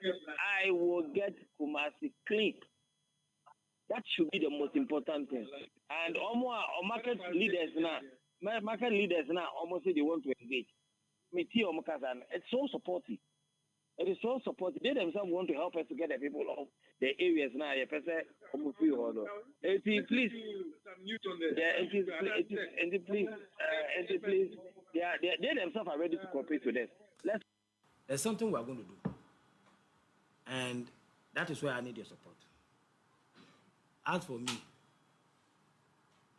I will get Kumasi clean. That should be the most important thing. And almost market leaders now almost say they want to engage. It's so supportive. It is so supportive. They themselves want to help us to get the people of the areas now. Please, please, they themselves are ready to cooperate with us. There's something we are going to do, and that is where I need your support. As for me,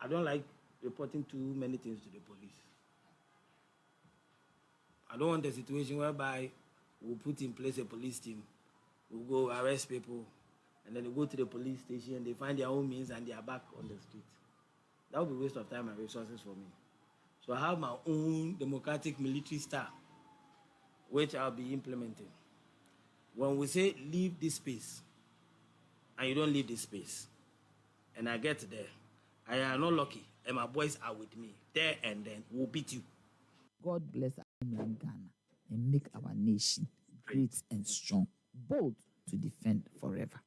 I don't like reporting too many things to the police. I don't want a situation whereby we'll put in place a police team, we'll go arrest people, and then they go to the police station and they find their own means and they are back on the street. That would be a waste of time and resources for me. So I have my own democratic military style, which I'll be implementing. When we say leave this space, and you don't leave this space, and I get there, I am not lucky, and my boys are with me, there and then, we'll beat you. God bless our homeland Ghana and make our nation great and strong, bold to defend forever.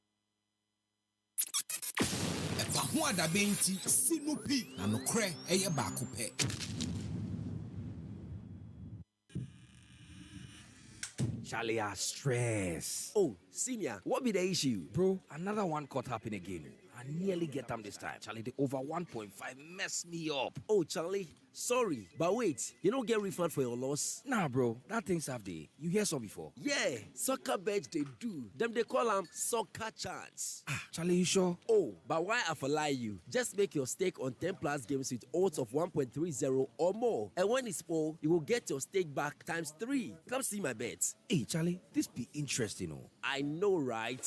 Charlie, stress. Oh, senior, what be the issue? Bro, another one caught happen again. I nearly get them this time. Charlie, the over 1.5 messed me up. Oh, Charlie, sorry. But wait, you don't get refund for your loss? Nah, bro, that thing's have the. You hear some before? Yeah, soccer beds they do. Them they call them soccer chance. Ah, Charlie, you sure? Oh, but why I for lie you? Just make your stake on 10 plus games with odds of 1.30 or more. And when it's full, you will get your stake back times 3. Come see my bets. Hey, Charlie, this be interesting, oh. I know, right?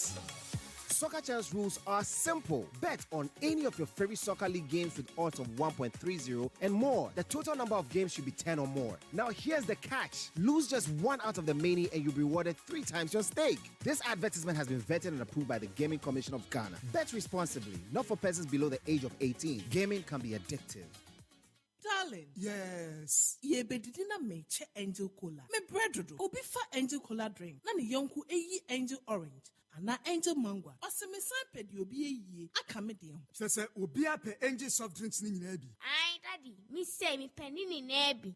Soccer Chance rules are simple. Bet on any of your favorite soccer league games with odds of 1.30 and more. The total number of games should be 10 or more. Now here's the catch. Lose just one out of the many and you'll be rewarded 3 times your stake. This advertisement has been vetted and approved by the Gaming Commission of Ghana. Bet responsibly, not for persons below the age of 18. Gaming can be addictive. Darling. Yes. Ye bedidina meche Angel Cola. Me bread obi fa Angel Cola drink. Na ni yonku eyi Angel Orange. Ana Angel Mangwa. Ose me san pe di obi eyi. Aka me de. Sese obi ape Angel soft drinks ni nyina bi. Ai daddy, me say me penny ni na bi.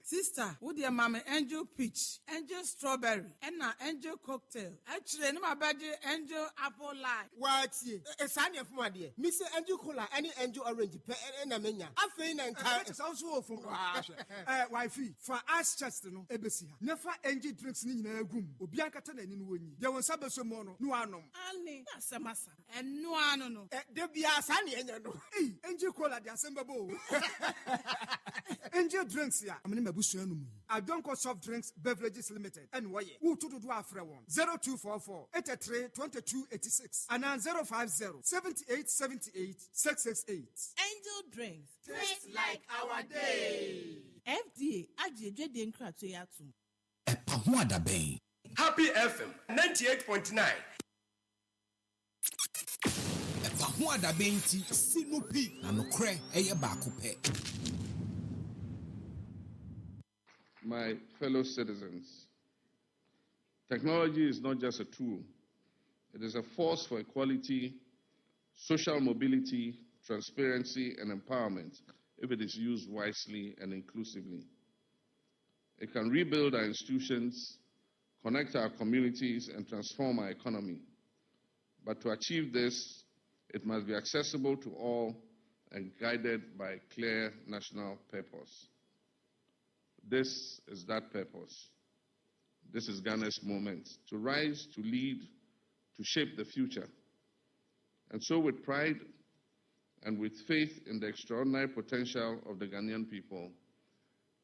Sister, wo de mama Angel Peach, Angel Strawberry, and na Angel Cocktail. Actually, no mabaje Angel Apple Lime. What ye? Sani afuma de. Me say Angel Cola any Angel Orange pe na menya. Afei na nka. It's also from wifey. For us chest no ebesi ha. Never Angel drinks ni nyina agum. Obi ankata na ni no woni. De won sabeso mo no no anom. Ani, asamasa. En no ano no. De bia sani enya no. Angel Cola de asembabo. Angel drinks ya. I don't call soft drinks beverages limited. And why? Who to do after one? 0244 83 22 86 and 050 78 78 668. Angel drinks. Taste like our day. FDA ajeje de nkrato yatum. Happy FM 98.9. My fellow citizens, technology is not just a tool. It is a force for equality, social mobility, transparency, and empowerment if it is used wisely and inclusively. It can rebuild our institutions, connect our communities, and transform our economy. But to achieve this, it must be accessible to all and guided by a clear national purpose. This is that purpose. This is Ghana's moment to rise, to lead, to shape the future. And so with pride and with faith in the extraordinary potential of the Ghanaian people,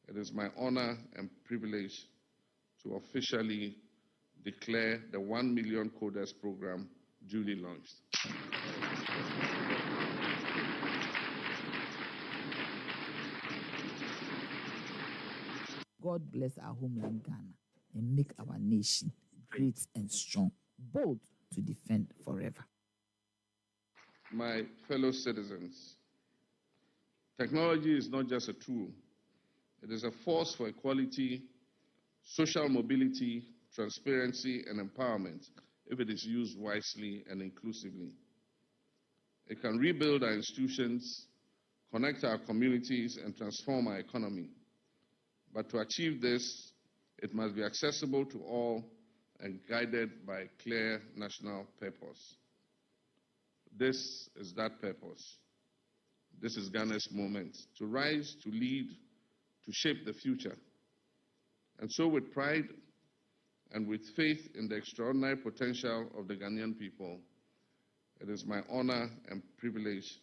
it is my honor and privilege to officially declare the 1 Million Coders program duly launched. God bless our homeland Ghana and make our nation great and strong, bold to defend forever. My fellow citizens, technology is not just a tool. It is a force for equality, social mobility, transparency, and empowerment if it is used wisely and inclusively. It can rebuild our institutions, connect our communities, and transform our economy. But to achieve this, it must be accessible to all and guided by clear national purpose. This is that purpose. This is Ghana's moment to rise, to lead, to shape the future. And so with pride and with faith in the extraordinary potential of the Ghanaian people, it is my honor and privilege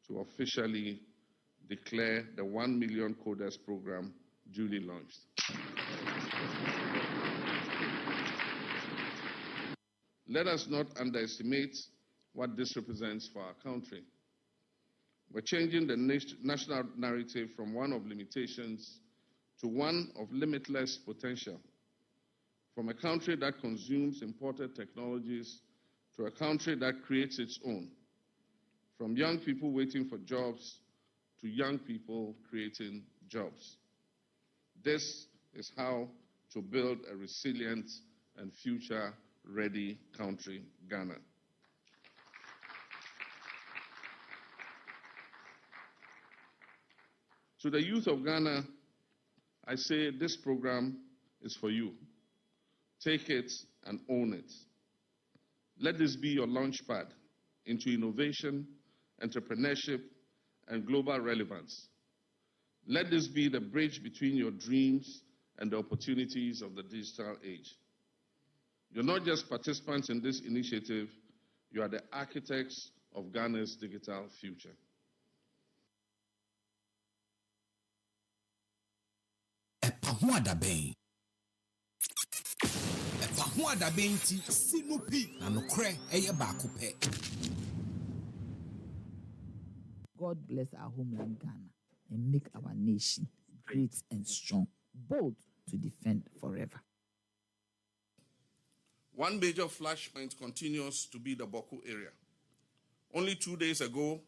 to officially declare the 1 Million Coders program duly launched. Let us not underestimate what this represents for our country. We're changing the national narrative from one of limitations to one of limitless potential. From a country that consumes imported technologies to a country that creates its own. From young people waiting for jobs to young people creating jobs. This is how to build a resilient and future-ready country, Ghana. To the youth of Ghana, I say this program is for you. Take it and own it. Let this be your launchpad into innovation, entrepreneurship, and global relevance. Let this be the bridge between your dreams and the opportunities of the digital age. You're not just participants in this initiative, you are the architects of Ghana's digital future. God bless our homeland Ghana and make our nation great and strong, bold to defend forever. One major flashpoint continues to be the Boko area. Only 2 days ago,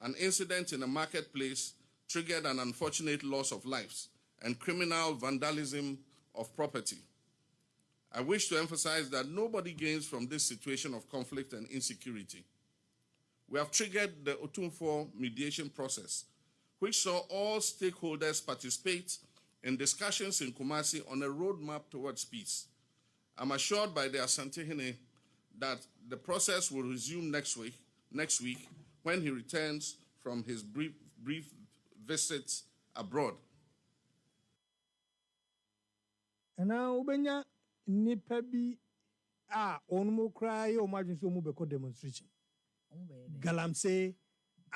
an incident in a marketplace triggered an unfortunate loss of lives and criminal vandalism of property. I wish to emphasize that nobody gains from this situation of conflict and insecurity. We have triggered the Otumfor mediation process, which saw all stakeholders participate in discussions in Kumasi on a roadmap towards peace. I'm assured by the Asantehene that the process will resume next week when he returns from his brief visits abroad. And now, Ubenya Nipabi Onmo cry or margin so move demonstration. Galamsey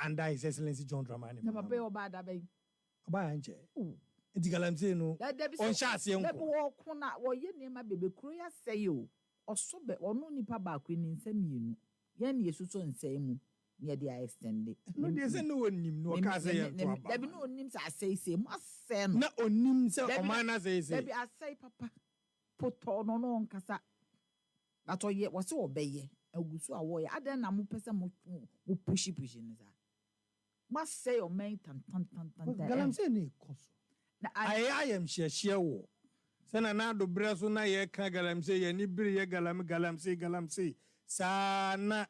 and His Excellency John Dramani. Never pay or bad abbey. Banche. It's Galamsey no. On chassis young. Walk on that or your name, my baby, Korea say you or so be or no nipa back in same you. Yen yesu and same near the extended. No, there's no one no case. There be no names I say must send. Not on names or manners. Maybe I say, Papa, put on casa. That's all yet was so obey. A gusu away. I then am person who pushy in that. Must say or mate and Galamsey I am share wo. Sena na do breso na ye ka Galamsey ye ni biri ye Galamsey sana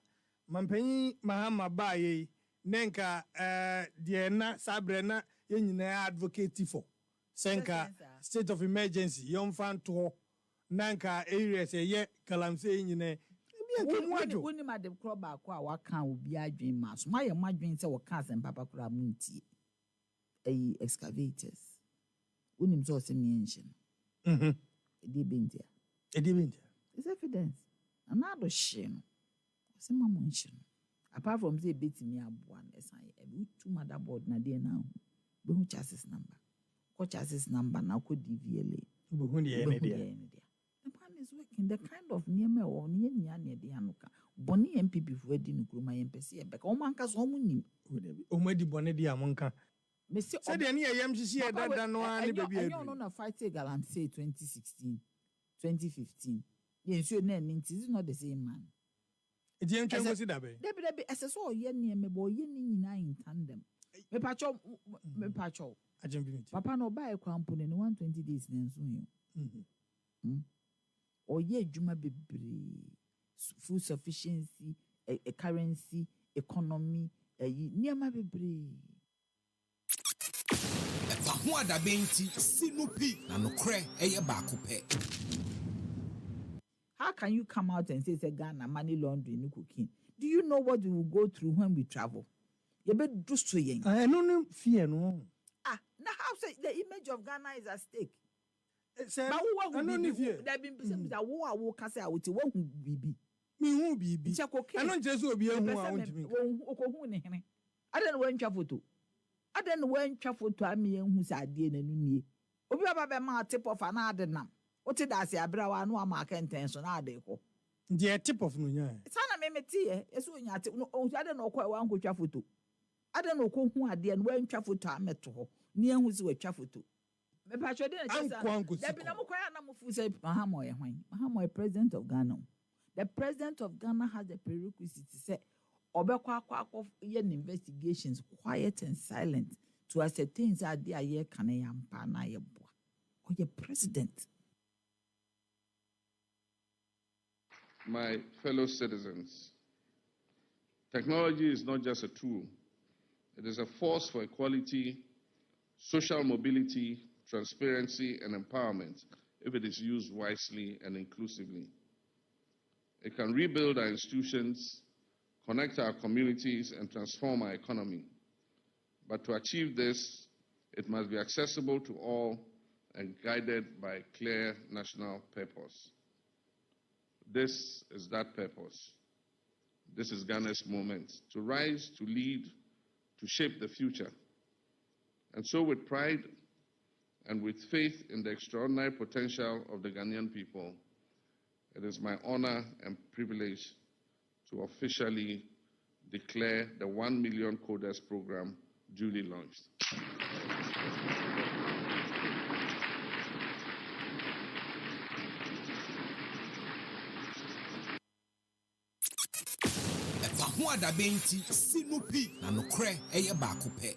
mampanyi mahama baye nenka de na sabre na ye nyina advocate for senka state of emergency yon fan to nanka areas ye Galamsey nyina when you mad the crop back, what can be a dream mass? My dream say, what cousin Papa Kuramunti a excavators. When him saw some mention. A deep it's evidence. Another shame. Some mention. Apart from say beating me up one, as I have 2 motherboard na there now. Who chassis number? What chassis number now could DVLA? The plan is working. The kind of near me or near the Anuka. Bonnie MPP for wedding Gruma MPC, but Omankas Omuni. Omedi Bonedi Amonka. Monsieur, said any MCC that no one baby. I don't know fight Galamsey 2016, 2015. Yes, your name is not the same man. It's young Chelsea that way. Debbie, as I saw ye near me, boy, ye in tandem. Me pacho. I jump. Papa no buy a company in 120 days, then soon. Oye adwuma bebree, food sufficiency, a currency, economy, nneɛma bebree. Ho adabenti sinupi na nokre eye baako pe. How can you come out and say Ghana money laundering no cooking? Do you know what we will go through when we travel? You better do so yen. I don't fear no. Now how say the image of Ghana is at stake? But who will be fear? There been some that who can say I will who be. Me who be. I don't just will be a who I want to be. I don't want your photo. I don't want your photo. I mean, who's idea and Obi aba ma tip of an adenam. What did I say? Abrawa no ama intention adeko. The tip of no nya. Sana me tie. Eso nya te no I don't know kwa wan ko twa photo. I don't know ko hu ade no wan twa photo ameto ho. Ni ehu se wa twa photo. Me pa chode na chesa. Da bi na mo kwa na mo fu say Mahamo ye hwan. Mahamo president of Ghana. The president of Ghana has the prerequisite to say obekwa akwa ye investigations quiet and silent to ascertain that they are ye kan yampa na ye boa. Or ye president. My fellow citizens, technology is not just a tool. It is a force for equality, social mobility, transparency, and empowerment if it is used wisely and inclusively. It can rebuild our institutions, connect our communities, and transform our economy. But to achieve this, it must be accessible to all and guided by a clear national purpose. This is that purpose. This is Ghana's moment to rise, to lead, to shape the future. And so with pride and with faith in the extraordinary potential of the Ghanaian people, it is my honor and privilege to officially declare the 1 Million Coders program duly launched. Ho adabenti sinupi na nokre eye baako pe.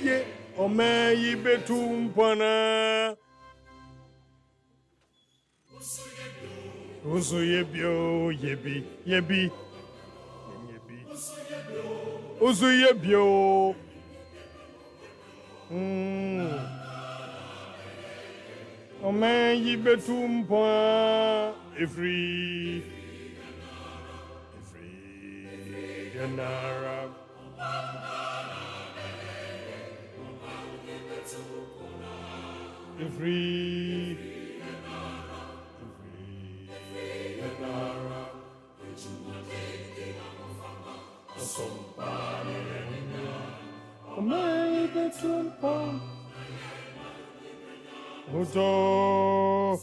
Ye ome yibetumpana Usu yebio yebi yebi Usu yebio Ome yibetumpana Every ganara Free Moto.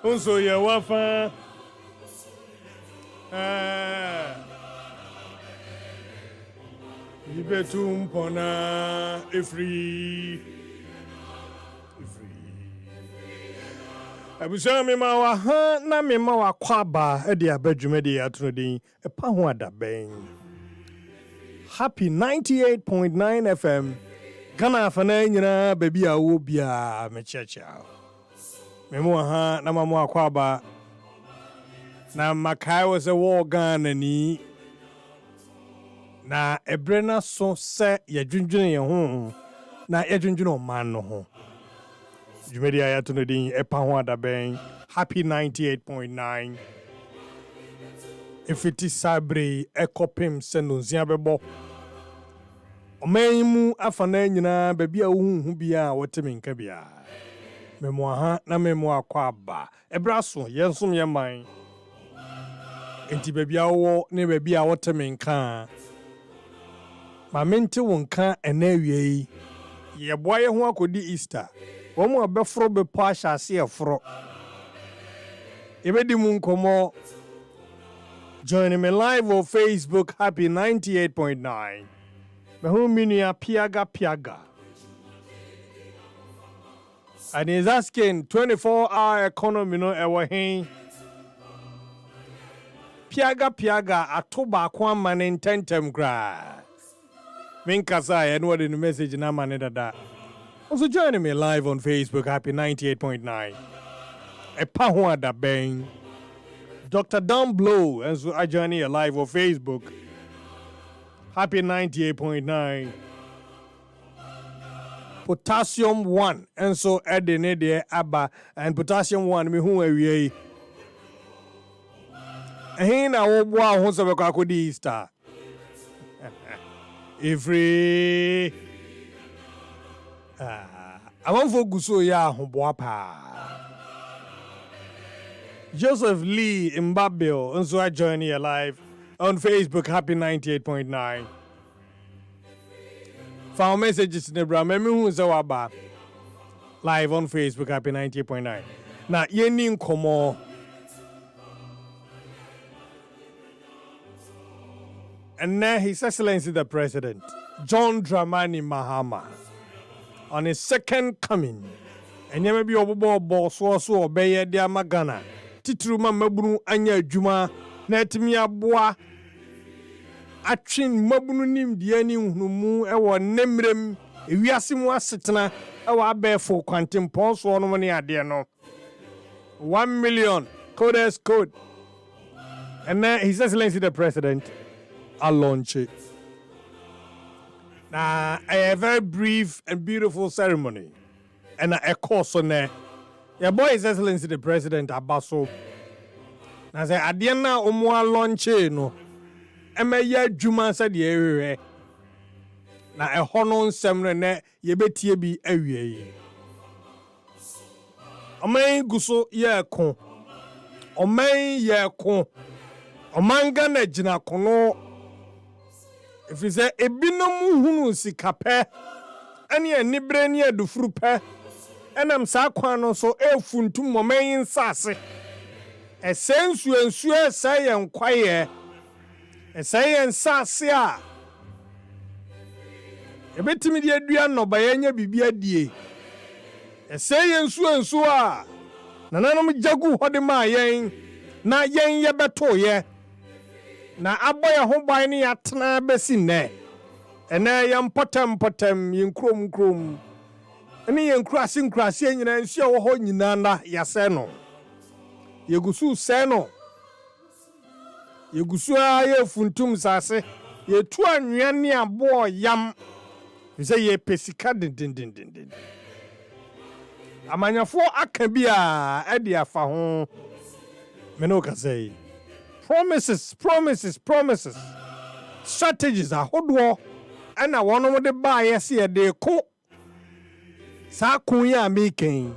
Unso ya wafa. Ibetum pona ifri. Abusa me ma wa ha na me ma wa kwaba e de abadwuma de atrodin e pa ho adaben. Happy 98.9 FM. Ghana afana nyina baby a wo bia me checha. Me mo ha na ma mo akwaba. Na makai was a war Ghana ni. Na ebrena so se ye dwundwene ye ho. Na ye dwundwene o man no ho. Jumedi ayatono din epa ho adaben. Happy 98.9. If it is sabre ekopim senonzia bebo. Omeimu afana nyina baby a hu bia wotemi nka bia. Memo ha na memo akwaba. Ebraso yensom ye man. Enti baby a wo ne baby a wotemi nka. Ma mente wonka enawie. Ye boye ho akodi Easter. Omo abefro be pasha ase efro. Ebedi mu nkomo. Joining me live on Facebook, Happy 98.9. Mehuminia Piaga. And he's asking 24-hour economy no ewa hin. Piaga atoba kwa manin tentem gra. Minkasa and what in the message na maneda. Also joining me live on Facebook, Happy 98.9. Epa da bang. Dr. Don Blow, and so I join you live on Facebook. Happy 98.9. Potassium 1, and so Edene de Abba, and Potassium 1, me who we Hey, now, wow, who's a Kakudi Easter? Every. I want for Guso ya Humboapa. Joseph Lee in Babel, and so I join you live on Facebook, Happy 98.9. Found messages in the Bram, who's our live on Facebook, Happy 98.9. Now, Yenin Komo. And now His Excellency the President, John Dramani Mahama, on his second coming. And you may be obobo boss so obey dia magana. Titruma mabunu anya juma netimi aboa atwin mabunu nim de ani hunumu ewo nemrem ewiase mu asetena ewo abefo kwantempon so no ne ade no 1 million code. And then His Excellency the President I'll launch it. Now, a very brief and beautiful ceremony. And a course on there. Your boy His Excellency the President Abaso. Now, say, Adiana Omwa launch no. Eme ye Juma said ye. Now, a honon semrene ye betie bi ewie. Omen guso ye kon. Omen ye kon. Omanga na jina kono. If you say ebinom hunu sikape ani anibre ni adufuru pe enam sa kwan no so efuntum momen sase esensu ensu esayen kwaye esayen sase a ebetimi de adua no ba yenya bibia die esayen ensu a nananom jagu hode ma yen na yen ye beto ye na aboya ho ban ne yatena besi ne ena yam potem yinkrom ene yankrase nyina nsia wo ho nyina na yase no yegusu se no yegusu a ye funtum sase ye tu anwea ne abo yam se ye pesika din amanyafo aka bi a ade afa ho me no ka say promises. Strategies are hodwo. And I want to buy a see de ko. Sa kunya making.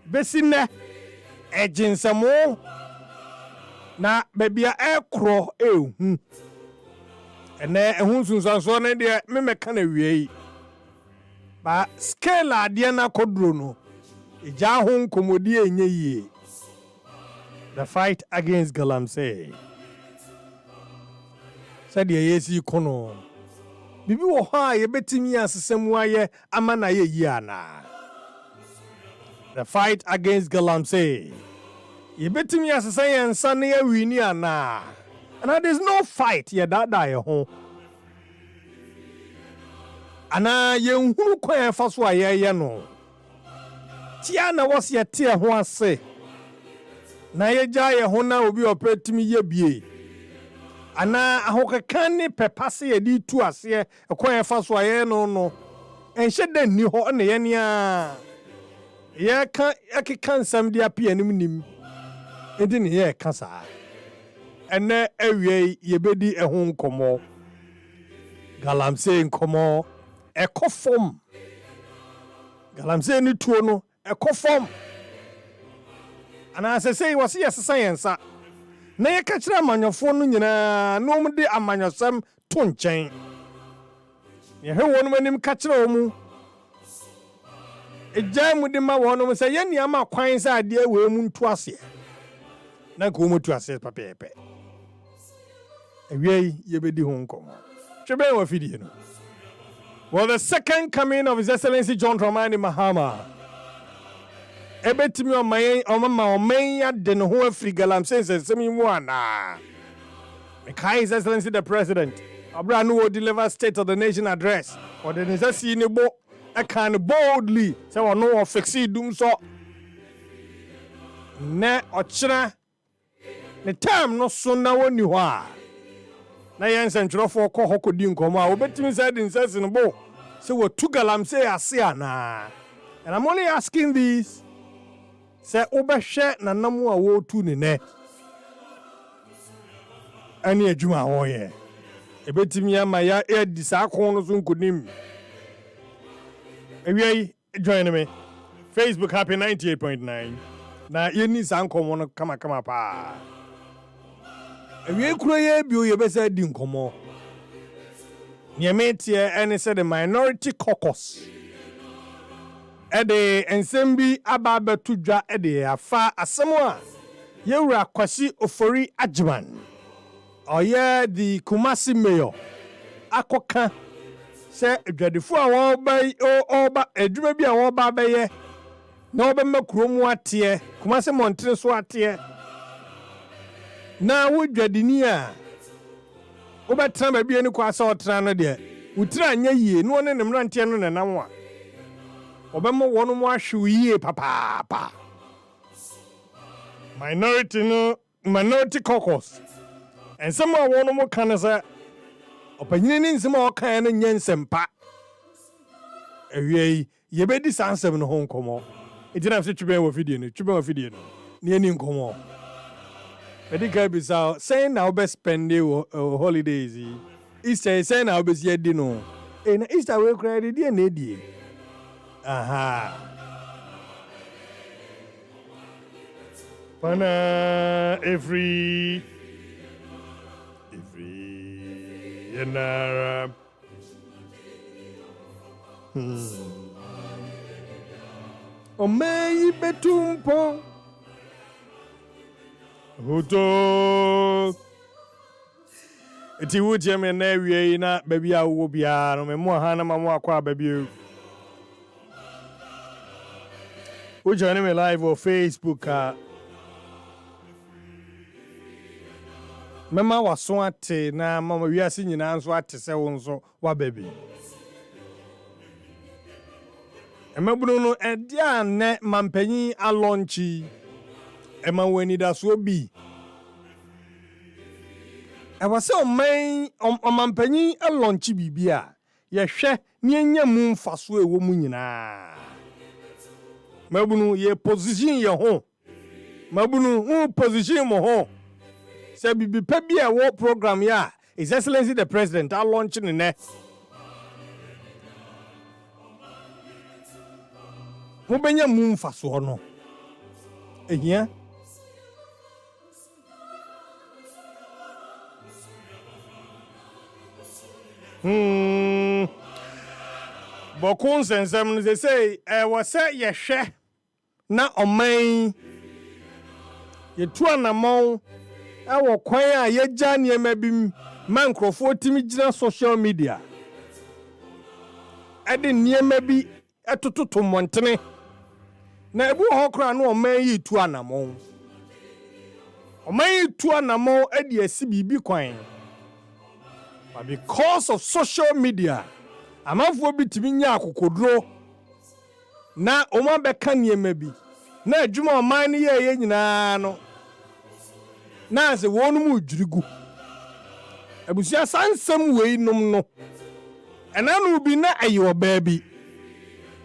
Besine. Ejin samo. Na baby a ekro And then who's so ne de me meka na wie. ba scale adeɛ na kodro no ija ho nkomodi enye yie. The fight against Galamsey. Said ye yesi kono. Bibi wo ha ye betimi asesemu aye ama na ye yi ana. The fight against Galamsey. Ye betimi asesa ye nsa na ye wini ana. And there's no fight ye that die ho. Ana ye nhunu kwan fa so aye no. Tia na wose ye tie ho ase. Na ye ja ye ho na obi opetimi ye bie. Ana ahokekan ne pepase ye di tu ase ekwan fa so aye no. Enhye da ni ho na ye nia. Ye ka akeka nsam dia pia nim. Edi ne ye ka saa. Ene awie ye bedi ehun nkomo. Galamsey nkomo ekofom. Galamsey ni tuo no ekofom. Ana asese wase yesesa yensa. Na ye ka kira amanyofo no nyina no mu de amanyosam to nchen. Ye he wonu manim ka kira omu. Eja mu de ma wonu se ye nia ma kwan sa ade we mu ntu ase. Na ko mu tu ase papepe. Ewie ye bedi ho nkomo. Twebe wa fidie no. Well, the second coming of His Excellency John Dramani Mahama. Ebetimi omayen ya de no ho afri Galamsey sesemi mu ana. Mekai His Excellency the President. Abra no will deliver State of the Nation address. Or the necessity ni bo I can boldly say we no fixi dum so. Ne ochira ne time no so na woni ho a. Na yen sentwerofo kɔ hɔ kɔdi nkomo a obetimi say the necessity no bo. So we tu Galamsey ase ana. And I'm only asking this. Say obehwe na namu a wo tu ne ne. Ani adwuma ho ye. Ebetimi ama ya edi sa kon no so nkonim. Ewie join me. Facebook happy 98.9. Na yeni sa nkomo no kama pa. Ewie kuro ye bio ye be say di nkomo. Niemetie any say the minority caucus. Ede ensembi ababa tudwa ede afa asemo a yewura kwasi ofori agyeman oye the Kumasi mayor akoka se adwadefo a wo bai oba adwuma bi a wo ba baye na obemma kuromu ate Kumasi montre so ate na wo dwadini a obetra ba bi ani kwa sa otra no de utira anya yie no ne nemrante no nenam a obemma wono mu ahwe yie papa minority caucus and some wono mu kan say opanyini ni nsem a okan no nyensempa ewie ye bedi sansem no ho nkomo etina se tweben wo video no ne ani nkomo medical bisa say na obe spend holidays Easter say na obe si edi no na Easter we kra di na edi. Aha. Pana every Yanara. Omei betumpo. Huto. Eti wuti me na wie na baby a wo bia no me mo ha na ma mo akwa baby. We join me live on Facebook. Mama was so ate na mama we are seeing na so ate se won so wa baby. Emabunu no edia ne mampanyi alonchi. Ema weni da so bi. E was so man mampanyi alonchi bibia. Ye hwe ne anya mu mfaso ewo mu nyina. Mabunu ye position ye ho. Mabunu position mo ho. Se bibi pa bia wo program ya His Excellency the President are launching ne. Mo benya mu mfaso no. Ehia. bɔko nsɛnsɛm no sɛ ɛwɔ sɛ yɛhwɛ na ɔman yɛtu anamɔn ɛwɔ kwan a yɛgya nneɛma bi ma nkurɔfoɔ timi gyina social media ɛde nneɛma bi ɛtototo mmɔntene na ebu hɔ koraa no ɔman yi tu anamɔn ɛde asi biribi kwan but because of social media amanfoɔ bi timi nya akokoduro na ɔma bɛka nneɛma bi na adwuma ɔman no yɛyɛ nyinaa no na sɛ wɔn mu dwirigu abusua sansɛm wei nom no ɛna no bi na ɛyɛ ɔbaa bi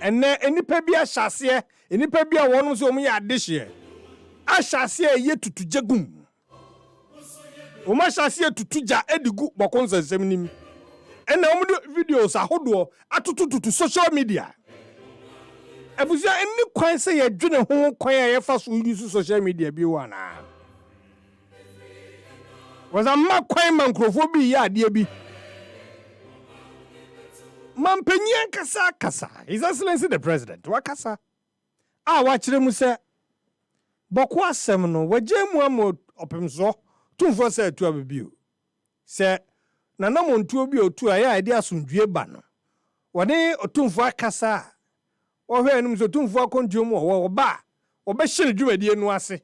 ɛnɛ enipa bi ahyɛseɛ enipa bi a wɔn nso wɔn yɛ adehyeɛ ahyɛseɛ yɛ tutugya gum wɔn ahyɛseɛ tutugya edigu bɔkɔ nsɛnsɛm nim ɛna wɔn de videos ahodoɔ atotototo social media abusua ɛni kwan sɛ yɛdwene ho kwan a yɛfa so use social media bi wɔ anaa wɔsa mma kwan ma nkurɔfoɔ bi yɛ adeɛ bi mampanyin kasa His Excellency the President wakasa a wakyerɛ mu sɛ bɔko asɛm no wagye mu ama ɔpemso tumfoɔ sɛ atu abibio sɛ nanamontuo bi otu a yɛ a yɛde asomdwie ba no wɔne ɔtumfoɔ akasa a wɔhwɛ anim sɛ ɔtumfoɔ akɔntuo mu ɔwɔ ɔba a ɔbɛhyɛ ne dwumadie no ase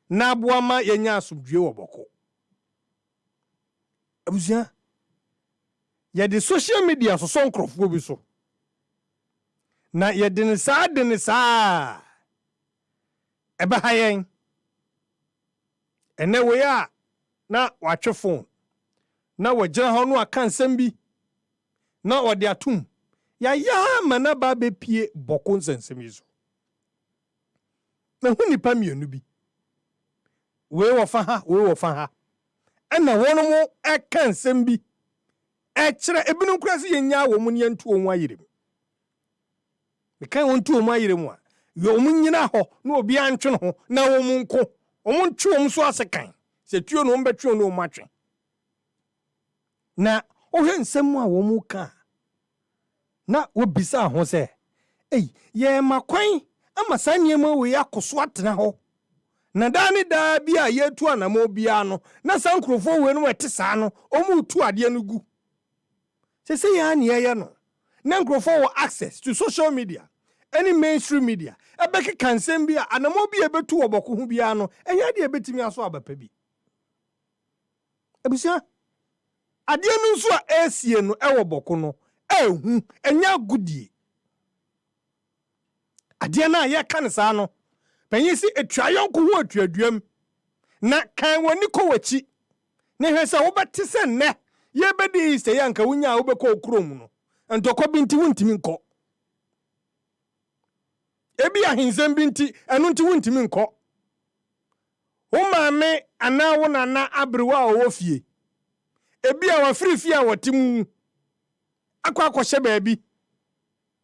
na aboa ma yɛnya asomdwie wɔ bɔko abusua yɛde social media sosɔ nkurɔfoɔ bi so na yɛde ne saa ɛbɛha yɛn ɛnɛ wei a na watwe phone na wɔgyina hɔ no aka nsɛm bi na wɔde atom yɛayɛ ama na ba bɛpie bɔko nsɛnsɛm yi so na hu nipa mmienu bi wei wɔ fa ha ɛna wɔn mo ɛka nsɛm bi ɛkyerɛ ebinom kura sɛ yɛnya wɔ mu ne yɛntu wɔn ayere mu mekan wɔn tu wɔn ayere mu a yɛ wɔn nyina hɔ na obi antwe no ho na wɔn nko wɔn ntwe wɔn so ase kan sɛ tuo no wɔn bɛtwe no wɔn atwe na ɔhwɛ nsɛm a wɔn ka na wɔbisa ho sɛ yɛ ma kwan ama saa nneɛma wɔ yɛ akoso atena hɔ na daa ne daa bi a yɛtu anamɔ biara no na saa nkurɔfoɔ wɔ no ɛte saa no ɔmo tu adeɛ no gu sɛ yɛa ne yɛyɛ no na nkurɔfoɔ wɔ access to social media any mainstream media ɛbɛkeka nsɛm bi a anamɔ bi a ɛbɛtu wɔ bɔko ho biara no ɛnyɛ adeɛ ɛbɛtumi aso abapa bi abusua adeɛ no nso a ɛsie no ɛwɔ bɔko no ɛhu ɛnyɛ agodie adeɛ no a yɛka ne saa no panyin si atwa yɔnko ho atuaduam na kan w'ani kɔ w'akyi na hwɛ sɛ wobɛte sɛ nnɛ yɛbɛdi sɛ yɛ anka wonya a wobɛkɔ kurom no ntɔkɔ bi nti wontimi nkɔ ebi ahensɛm bi nti ɛno nti wontimi nkɔ wo maame anaa wo nana aberewa a ɔwɔ fie ebi a wafiri fie a wɔte mu akɔ akɔhyɛ baabi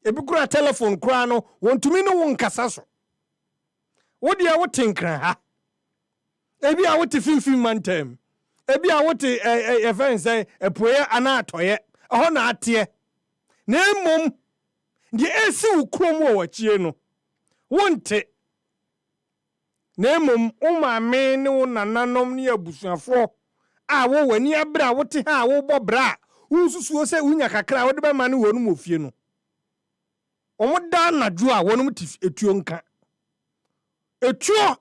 ebi kura telephone kura no wɔntumi ne wo nkasa so wo deɛ wote nkran ha ebi a wote finfin mantam ebi a wote ɛfɛn sɛ ɛpoeɛ anaa atɔeɛ ɛhɔ na ateɛ na mmom deɛ ɛsi wo kurom wɔ wɔkyie no wonte na mmom wo maame ne wo nananom ne abusuafoɔ a wo w'ani abere a wote ha a wobɔ bra a wonsusuo sɛ wonya kakra a wode bɛma ne wɔ no mu ofie no ɔmo da anadwo a wɔnom te etuo nka etuo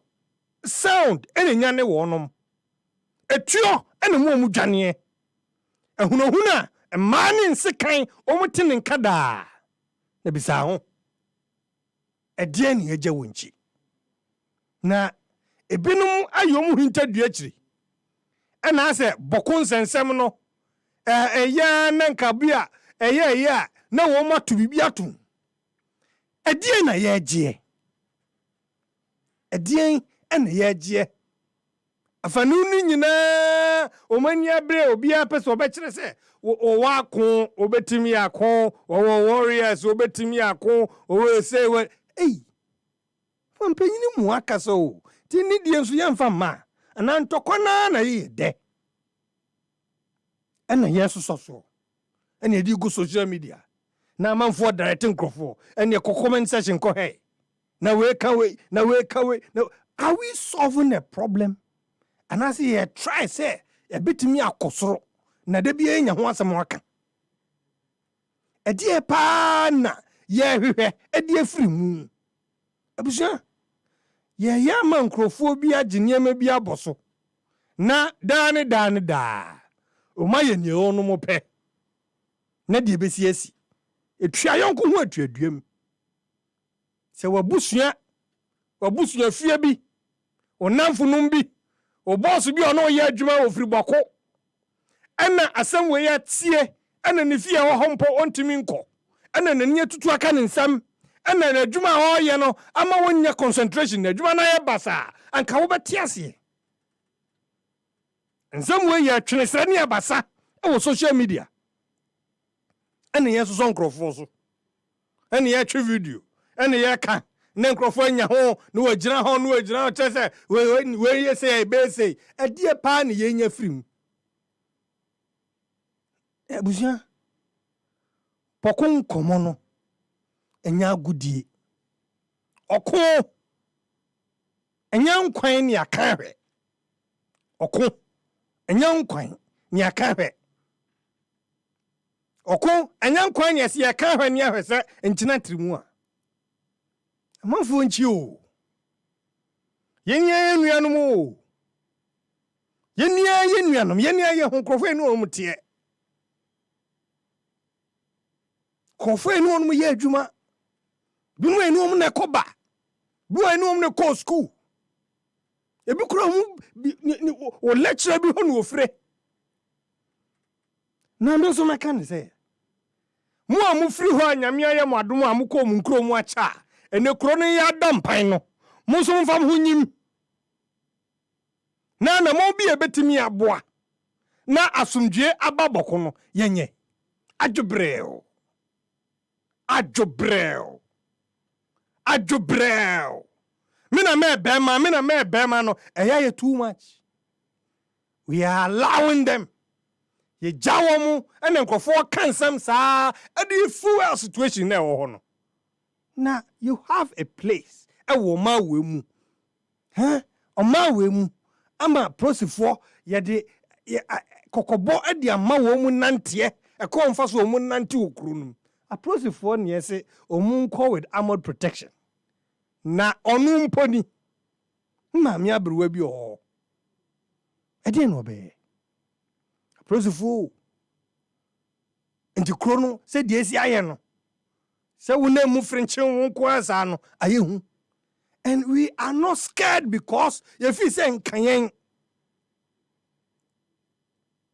sound ene nya ne wɔnom etuo ene mu dwaneɛ ehunahuna mmaa ne nsekan ɔmo te ne nka daa na bisa ho ɛdeɛ ne agya wonchi na ebinom ayom hinta duakyiri ɛna sɛ bɔko nsɛnsɛm no ɛyɛ na nka bi a ɛyɛ a na wɔn mato bibi ato ɛdeɛ na yɛgyeɛ ɛdeɛn ɛna yɛgyeɛ afanu no nyinaa ɔmani abere obiara pɛ sɛ ɔbɛkyerɛ sɛ ɔwɔ ako ɔbɛtumi ako ɔwɔ warriors ɔbɛtumi ako ɔwɔ sɛ wɔ mpanyini mu akasa o ti ne deɛ nso yɛmfa mma anaa ntɔkwa naa na yɛyɛ dɛ ɛna yɛsosɔ so ɛna yɛde gu social media na manfo directing crofo and your comment section ko hey na we can we now are we solving a problem and I see try say a bit me akosoro na de bia nya ho asem waka e die pa na ye hwehwe e die firi mu abusia ye ya man crofo bi agene ma bi aboso na da o ma ye ne onu mo pe na de besi asi etua yonko ho atuaduam se wabusua fie bi onamfunum bi o boss bi ono ye adwuma ofiri bako ana asem we ya tie ana ne fie ho hompo ontimi nko ana nani atutu aka ne nsam ana na adwuma ho ye no ama wonya concentration na adwuma na ye basa anka wo beti ase nsam we ya twene sane abasa e wo social media ana ye so nkrofo so ana ye twe video ana ye ka na nkrofo anya ho na wagina ho chese we ye say be say adie pa na ye nya firim ebusia pokon komo no enya agudie oko enya nkwan ni aka hwe oko enya nkwan ni aka hwe oko enya nkwan ni ase aka hwe ni ahwe se ntina trimu a amanfo nchi o yenya nuanom o yenya nuanom yenya ye honkrofo enu omtie kofo enu onum ye adwuma binu enu om na koba bu enu om na ko school ebi kura mu o lecture bi ho no ofre na ndo so maka ne se mu amufri ho anyame aye mo adom amuko mu nkro mu acha ene kro no ya dampan no mu so mfam ho nyim na mo bi ebetimi aboa na asomdwe ababoko no yenye adwobreo mina me bema no eya too much we are allowing them ye jawo mu ene nkofo kan sam saa ade fuel situation na wo ho no na you have a place e wo ma we mu o ma we mu ama prosifo ye de kokobo e de ama wo mu nante e ko mfa so wo mu nante okuru no aprosifo ne yese omunko with armored protection na onu mponi mami abruwa bi o ede no be aprosifo nti krono se de esi aye no se wona mu frenche wonko asa no aye hu and we are not scared because you feel say nkanyen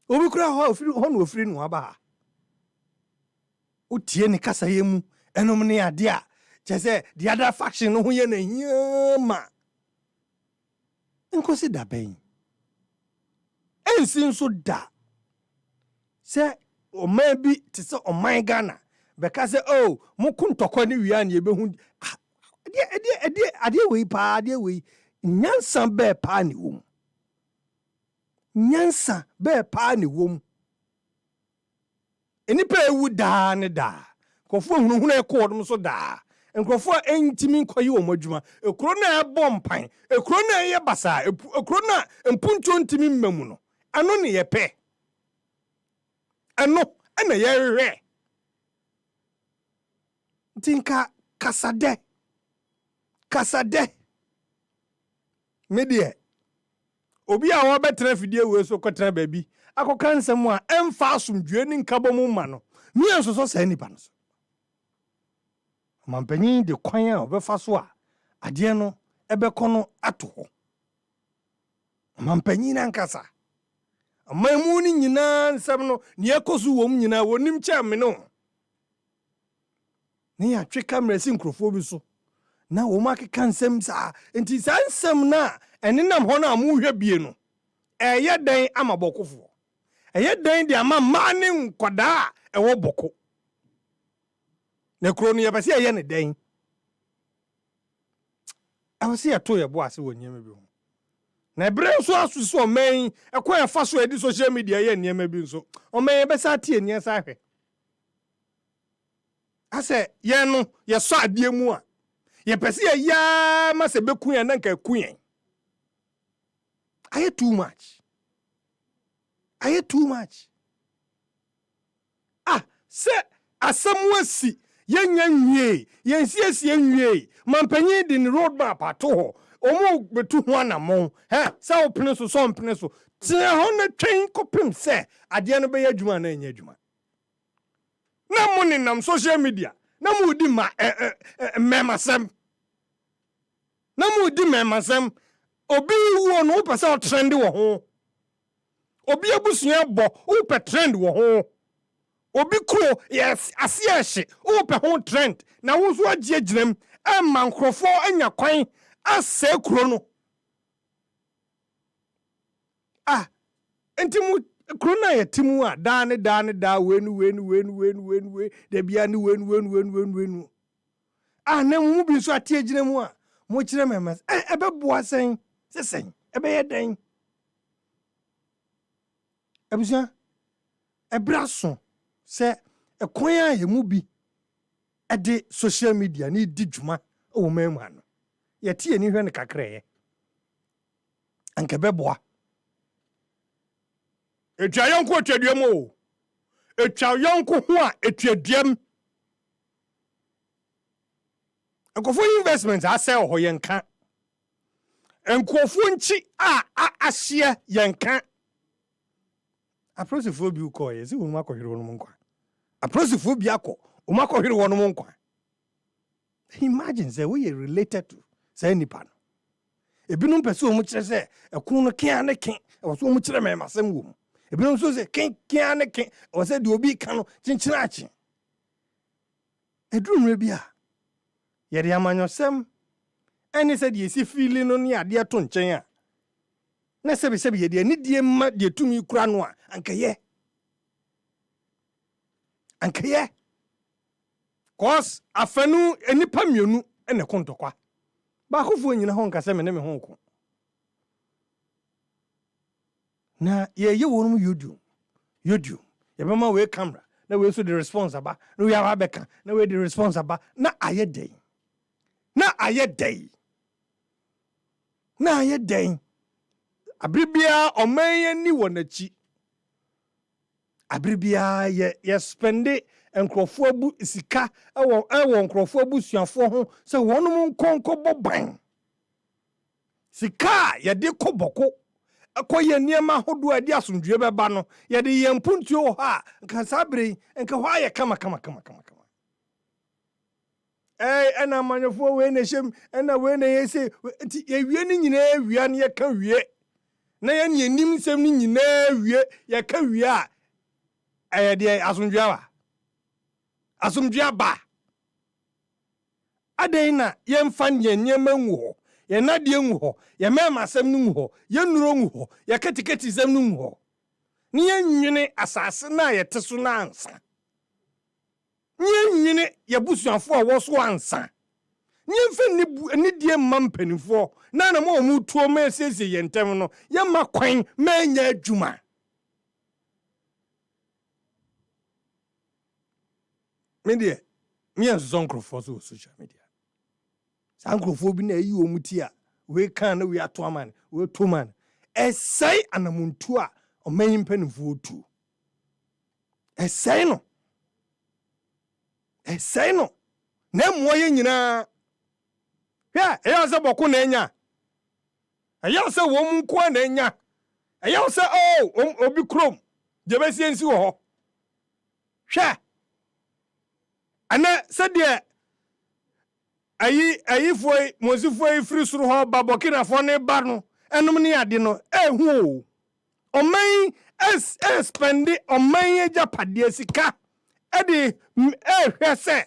obi kura ho no ofiri no aba utie ne kasa yemu enom ne ade a chese the other faction no ho ye na hiama enkosi da ben ensin so da se o ma bi te se o man Ghana beka se oh mukuntokwa ne wia ne ebehu ade we pa ade we nyansa be pa ne wom nyansa be pa ne wom enipa ewu da ne da kofo hunu ekọ so da nkofo entimi nkoyi wo madwuma ekro na ebo mpan ekro na ye basa ekro na mpuncho ntimi mmemu no ano ne ye pe ano ana ye hwe tinka kasade medie obi a wo betra fidie we so kotra baby akoka nsem a emfa asomdwe ni nkabom ma no mi enso sa nipa no mampanyin de kwan a obefa so a ade no ebekọ no ato ho mampanyin na nkasa amamu ni nyina nsem no ne ekosu wom nyina wonim kyame no ne ya twe camera si nkrofo bi so na wo makeka nsem sa enti sa nsem na enenam ho na amuhwe bie no eye den amabokofo eye den de ama mane nkoda ewo boko ne kro no yebase eye ne den awase ya to ye bo ase wonyema bi ho na bre so asusu o man ekwa ya fa so edi social media ye nyema bi nso o man yebasa tie nia sa hwe I say, no, ye saw dear mua. Ye perceive ya must be queen and queen. I hear too much. I hear too much. Ah, say, as someone see, yen ye, Mampenny in the road map at all. Omo betu one among, so pencil, some pencil. 100 train copim say, at the end of the Yajuman and Yajuma. No money nam social media. No more di ma memasem. No more di memasem. Obi wo no pesa trend wo ho. Obi abusua bo wo pe trend wo ho. Obi kro yes asiashi wo pe ho trend. Na wo so agiaginam e mankrofo anya kwan ase kro no. Ah, entimu Krona ye timu a da wenu de bia ni wenu ah na mu bi so atie gina mu a mo kire memas ebe boa sen sesen ebe ye den abusia ebraso se ekwan a ye mu bi ede social media ni di dwuma o memu ano ye tie ni hwe ne kakra ye anke be boa etwa yonko etwaduam o etwa yonko ho a etwaduam enkofo investment asel ho yenka enkofo nchi a ahye yenka aprosifo bi uko ye si wonu akohwere wonu nkwa aprosifo bi akọ wonu akohwere wonu nkwa imagine say we are related to say nipa no ebinum pese omu kire se ekun no kian ne kin e so omu kire me masem wo ebinum so se kian ne kin o se de obi kan no chinchina achi edurumre bia yeri amanyosem eni se de esi fili no ne ade to nchen a na se be ye de ni die ma de tumi kura no a ankaye cause afanu enipa mienu ene kontokwa ba kofo nyina ho nkase me ne me ho ko na ye wonum YouTube ye be ma we camera na we so the response aba na we have beka na we the response aba na aye den abribia oman ni wonachi abribia ye spende enkrofo abu sika ewo enkrofo abu suafo ho se wonum nkonko boban sika ye de koboko akoye niema hodo adi asomdwe beba no ye de yempuntuo ha nka sabre nka hwa ye kama ena manyofo we na shem ena we na yese ye wie ni nyina wie na ye ka wie na ye ne nim nsem ni nyina wie ye ka wie a de asomdua ba aden na ye mfa nyema nwo ye nadie nwo ye mema sem nu nwo ye nuro nwo ye ketiketi sem nu nwo ni ye nwene asase na ye teso na ansa ni nwene ye busuafo a wo so ansa ni mfa ni die mampanifo na na mo mu tuo ma sese ye ntem no ye makwan ma nya adwuma media me and zonkrofo so social media sankrofo bi na yi omuti a we kan na we ato aman we to man esai anamuntu a omanyi mpanifo tu esai no na mo ye nyina ya eya se boko na enya eya se wo mu ko na enya eya se obi krom je be siensi wo ho hwe ana se de ayi foi mozifoi free suru ho babokina fo ne ba no enum ne ade no ehu oman spendi oman ejapade sika ede hwe se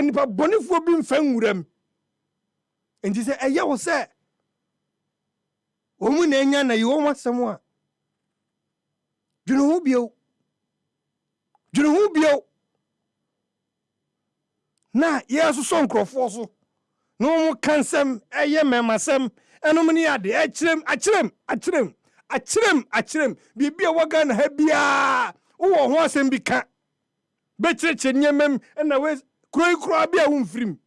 nipa bonifo bi mfa nwuram enti se eye wo se omu na enya na yiwo masem a dwene hu bio na yesu so nkrofo so no mu kansem eye memasem enum ne ade achirem bibia waga na ha bia wo ho asem bi ka be chireche nyemem na we kura bia wumfrim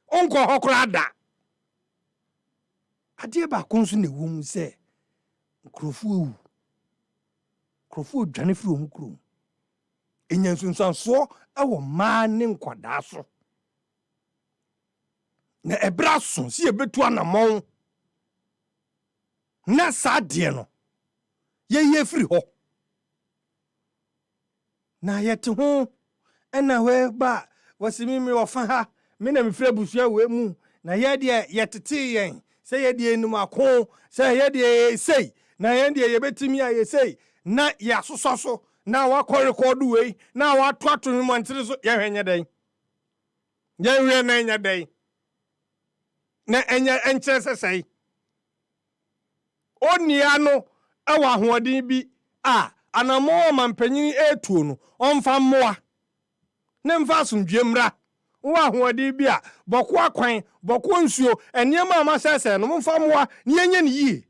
onko hokura da ade ba konso ne wom se nkrofo dwane firi om krom enyansunsanso ewo ma ne nkwada so na ebra so si ebetu anamon na sadie no ye firi ho na yete ho ena we ba wasimi mi ofa ha me na mi fira busua we mu na ye de yetete yen se ye de enum akon se ye de sei na ye de ye betimi aye sei na ya sososo na wa kọ record we na wa to mi montre so ye hwenye den ye hwe na nya den na enya enche sesei onia no ewa hoɔden bi a anamo mampanyin etuo no ɔmfa mmoa ne mfa asomdwemra wo ahoɔden bi a bɔko akwan bɔko nsuo eniema amasese no mfa mmoa ne yenye ne yie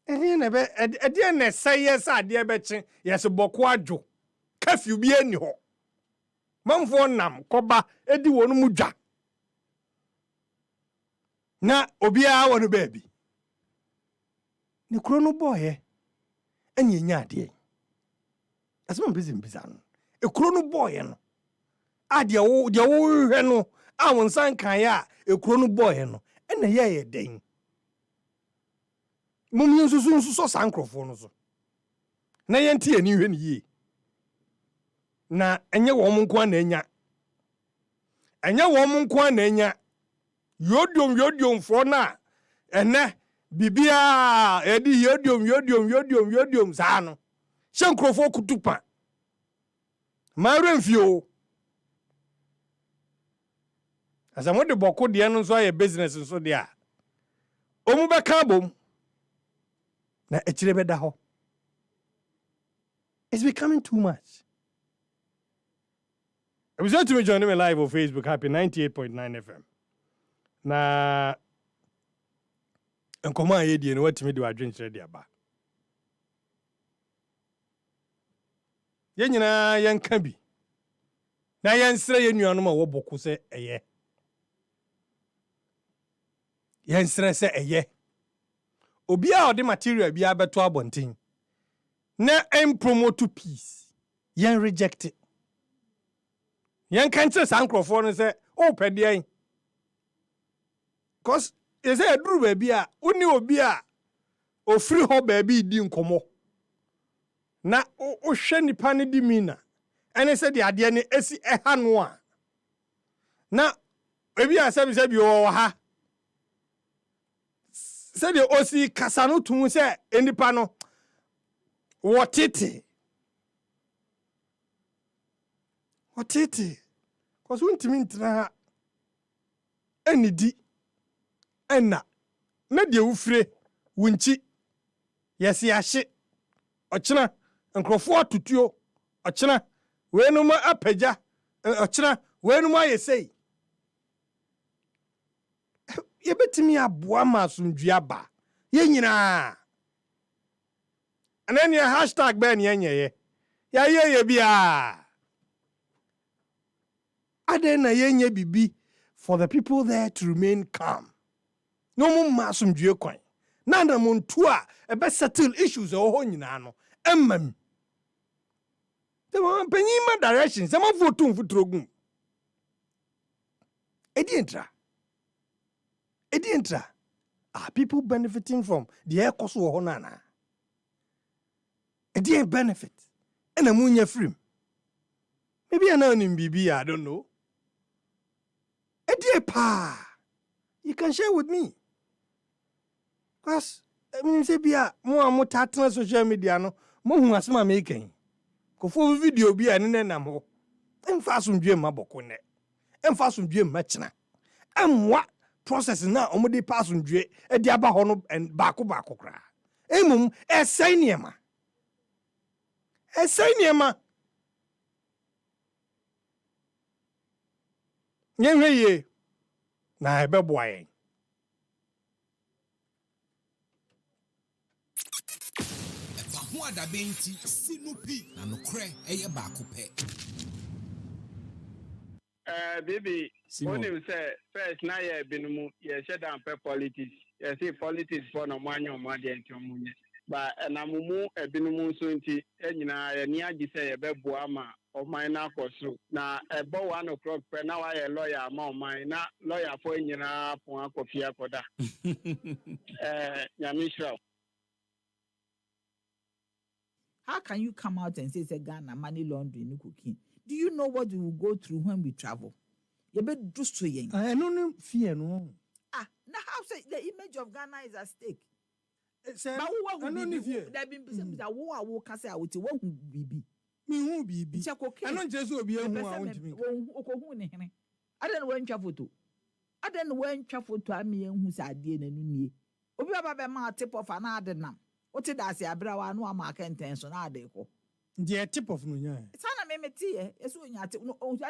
eni na be ede na seye sa ade beche yes bɔko adwo kafiu bi ani hɔ mamfo nam kɔba edi wonu mu dwa na obia wonu baabi ne kuro no boye enye nya ade asema mbizimbiza no ekuro no boye no ade wo de wo hwe no awon san kan ya ekuro no boye no ena ye den mum yinsusu so sankrofo no so na yenti ani hwe ne yi na enye wo mo nko na enya enye wo mo nko na enya yodiom fo na ene bibia edi yodiom za no hyenkrofo kutupa maremfio asamo de boko de no so aye business so de a omu beka bom na echire beda ho. It's becoming too much. I was to me joining me live on Facebook, Happy 98.9 FM. Na nkoma yedi no watimi de wadwenkyere de aba. Ye nyina yenka bi. Na yensere ye nuanom a woboko se eye. Yensere se eye. Obi a ode material bi abeto abonten. Na promote peace. Yen reject it. Yen kanche sankrofo no se o pede yen. Cause is a duru baby a uni obi a ofri ho baby di nkomo. Na o hwe nipa ne di mina. Ene se de ade ne esi eha no a. Na ebi a se bi wo ha. Se de osi kasa no tun se enipa no wotete. Cause untimi ntra enidi enna na de ufre wunchi yesi ahye ochena nkrofo atutuo ochena wenum apaja ochena wenum ayesei yebetimi aboa masundua ba ye nyina anani hashtag ben yenyeye ya ye bia adena yenye bibi for the people there to remain calm. No more masumdue kwan. Na na muntu a ebe settle issues o ho nyina no. Emmam. The one penyima direction, some of votu mfutrogum. Edientra. Are people benefiting from the air cost wo ho nana? Edien benefit. And amunya free. Maybe an onim bibi, I don't know. Edie pa. You can share with me. Because I mean say bia mo amotatena social media no mo hu asema making. Ko fo video bia ne nam ho. Emfa asomdwe maboko ne. Emfa asomdwe machina. Emwa process na omode pa asomdwe e di aba ho no baako kra. Emum esai niema. Yenhwe na ebeboa yen. Efa ho adabenti sinupi na nokre eye baako pe. Baby, when you say first, now you have been shut down per politics. You see politics for no money or money and your money. But and I'm more a been so into and near you say a bed boama of my narcos. Now, about 1 o'clock per now, I a lawyer, mine, not lawyer for in your coffee for that. Yamisha. How can you come out and say Ghana money laundering no cooking? Do you know what we will go through when we travel? You better do so young. I don't fear no. Now how say the image of Ghana is at stake? But what will be there been that war can say I will won't be. Me won't be. I don't just will be a who I want to be. I don't want travel to. I don't want travel to a me who's a dear and Obi Baba ma tip of another nam. What did I say? Abrawa no mark intention are they go? The tip of Nunya. It's an MT, it's when you I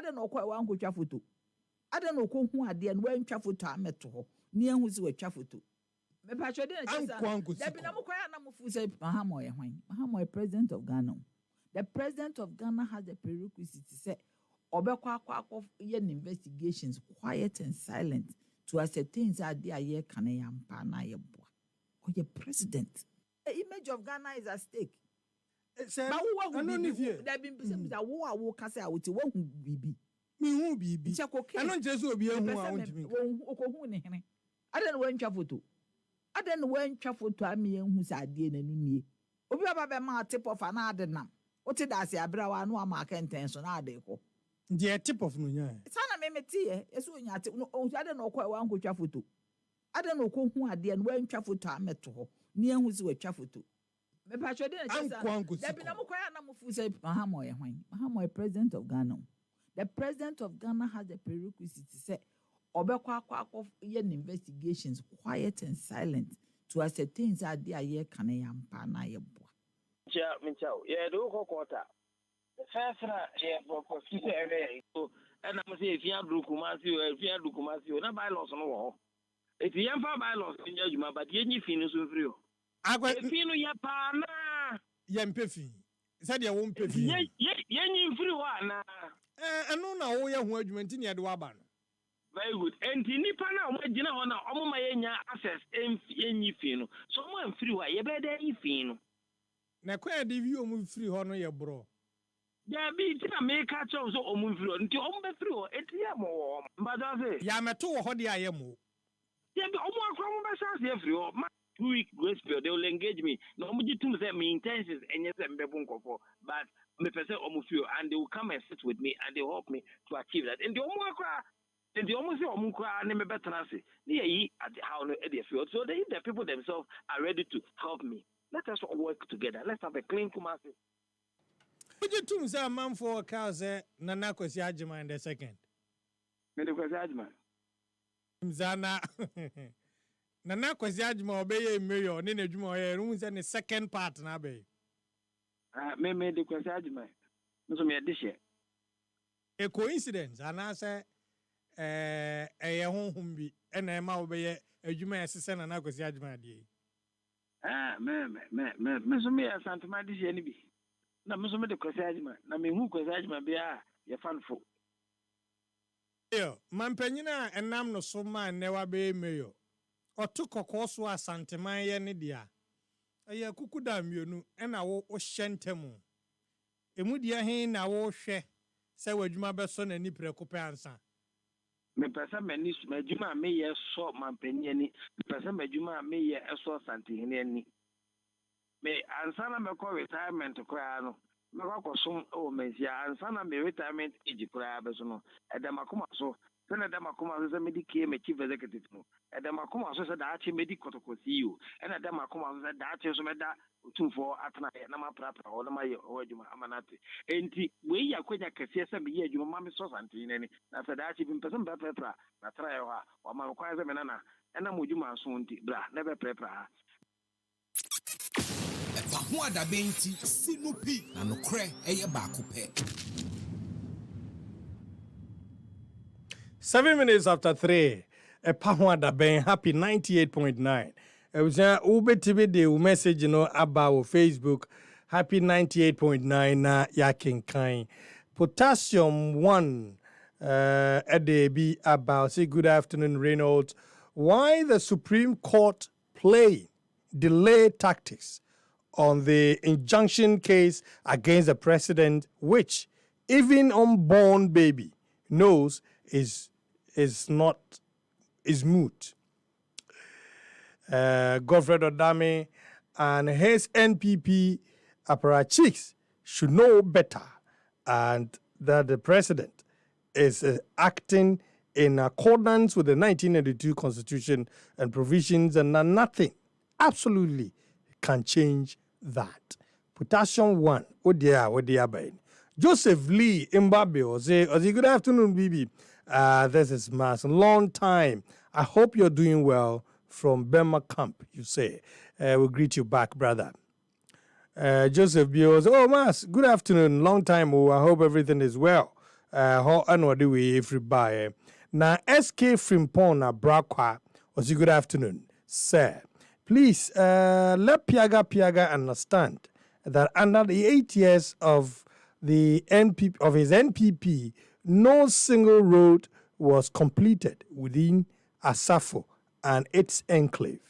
don't know quite one go travel to. I don't know who are dear and when travel to a metro near who's a travel to. Me patcho didn't say Mahamoy president of Ghana. The president of Ghana has the prerequisite to say Obekwa of investigations quiet and silent to ascertain that they are here Kanayam Pana Yabwa. Or your president. The image of Ghana is at stake. But who will be there been that war will cast out with one be. Me won't be. I don't just will be a who I want to be. I don't want travel to. I don't want travel to a me who's a dear and me. Obi Baba ma tip of another nam. What did I say? Abrawa no mark intention are they go? The tip of Nunya. It's an MT, it's when you I don't know quite one go travel to. I don't know who are dear and when travel to a metro near who's a travel to. Me patcho didn't say Mahamoy president of Ghana. The president of Ghana has the prerequisite to say Obekwa of investigations quiet and silent to ascertain that they are here Kanayam Pana Yabwa. Yeah, do quarter. The first for area. So, and I'm saying if you have Kumasi, not bylaws on the wall. If you have bylaws in judgment, but you finish with you. I got Fino Yapana. Yampefi. Said you won't pay. Yen free one. I know now who you want in Yadwaban. Very good. And Nipana, what you know, on my access, any fino. Someone free why you better fino. Na kwa divio mu free hono ye bro. Ya bi tina make catch so omu free nti omu be free o etia mo mbada se. Ya meto ho de ayemo. Ya bi omu akwa mo be chance free o. 2-week grace period they will engage me. No omu jitum say me intentions enye say mbebu nkofo but me pese omu free and they will come and sit with me and they will help me to achieve that. And the omu akwa and the almost say omu kwa ne me better say. Ni yi at how no e dey feel. So the people themselves are ready to help me. Let us all work together. Let's have a clean Kumasi. Would you two say a man for a cow say Nana Kwesi Ajima in the second? Nana Kwesi Ajima. Mzana Nana Kwesi Ajima obey mayor, Nene Juma, rooms and the second part na be. Me the Kwesi Ajima. No me this year. A coincidence, and I say a home be and a ma obey a Juma assistant and Nana Kwesi Ajima. Me so me asante ma dis ye bi na me so me de kwesi ajima na me hu kwesi ajima bia ye fanfo yo man panyina enam no so man ne wa be meyo otu kokko so asante man ye ne dia eye kukuda mienu na wo hyentemu emu dia hen na wo hwe se wadwuma be so na ni preko pe ansa me pesa mani madwuma me ye so mampani ani pesa madwuma me ye so sante hene ani me ansana me ko retirement kra no me ko so o mensia ansana me retirement age kra be so no edamakoma so se na edamakoma so me di ke me chief executive no edamakoma so se da achi me di kotokosi yo na edamakoma so se da achi so me da tumfo atana na ma prapra o na ma ye o adwuma amanate enti we ya kwanya kase se me ye adwuma ma me so sante hene ni na se da achi bi mpese mba prapra na tra yo ha o ma kwa se me na na mo adwuma so nti bra na be prapra Wada benti sinupi na nokre eye baako pe. 7 minutes after 3. A Pahwada Ben happy 98.9. I was ubetibe de message about Facebook happy 98.9 na yakin kind. Potassium 1 Edebi about say good afternoon, Reynolds. Why the Supreme Court play delay tactics on the injunction case against the president, which even unborn baby knows is moot. Godfred Odame and his NPP apparatchiks should know better, and that the president is acting in accordance with the 1992 Constitution and provisions, and nothing absolutely can change that. Potassium 1, Joseph Lee Mbabe say, good afternoon, Bibi. This is Mas. Long time. I hope you're doing well from Burma Camp, you say. We'll greet you back, brother. Joseph B. Oh, Mas, good afternoon. Long time. Oh, I hope everything is well. How do we everybody? Now, SK Frimpon na Brakwa was good afternoon, sir. Please let Piaga understand that under the 8 years of his NPP, no single road was completed within Asafo and its enclave.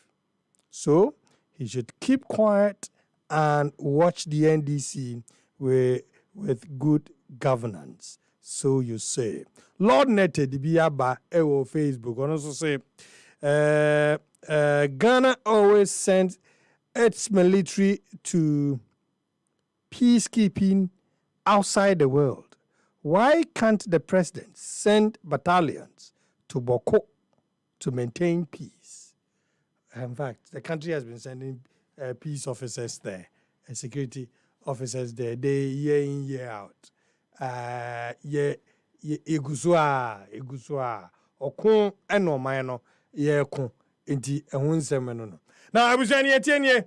So he should keep quiet and watch the NDC with good governance. So you say. Lord Nete Dibiaba Ewo Facebook and also say Ghana always sends its military to peacekeeping outside the world. Why can't the president send battalions to Boko to maintain peace? In fact, the country has been sending peace officers there and security officers there, year in, year out. Egusua okun eno man ye kun enti ehun nsem no na abusani etienie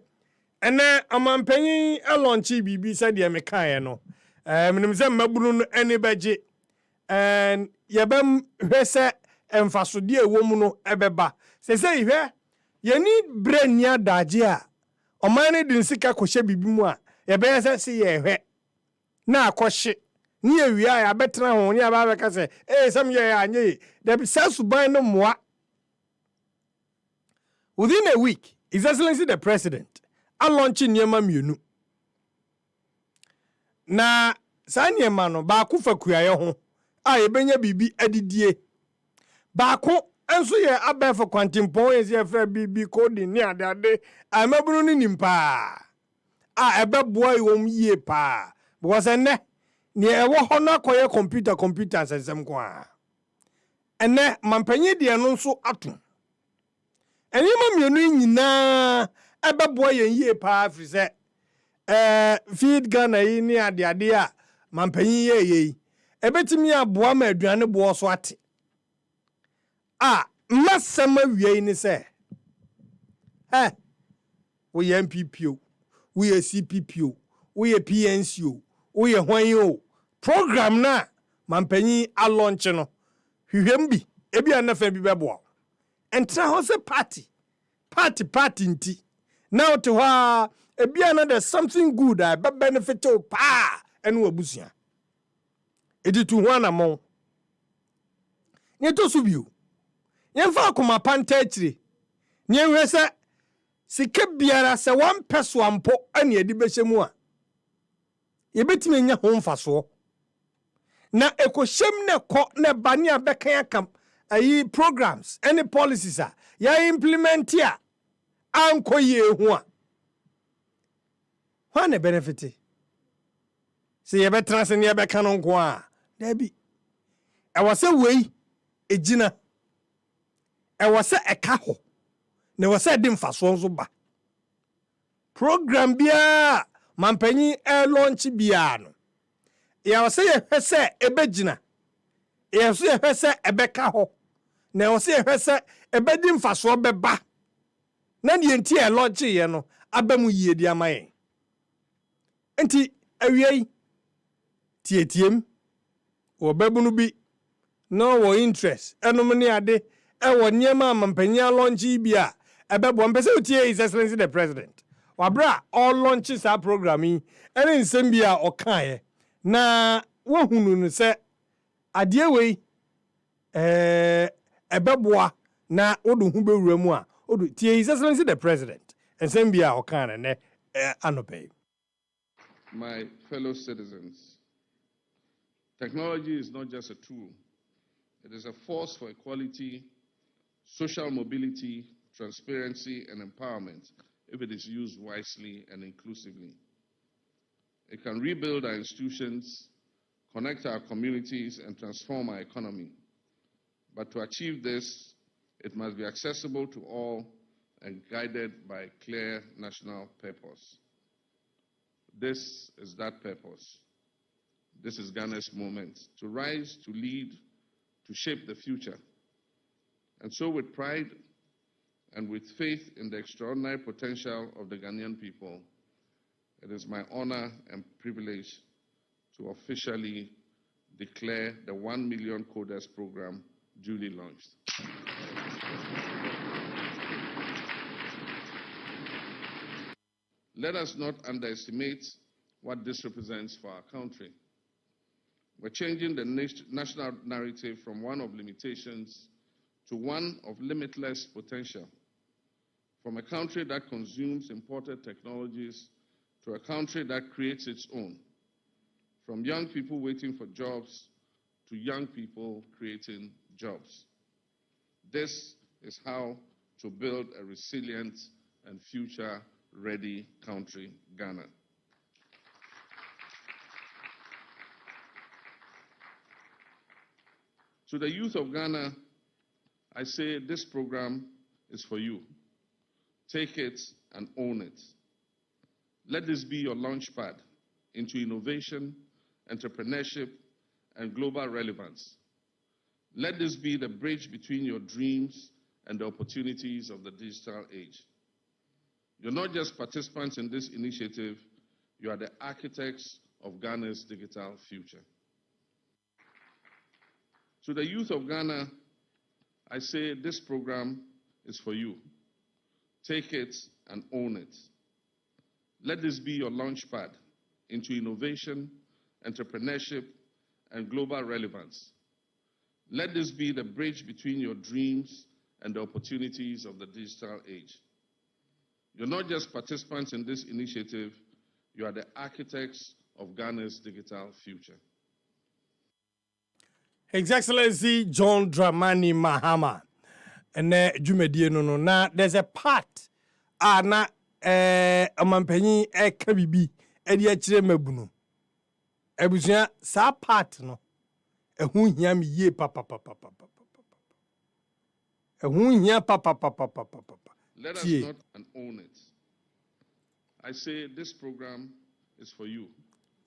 ene amampanyin elonchi bibi said ye mekan no menim se mabunu no ene beje and yebem hwese emfasode ewom no ebeba se hwe ye need brain nya daje a oman ne din sika kohye bibi mu a yebe se ye hwe na akohye ni ewia ya betra ho ni aba beka se some ye anye the sense ban no moa. Within a week, His Excellency the President launch nyema mienu na sa nyema no ba ku fakuaye ho a yebenya bibi adidie ba ku enso ye abefa kwantimpon ye fra bibi code ni ade amabunu ni nimpa a ebeboa iwom yie pa because ene ni ewo hono akoye computer sensem kwa ene mampanyi de no nso ato enima mienu nyina ebeboa yen yie pa afri se feed Ghana yi ni ade a mampanyi ye ebetimi aboa ma aduane bo so ate masama wiei ni se we MPP we CPP we PNC we hwan program na mampanyi a launch no hwehwem bi ebi anafa bi beboa entra ho se party nti now to ha ebi another something good that be benefit o pa enu abusia editu ho anamon nyeto subio yemfa akoma panta akire nyehwe se sike biara se 1 peso ampo ane edi behemu a yebetime nya ho mfaso na ekoshem ne ko ne bani abekan akam ayi programs any policies ya implement ya ankoye hu a hwa ne benefit se yebetra se ne yebeka no nko a dabi ewose wei ejina ewose eka ho ne wose di mfaso nso ba program bia mampanyi launch bia no ya wose ye hwese ebegina ya wose ye hwese ebeka ho na wose ye hwese ebedi mfaso beba na die nti launch ye no abamu yie di amaye enti awiei tietiem wo babunu bi no wo interest enum ne ade ewo niema mampanyi launch bia ebebo mpese utie His Excellency the President wabra all launches our programming ene nsem bia okaye na wohunu no se ade wei ebeboa na odu hu bewura mu a odu tie His Excellency the President and send bia o kan ne anope. My fellow citizens, technology is not just a tool. It is a force for equality, social mobility, transparency, and empowerment if it is used wisely and inclusively. It can rebuild our institutions, connect our communities, and transform our economy. But to achieve this, it must be accessible to all and guided by clear national purpose. This is that purpose. This is Ghana's moment to rise, to lead, to shape the future. And so with pride and with faith in the extraordinary potential of the Ghanaian people, it is my honor and privilege to officially declare the 1 Million Coders program duly launched. Let us not underestimate what this represents for our country. We're changing the national narrative from one of limitations to one of limitless potential. From a country that consumes imported technologies to a country that creates its own. From young people waiting for jobs to young people creating jobs. This is how to build a resilient and future-ready country, Ghana. To the youth of Ghana, I say this program is for you. Take it and own it. Let this be your launchpad into innovation, entrepreneurship, and global relevance. Let this be the bridge between your dreams and the opportunities of the digital age. You're not just participants in this initiative, you are the architects of Ghana's digital future. To the youth of Ghana, I say this program is for you. Take it and own it. Let this be your launchpad into innovation, entrepreneurship, and global relevance. Let this be the bridge between your dreams and the opportunities of the digital age. You're not just participants in this initiative, you are the architects of Ghana's digital future. His Excellency John Dramani Mahama. And Jumedie no na there's a part na amampanyi kabibi e de akire mabunu. Ebusia sa part no ehu hia me ye papa. Ehu hia papa. Let us not and own it. I say this program is for you.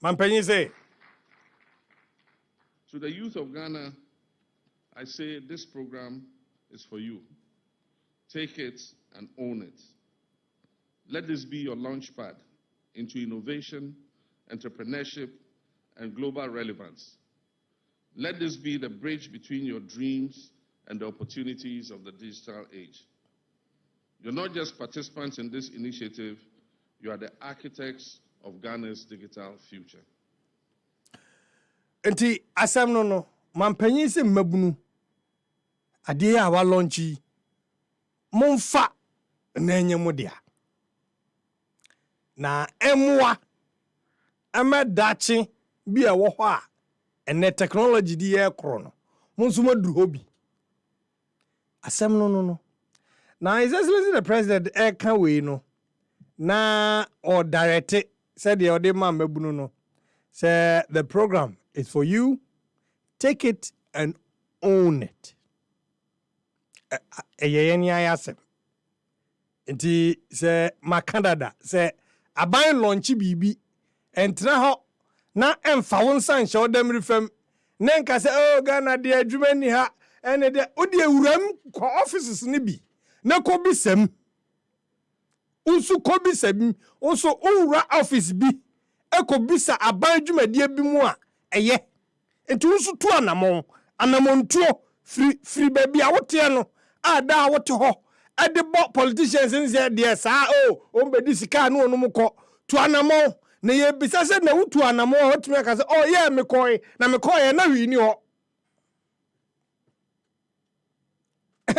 Mampanyi say. To the youth of Ghana, I say this program is for you. Take it and own it. Let this be your launchpad into innovation, entrepreneurship, and global relevance. Let this be the bridge between your dreams and the opportunities of the digital age. You're not just participants in this initiative, you are the architects of Ghana's digital future. Enti asam no mampanyi se mabunu ade a wa launchi monfa na enye modea na emwa amadachi bi a wo ho a ene technology di ye kro no monso maduru hobi asam no na His Excellency the President can we no na or direct said the ode man mabunu no say the program is for you. Take it and own it. Inti se makandada se aban launchi bibi entra ho na emfa wonsan hye odam rifam na nka se oh Ghana de adwuma ni ha ene de odi ewuram ko offices ni bi na ko bisam unsu ko bisam unso unra office bi ekobisa aban dwumadie bi mu a eye enti unsu tu anamontuo free baby a wote no ada wote ho ade bo politicians nze de sa o mbedi sika no onum ko tu anamon na ye bisa se na wutu anamon hotumi aka se oh yeah me koi na me koi na wi ni ho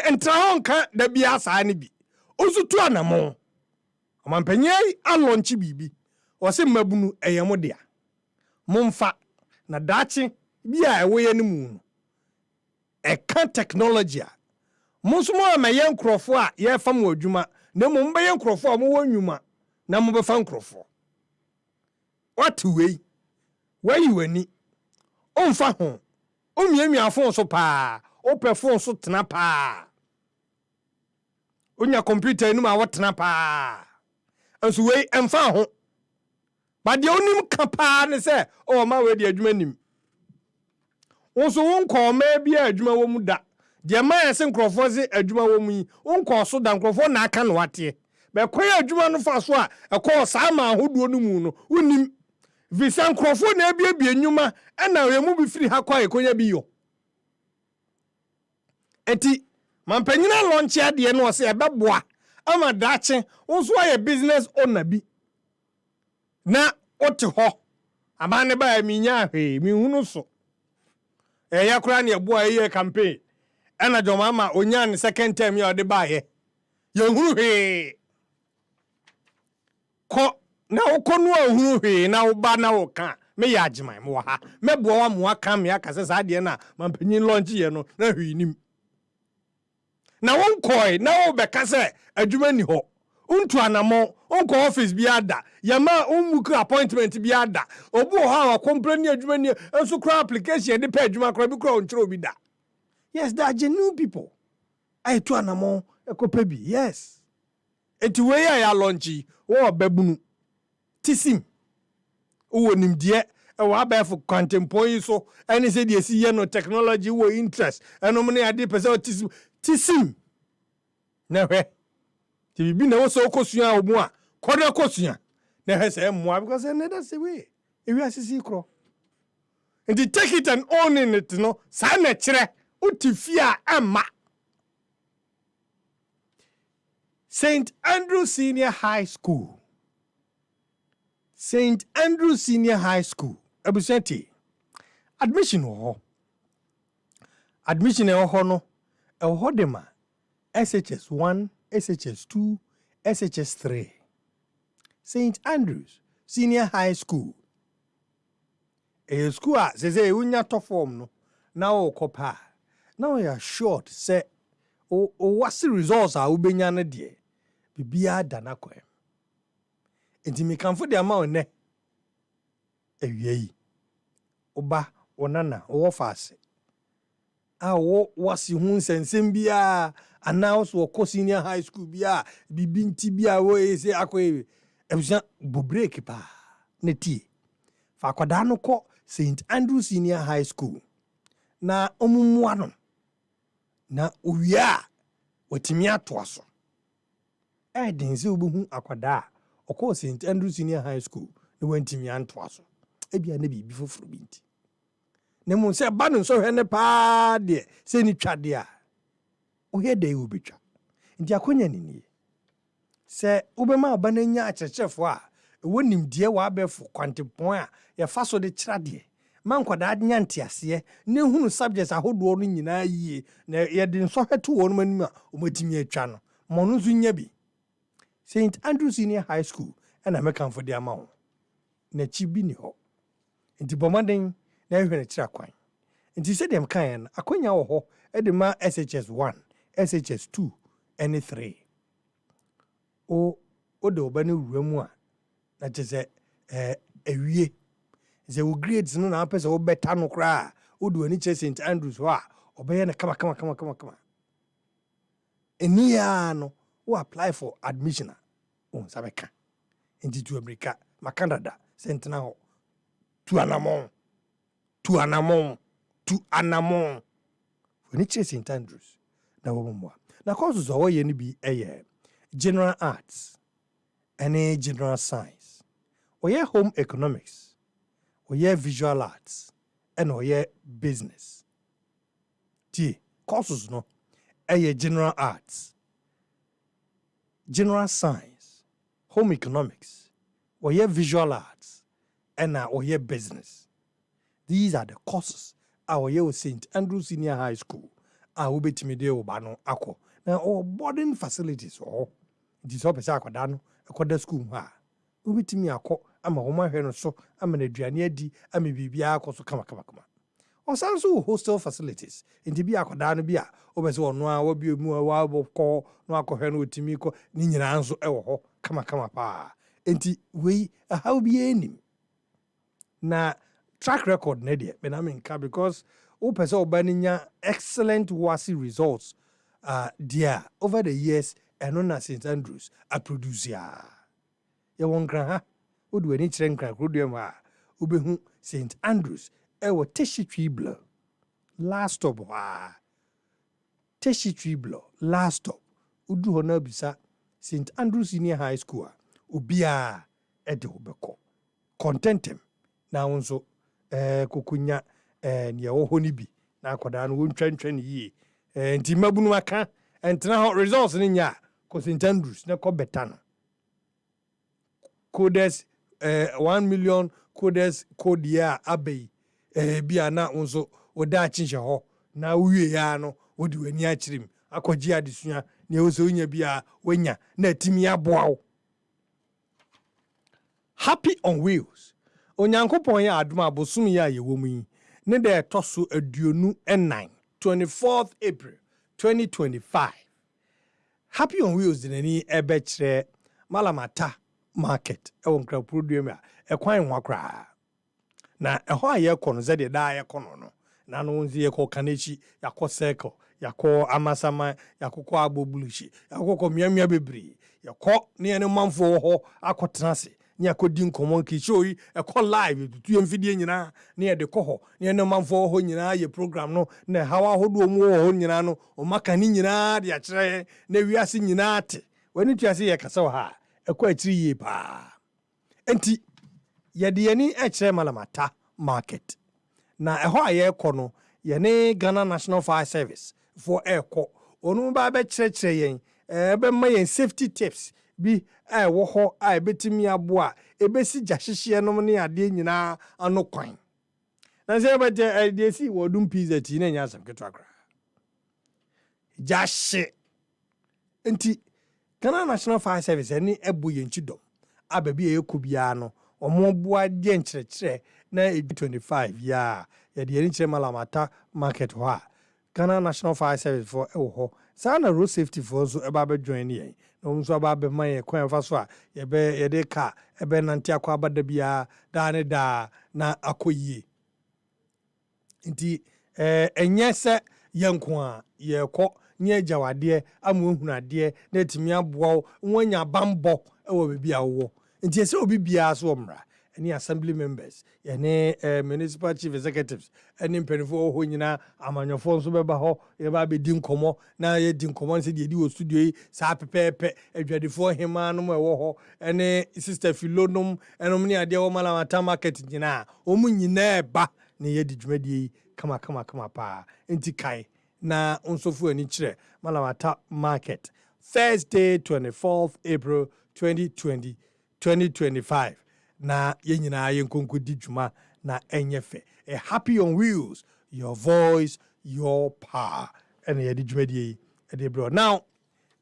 Entranka da bia saa ne bi. Osutu anamo. Amampanyai alonchi bibi. Wose mabunu eyemo dia. Momfa na dachi bia ewo ye ne mu no. Eka technology a. Monsumo amaye nkrofo a ye fam adwuma na mo mbe ye nkrofo a mo wonwuma na mo be fa nkrofo. What way? Where you ani? Omfa ho. Omiamia phone so pa. Ope phone so tena pa. Onya computer enu ma wotena pa. Anso we emfa ho. But the onim ka pa ne say, oh ma we di adwuma nim. Wonso won ko ma bia adwuma wo mu da. De ma yese nkrofo se adwuma wo mu yi. Won ko so da nkrofo na aka no wate. Be koya adwuma no fa so a ekọ sa ma ahodo no mu no. Wonim visa nkrofo na bia nyuma na we mu bi firi ha kwa ekonya bi yo. Eti mampanyina launch ade no se ebeboa ama dache wonso aye business owner bi na ote ho amane ba minya hwe mi hunu so ya kura ne eboa ye campaign na joma ma onya ne second term ya ode ba ye hunu hwe ko na ukonu ahunu hwe na uba na uka me ya agiman mo ha meboa wa mo aka me aka se sa ade na mampanyin launch ye no na hwe nim na won koi na obeka se adwuma ni ho untu anamo onko office bi ada yama umuku appointment bi ada obu ho a complain adwuma ni enso kra application de pa adwuma kra bi kra onchiro bi da. Yes, there are genuine people. I tu anamo ekope bi. Yes. Enti we ya launchi wo babunu tisim wo nimdie wa abefo contemporary so any say dey see no technology wo interest eno me ade pese tisim na hwe ti bi na wo so kosua omu a kodo kosua na he say mo because that's the way if you asisi kro and you take it and own it no sa na kire utifia ama. St. Andrew Senior High School. St. Andrew Senior High School. Abusenti. Admission ho. Admission ho no. Dema. SHS 1, SHS 2, SHS 3. St. Andrews Senior High School. A school says a unya to form no. Now kopa. Now you are short say what's the results are ubenya na die. Bibia dana kwem. Enti me kanfo de ama one. Ewiei. Oba onana wo faase. A wo wasi hu nsensem bia announce wo senior high school bia bibinti bia wo ese akoe. Ebusa bo break pa. Neti. Fa kwada no ko St. Andrew Senior High School. Na omumwa no. Na uwia watimi atoa so. Dense obuhu akwada okọ St. Andrew Senior High School ne wantimi antoa so. Ebia na bibi foforo binti. Ne mo se ba no so hwe ne pa de se ni twade a. O he dey obetwa. Nti akonya ni se ubema abananya achechefo a wonim die wa abefo kwantepon a ye fa so de kirade. Man kwada nya ntiase ne hunu subjects ahodo no nyina yie na ye de nso hweto won manim a o matimi atwa no. Mo no so nya bi. St. Andrew Senior High School and American for the amount. Na chibi ni ho. Nti bomaden na ehwe na kira kwan. Nti se dem kan akonya wo ho e de ma SHS 1, SHS 2 and 3. O de obani wuram a na chese ewie. Ze wo grades no na apese wo beta no kra. O do ani che St. Andrews ho a obeye na kama. Enia no who apply for admission on Sabeka into America, Canada, Sentinel ho to Anamon. When it is St. Andrews, na wo na courses are ye ni bi general arts, any general science, or ye home economics, or ye visual arts, and or ye business. Courses no general arts, general science, home economics, or your visual arts, and or your business. These are the courses our year St. Andrew Senior High School a wobɛtumi de wo ba no akɔ na boarding facilities wɔ hɔ nti sɛ ɔpɛ sɛ akwadaa no ɛkɔda school mu a wobɛtumi akɔ ama wɔn ahwɛ no so ama no aduane adi ama biribiara akɔ so kama. Ɔsan so hostel facilities nti bi akwadaa no bi a wobɛ sɛ ɔno a wabie mu a wabɔkɔ na akɔhwɛ no ɔtumi kɔ ne nyinaa nso ɛwɔ hɔ kama paa nti wei ahaw biara anim na track record ne deɛ bɛna menka because wopɛ sɛ ɔba no nya excellent wasi results deɛ over the years ɛno na St. Andrews aproduce a yɛwɔ nkra ha wode w'ani kyerɛ nkra korodua mu a wobɛhu St. Andrews ɛwɔ Teshitwiblo last stop Teshitwiblo last stop udu hɔ na bisa St. Andrews Senior High School a obiara ɛde wo bɛkɔ contentem na wo nso kokunya nea ɛwɔ hɔ no bi na akwadaa no wɔntwantwa ne yie nti mabunu aka ɛntena hɔ results no nya kɔ St. Andrews na kɔ bɛta no codes 1 million codes code ya abɛyi bia na nso woda akyehyɛ hɔ na wowie ya no wode w'ani akyirim akɔgye adesua na ɛwɔ sɛ wonya bia woanya na atimi aboa wo Happy on Wheels onyankopɔn yɛ adom abosom yɛ a yɛwɔ mu yi ne da ɛtɔ so 29 24th April 2025 Happy on Wheels de n'ani ɛbɛkyerɛ Malamata market ɛwɔ nkraporodua mu a ɛkwan ho koraa na ɛhɔ a yɛkɔ no sɛdeɛ daa yɛkɔ no na no nzi yɛkɔ Kanechi yakɔ circle yakɔ Amasama yakɔ Abobulushi yakɔ miamia bebree yakɔ ne ne manfo hɔ akɔtena ase ne akɔdi nkɔmmɔ nkisho yi ɛkɔ live tutu mfidie nyinaa ne yɛde kɔ hɔ ne ne manfo hɔ nyinaa yɛ program no na hawa hodo mu hɔ nyinaa no ɔmaka ne nyinaa de akyerɛ na wiase nyinaa te wani tuase yɛ kasa wɔ ha ɛkɔ akyiri yie paa enti yɛde yɛni ɛkyerɛ Malamata market na ɛhɔ a yɛkɔ no yɛne Ghana National Fire Service for ɛkɔ ɔno ba bɛkyerɛkyerɛ yɛn ɛbɛma yɛn safety tips bi ɛwɔ hɔ a ɛbɛtumi aboa ɛbɛsi gya hyehyeɛ nom ne adeɛ nyinaa ano kwan na sɛ ɛbɛgye ɛdeɛ si wɔdum pizza ti na nya asɛm ketewa kora gya hye nti Ghana National Fire Service ɛne ɛbɔ yɛn kyidɔm a baabi a yɛkɔ biara no ɔmo boa deɛ nkyerɛkyerɛ na 25 ya yɛde yɛn kyerɛ Malamata market hɔ a Ghana National Fire Service for ɛwɔ hɔ saa na road safety for nso ɛba bɛjoin yɛn na ɔmo nso aba bɛma yɛn kwan fa so a yɛde ka ɛbɛnante akɔ abada biara daa ne daa na akɔ yie nti ɛnyɛ sɛ yɛnko a yɛkɔ nye jawadeɛ amuhunu adeɛ na etimi aboa wonya bambɔ ɛwɔ baabi a wowɔ nti ɛsɛ obi biara so ɔmra ɛne assembly members ɛne municipal chief executives ɛne mpanimfoɔ wɔ hɔ nyinaa amanyɔfoɔ nso bɛba hɔ yɛba bɛdi nkɔmmɔ na yɛdi nkɔmmɔ sɛ deɛ ɛdi wɔ studio yi saa pɛpɛɛpɛ adwadefoɔ hemaa nom ɛwɔ hɔ ɛne sister Philo nom ɛnom ne adeɛ wɔ Malamata market nyinaa ɔmu nyinaa ɛba na yɛdi dwumadie yi kama paa nti kae na onsofo ani kyerɛ Malamata market Thursday 24th April 2025 na yenyina yenkonkodi dwuma na enye fɛ Happy on Wheels your voice your power and ye di dwumadie e bro now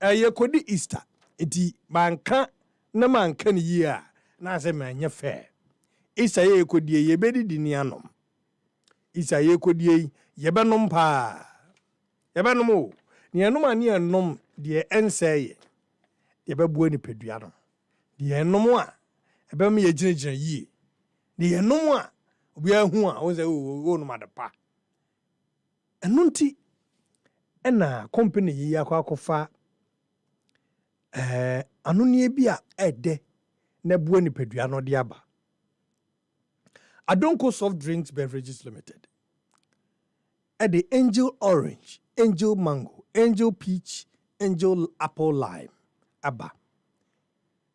ye kodi Easter enti manka na manka ni yi a na sɛ manye fɛ Easter ye kodi ye bedi di ni anom Easter ye kodi ye benom pa ye benom o ni anom ani anom de ensɛ ye bebuo ni pedua no de anom a ebem ye gyinagyina yie de anom a obi ahu a wo sɛ o no madepa ɛno nti ɛna company yi akɔfa anonie bi a ɛde na buo ni pedua no de aba Adonko Soft Drinks Beverages Limited the Angel Orange, Angel Mango, Angel Peach, Angel Apple Lime aba.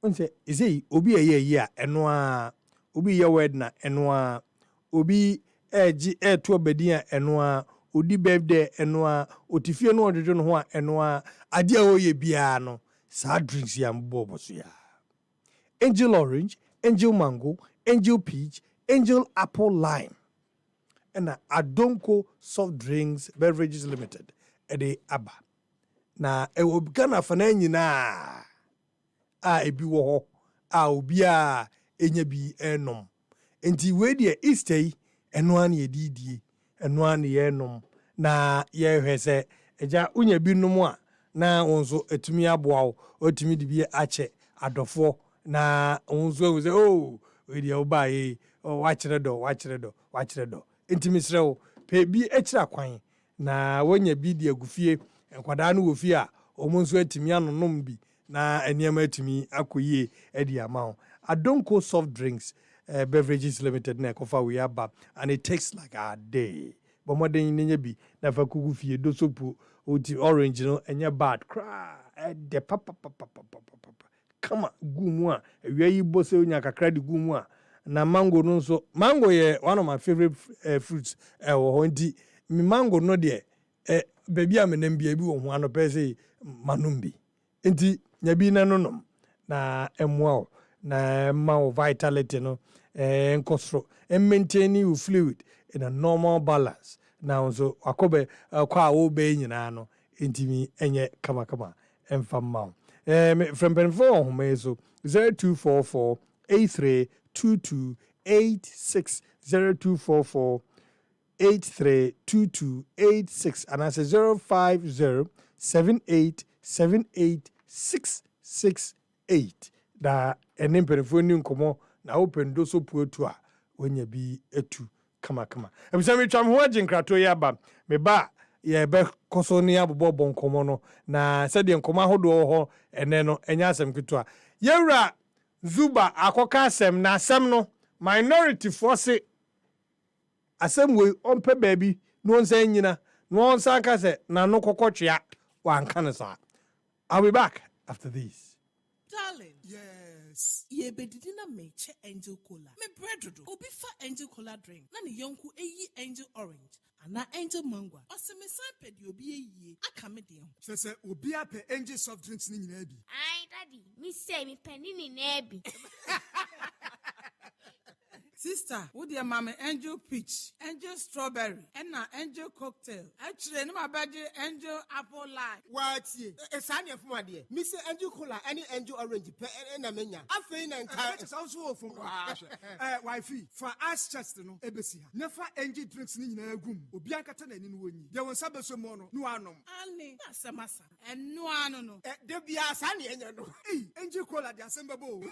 Onse is obi a year enwa obi ye wed na enwa obi eji to bedia enwa odi birthday enwa otifie no odwodo no ho a enwa ade a oye bia no sa drinks ya mbobo so ya Angel Orange, Angel Mango, Angel Peach, Angel Apple Lime and Adonko Soft Drinks Beverages Limited ɛde aba na ɛwɔ Ghana fa na nyinaa a ebi wɔ hɔ a obi a enya bi ɛnom nti wei deɛ Easter yi ɛno a na yɛdidie ɛno a na yɛnom na yɛhwɛ sɛ agya wonya bi nom a na wo nso atumi aboa wo otumi de bi akyɛ adɔfoɔ na wo nso ahu sɛ wei deɛ wobaeɛ wakyerɛ dɔ nti mesrɛ wo pɛ bi akyira kwan na wonya bi de agu fie nkwadaa no wɔ fie a ɔmo nso atumi anonom bi na nneɛma atumi akɔ yie adi ama wo Adonko soft drinks beverages limited na ɛkɔfa wei aba and it takes like a day bɔmmɔden n'enya bi na fa kugu fie do sopo oti orange no ɛnyɛ bad kra ɛdɛ papapapapapa kama gu mu a awia yi bɔ sɛ onya kakra de gu mu a na mango no nso mango yɛ one of my favorite fruits ɛwɔ hɔ nti mi mango no deɛ baabi a menam bia bi wɔ ho ano pɛ sɛ manom bi nti nya bi na nonom na ɛmmoa wo na ɛma wo vitality no nkɔ soro maintaining your fluid in a normal balance na nso akɔbɛ kɔ a wɔbɛɛ nyinaa no ntimi ɛnyɛ kamakama ɛmfa mma wo from mpanimfoɔ wɔ homa yi so 0244 832286 0244 832286 anaasɛ 050 7878 da ɛne mpanimfoɔ ni nkɔmmɔ na wopɛndo so puotu a wɔnya bi atu kamakama ebisa metwa me ho agye nkrato yi aba me ba yɛbɛkɔ so ne abobɔ nkɔmmɔ no na sɛdeɛ nkɔmmɔ ahodoɔ wɔ hɔ ɛnɛ no ɛnyɛ asɛm ketewa yɛwura Zuba akɔka asɛm na asɛm no minority foɔ se asɛm wei ɔmpɛ baabi na ɔnsa nyina na ɔnsa ka sɛ n'ano kɔkɔtwea wanka no saa. I'll be back after this. Darling. Yes. Ye bedidi na meche angel cola. Me bread do. Obi fa angel cola drink. Na ne yonku eyi angel orange. Ana angel mango. Ose me san pe di obi eyi. Aka me de ho. Sese obi ape angel soft drinks ni nyina bi. Ai daddy, me say me penny ni na bi. Sister, wo dear mama angel peach, angel strawberry, and na angel cocktail. Actually, no my bad angel apple lime. What ye? Esanya from dear. Me say angel cola, any angel orange pe na menya. Afei na nka. It sounds so from wifey, for us chest no ebesi ha. Never angel drinks ni nyina agum. Obi ankata na ni no woni. There was sabeso mo no anom. Ani, na samasa. And no ano no. De bia sane enya no. Angel cola de asembabo.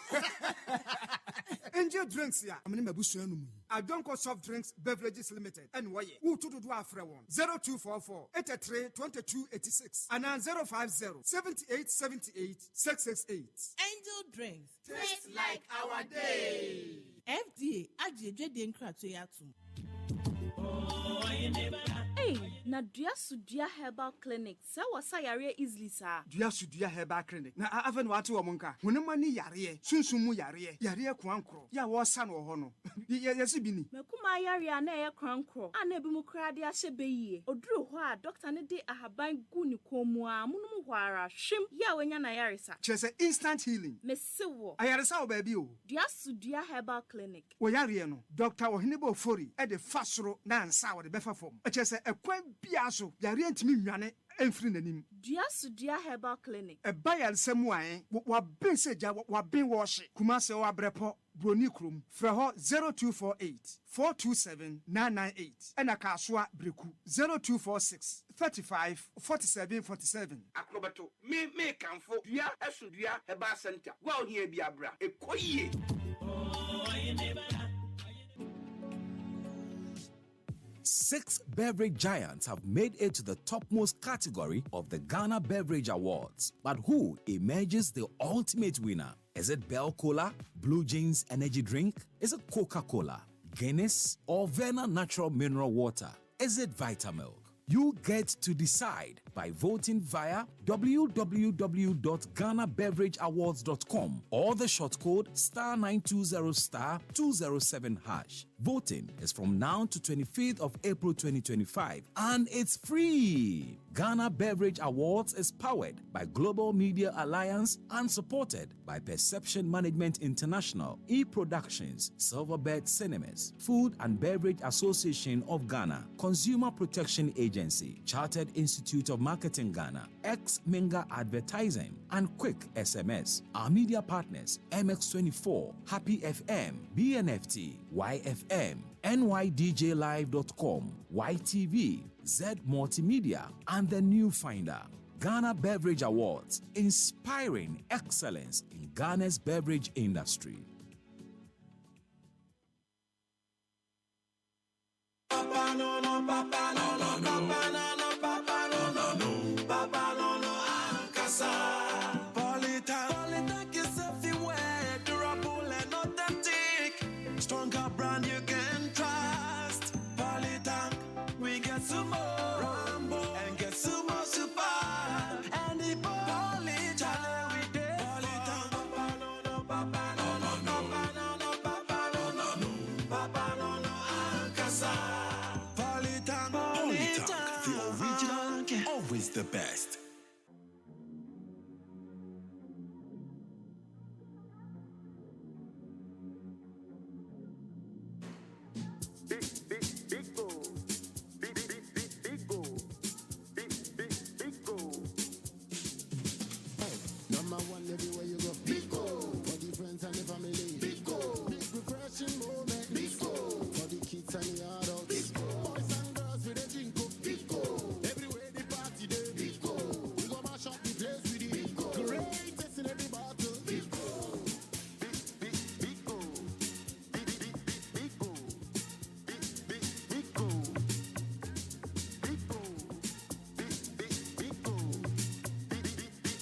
Angel drinks ya. Adonko Soft Drinks Beverages Limited. And why? Who to do after one? 0244 83 2286 and 050 78 78 668. Angel drinks. Taste like our day. FDA ajeje de nkrato yatum. Hey, na Dua Herbal Clinic. Sa wasa yare easily sa. Dua Herbal Clinic. Na aven watu wa monka. Hunema ni yare. Sunsumu yare. Yare kwankro. Ya wasa no hono. Yesi bini. Mekuma yare na ye kwankro. Ana bi mu kra de ahye beyie. Oduru ho a doctor ne de ahaban gu ni komu a munum hwara hwem ya wenya na yare sa. Chese instant healing. Mesewo. Ayare sa obabi o. Dua Herbal Clinic. Wo yare no. Doctor Ohinebo Fori e de fasoro na ansa wo de befa fom. Chese ekwan bia so yare ntimi nwane emfiri nanim. Dua Herbal Clinic. E bayal samuan wa ben seja wa ben wo hye. Kuma se wa brepo broni krom. Fra ho 0248 427 998. Ena kaswa breku 0246 35 47 47. Akrobato me kanfo dua asudua Herbal Center. Wa ohia bi abra. Ekoyie. Six beverage giants have made it to the topmost category of the Ghana Beverage Awards. But who emerges the ultimate winner? Is it Bell Cola, Blue Jeans Energy Drink? Is it Coca-Cola, Guinness, or Verna Natural Mineral Water? Is it Vitamilk? You get to decide by voting via www.GhanaBeverageAwards.com or the short code *920*207#. Voting is from now to 25th of April 2025 and it's free. Ghana Beverage Awards is powered by Global Media Alliance and supported by Perception Management International, E-Productions, Silverbird Cinemas, Food and Beverage Association of Ghana, Consumer Protection Agency, Agency, Chartered Institute of Marketing Ghana, ex-Minga Advertising, and Quick SMS. Our media partners, MX24, Happy FM, BNFT, YFM, NYDJLive.com, YTV, Z Multimedia, and The New Finder. Ghana Beverage Awards, inspiring excellence in Ghana's beverage industry. Papa no no, papa no no, papa no no, papa no no, papa no no, Ankasa. Polytank is everywhere, durable and authentic. Stronger brand you can trust. Polytank, we get sumo, Rambo, and get sumo super. And the Polytank, we did. Polytank, papa no no, papa no no, papa no no, papa no no, papa no no, Ankasa. Polytank, the original, always the best. Number one everywhere you go. Big goal for the friends and the family. Big goal, big refreshing moment. Big goal for the kids and the adults. Big goal, boys and girls with a drink of. Big goal, everywhere the party day. Big goal, we go mash up the place with the. Big goal, greatest in every battle. Big goal, big goal, big goal, big goal, big goal,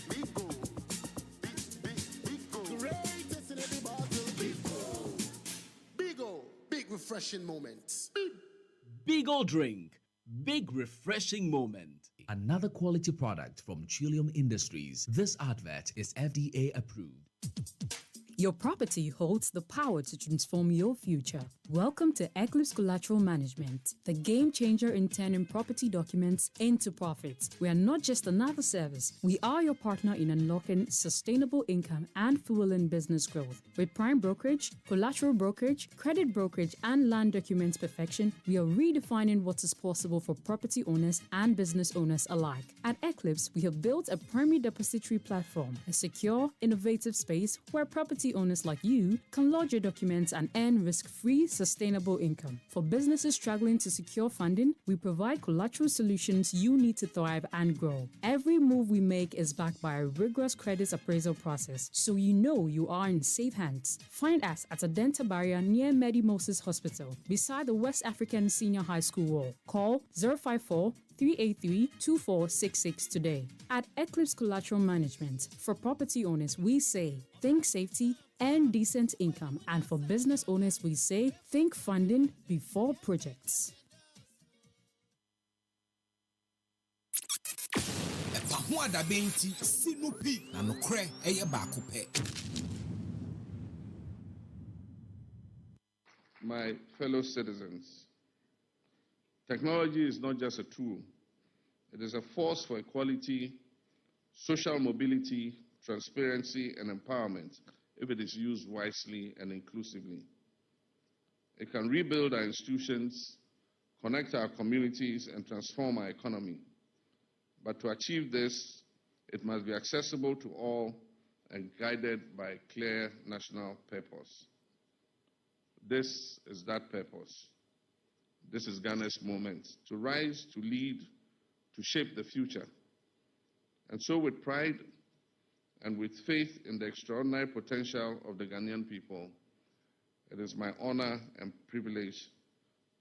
big goal, big goal. Greatest in every battle. Big O, big refreshing moments. Big Ol' Drink, big refreshing moment. Another quality product from Trillium Industries. This advert is FDA approved. Your property holds the power to transform your future. Welcome to Eclipse Collateral Management, the game changer in turning property documents into profits. We are not just another service. We are your partner in unlocking sustainable income and fueling business growth. With prime brokerage, collateral brokerage, credit brokerage, and land documents perfection, we are redefining what is possible for property owners and business owners alike. At Eclipse, we have built a primary depository platform, a secure, innovative space where property owners like you can lodge your documents and earn risk-free, sustainable income. For businesses struggling to secure funding, we provide collateral solutions you need to thrive and grow. Every move we make is backed by a rigorous credit appraisal process, so you know you are in safe hands. Find us at Adenta Barrier near Medi Moses Hospital, beside the West African Senior High School wall. Call 054-383-2466 today. At Eclipse Collateral Management, for property owners, we say, think safety and decent income. And for business owners, we say, think funding before projects. My fellow citizens, technology is not just a tool. It is a force for equality, social mobility, transparency, and empowerment if it is used wisely and inclusively. It can rebuild our institutions, connect our communities, and transform our economy. But to achieve this, it must be accessible to all and guided by clear national purpose. This is that purpose. This is Ghana's moment to rise, to lead, to shape the future. And so with pride and with faith in the extraordinary potential of the Ghanaian people, it is my honor and privilege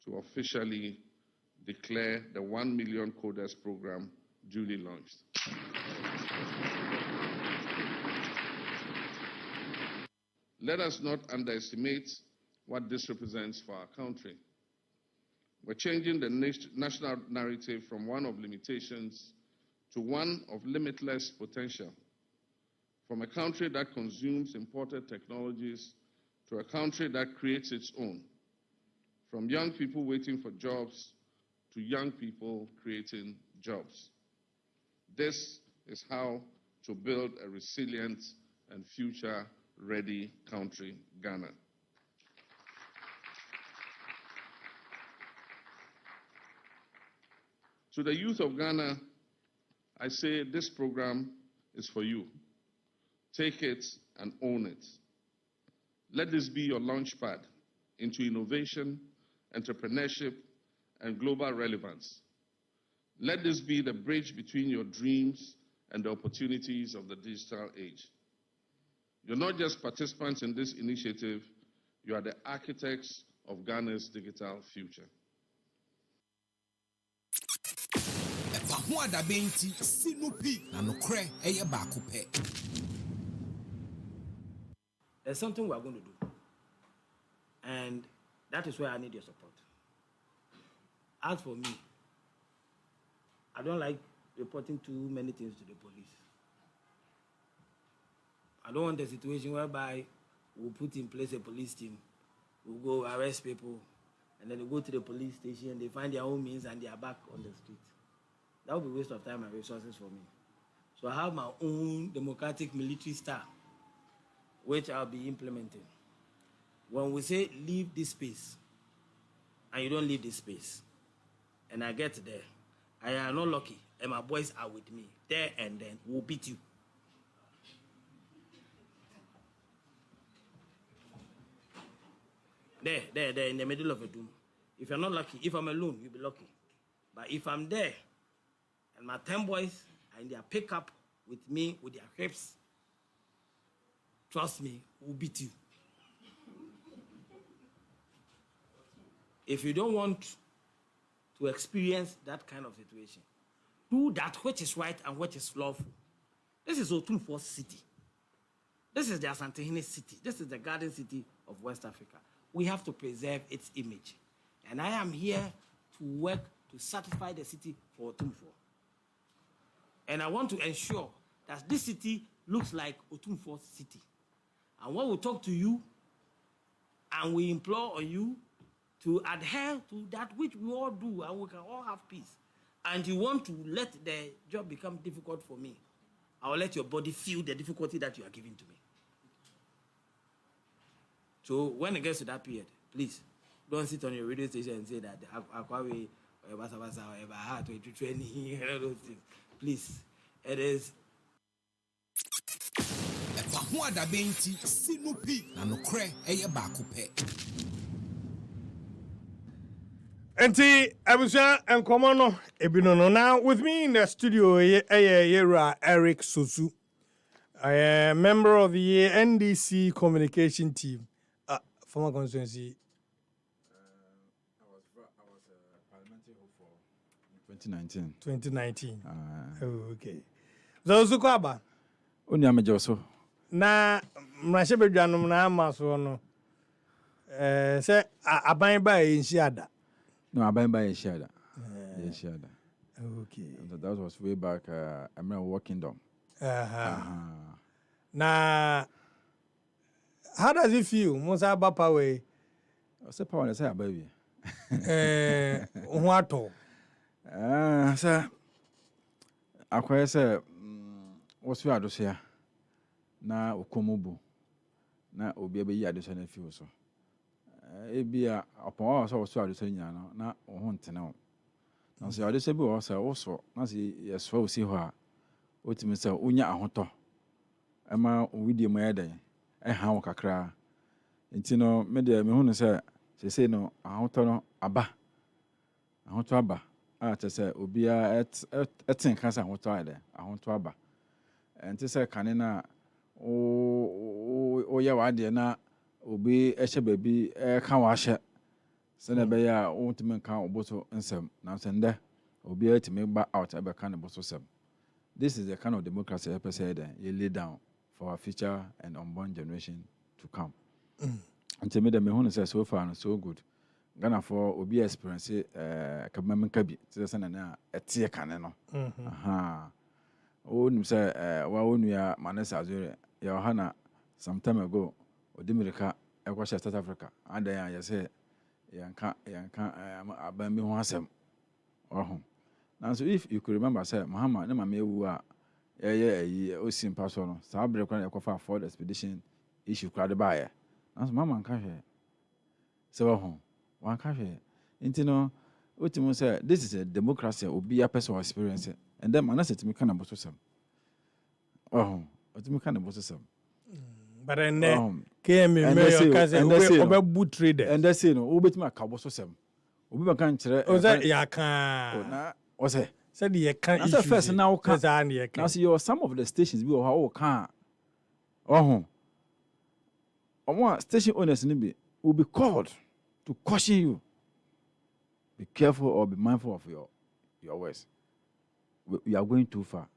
to officially declare the 1 Million Coders program duly launched. Let us not underestimate what this represents for our country. We're changing the national narrative from one of limitations to one of limitless potential. From a country that consumes imported technologies to a country that creates its own. From young people waiting for jobs to young people creating jobs. This is how to build a resilient and future-ready country, Ghana. To the youth of Ghana, I say this program is for you. Take it and own it. Let this be your launchpad into innovation, entrepreneurship, and global relevance. Let this be the bridge between your dreams and the opportunities of the digital age. You're not just participants in this initiative, you are the architects of Ghana's digital future. There's something we are going to do, and that is where I need your support. As for me, I don't like reporting too many things to the police. I don't want a situation whereby we'll put in place a police team, we'll go arrest people, and then they go to the police station, they find their own means, and they are back on the street. That would be a waste of time and resources for me. So I have my own democratic military style, which I'll be implementing. When we say leave this space, and you don't leave this space, and I get there, I am not lucky, and my boys are with me, there and then, we'll beat you. There, in the middle of a doom. If you're not lucky, if I'm alone, you'll be lucky. But if I'm there, and my 10 boys are in their pickup with me, with their hips, trust me, we'll beat you. If you don't want to experience that kind of situation, do that which is right and which is lawful. This is Otumfuo City. This is the Asantehene City. This is the Garden City of West Africa. We have to preserve its image. And I am here to work to satisfy the city for Otumfuo. And I want to ensure that this city looks like Otumfuo City. And when we talk to you, and we implore on you to adhere to that which we all do, and we can all have peace, and you want to let the job become difficult for me, I will let your body feel the difficulty that you are giving to me. So when it gets to that period, please, don't sit on your radio station and say that Akwawe or Basabasa or Ebahat or training and all those things. Please, it is. Enti abusa enkomo no ebino no. Now with me in the studio Yera Eric Sosu. I am a member of the NDC communication team. Former constituency. I was parliamentary hope for 2019. 2019. Oh, okay. So kwaba. Oni ameje so. Na mrashe bedwanum na amaso no. Say aban ba enhiada. No, aban ba enhiada. Enhiada. Okay. That was way back I remember working down. Na how does it feel? Musa Bapa way. I say power na say abawi. Wato. Sir. Akwai say what's your adosia? Na okomubu. Na obi abeyi adosia na feel so. Ebia upon so what's your adosia nya no na ohun tene o. Na so adosia bi wo say wo so na say yeso wo si ho a otimi say onya ahoto. Ema owidie mo yadan. Ha wo kakra enti no me de me hu no se no ahoto no aba ahoto aba a te se obia etin kan sa ahoto ade ahoto aba enti se kane na o ye wa de na obi ehye baby ka wa hye se na be ya o ntimi kan oboso nsem na se nde obi atimi ba out ebe kan oboso sem. This is the kind of democracy I said you lay down for our future and unborn generation to come. Until me the me say so far and so good. Ghana for obi experience kabamem kabi te say na etie kane no. O nim say wa onua Manasa Azure ya hana some time ago Odimirika ekwa South Africa and then you say yanka abambi ho asem. Now so if you could remember say Muhammad na mama ewu a o simple so no sa abre kwa ekwa for the expedition issue crowd buy na so mama nka hwe se wo ho wan ka hwe enti no what you say, this is a democracy, or be a personal experience. And then, I said to me, kind of boss some. Oh, what you kind of boss some. But then, came in mayor, cousin, about boot trader. And they say, no, who bet my cowboy some. We can't tell. Oh, that ya can. What's it? Said you can't. That's first now. Now, see, you some of the stations we all can. Oh, one station owners will be called to caution you. Be careful or be mindful of your words. We are going too far.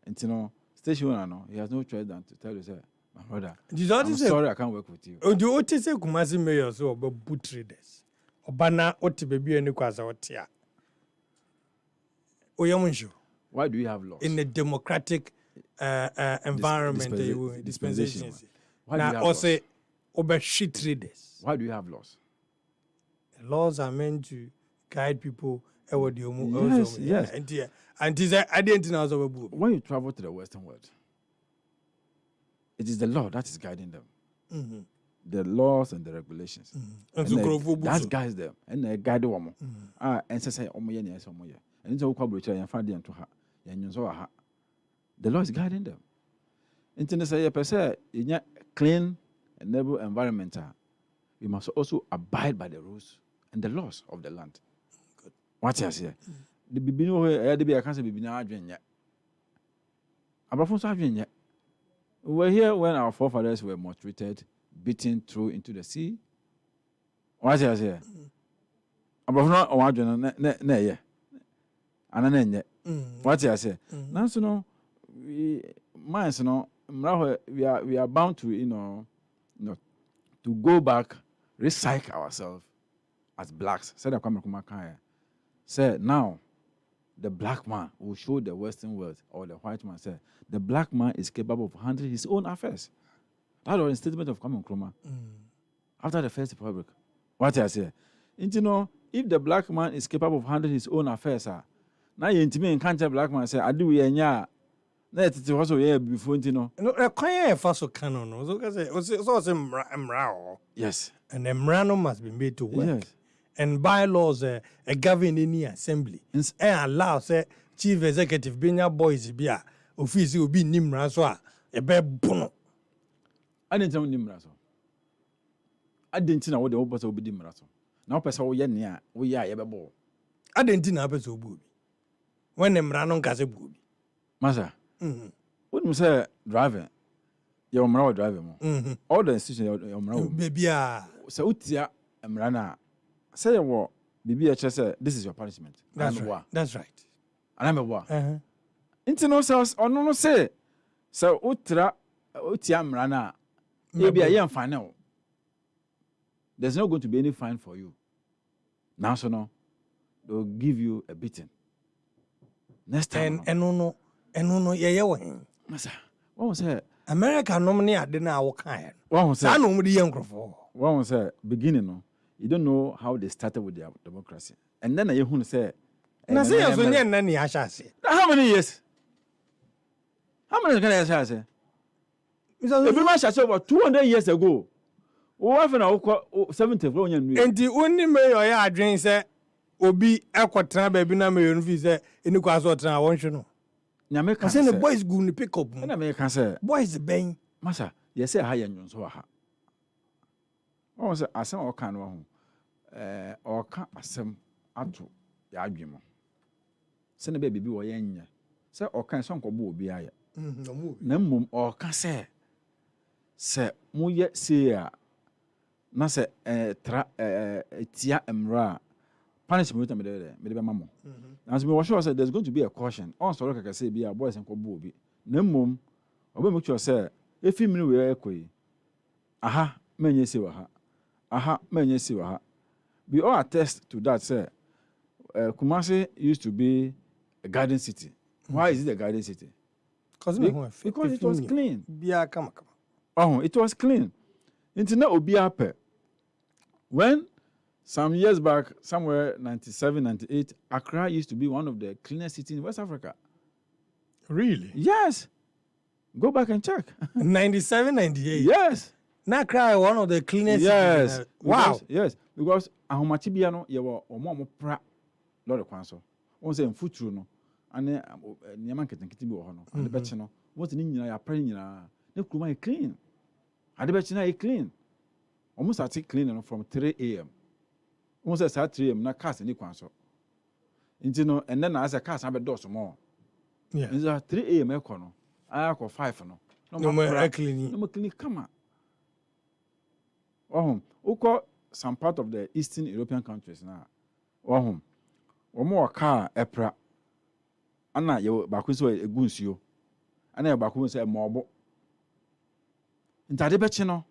And you know, station owner, no, he has no choice than to tell you, sir, my brother, I'm sorry, I can't work with you. Oh, do you say Kumasi mayor so about boot traders? Obana oti baby any kwaza otia. Oyamunjo. Why do you have laws? In a democratic environment, dispensation. Why do you now, have also, laws? over shit traders. Why do you have laws? Laws are meant to guide people. Yes. And I didn't know. When you travel to the Western world, it is the law that is guiding them. Mm-hmm. The laws and the regulations. Mm-hmm. And that guides them. And they guide them. And say, and so the law is guiding them. Internet say per se in a clean and noble environment, we must also abide by the rules and the laws of the land. Good. What I say? The bibino here, the be I can't say bibina adwen yet. Abrafon so adwen yet. We were here when our forefathers were maltreated, beaten, thrown into the sea. What I say? Abrafon o adwen na ye. Anana nye. What I say? Now so no we minds no we are bound to to go back, recycle ourselves as blacks. Said say now the black man will show the Western world or the white man say the black man is capable of handling his own affairs. That was a statement of Kwame Nkrumah after the First Republic. What I say? If the black man is capable of handling his own affairs, now you intimate can't tell black man say I do nya. Let it also before no. No, quite first canon. So yes. And the Mrano must be made to work. Yes. And bylaws a govern any assembly. And allow say chief executive being a boys be a office will be Nimra so a bono. I didn't tell Nimra. I didn't know what the opposite will be Nimra. Now person we are ever ball. I didn't know episode booby. When the Mrano Gaza booby. Masa. When you say driving, you're more driving. All the institutions you're more. Baby, so utia emrana. Say what? Baby, I just say this is your punishment. That's right. That's right. And I'm a war. Internal cells or no say. So utia emrana. Maybe I am final. There's not going to be any fine for you. Now so no, they'll give you a beating. Next time. And no. Masa, what was it? America nominee I didn't know kind. What was I know the young for. What was it? Beginning, no. You don't know how they started with their democracy. And then you say, how many years? How many can I say? If you must over 200 years ago, what happened 70 and the only mayor I drink say, Obi Aquatra baby na mayor visa in the class what I want you know. I say the boys go to pick up. And American say, boys bang. Massa, yes, say high and so ha. What was it? I said, all kind of or can't assume up to the argument. Send a baby be or yen. Say, or can some go be I. No mum or can say, mo yet see na say, tia emra. Punishment me mamo. As me sure said there's going to be a caution. On so like I say be a boys and kobo bi. Na mum obe make sure say if me we ekoi. Aha, menye si wa ha. Aha, menye si wa ha. We all attest to that say Kumasi used to be a garden city. Why is it a garden city? Because it was clean. Bia come. Oh, it was clean. Internet obi ape. When some years back, somewhere 97, 98, Accra used to be one of the cleanest cities in West Africa. Really? Yes. Go back and check. 97, 98? Yes. Accra one of the cleanest cities. Wow. Yes. Because Ahomachibiano, you were omo pra lɔre kwan so wɔn sɛ mfuturo no ane nneɛma nketenkete bi wɔ hɔ no ade bɛkye no wɔn sɛ ne nyinaa yɛapare nyinaa ne kuruma yɛ clean ade bɛkye no yɛ clean wɔn start clean no from 3 a.m. wɔn sɛ saa 3 a.m. na cars ni kwan so nti no ɛnɛ na asɛ cars abɛdɔɔso mɔ nti 3 a.m. ɛkɔ no ayakɔ 5 no na wɔn clean kama wokɔ some part of the Eastern European countries na wɔn wɔ car ɛpra ana yɛ baako nso egu nsuo ana yɛ baako nso ɛmɔɔbo ntade bɛkye no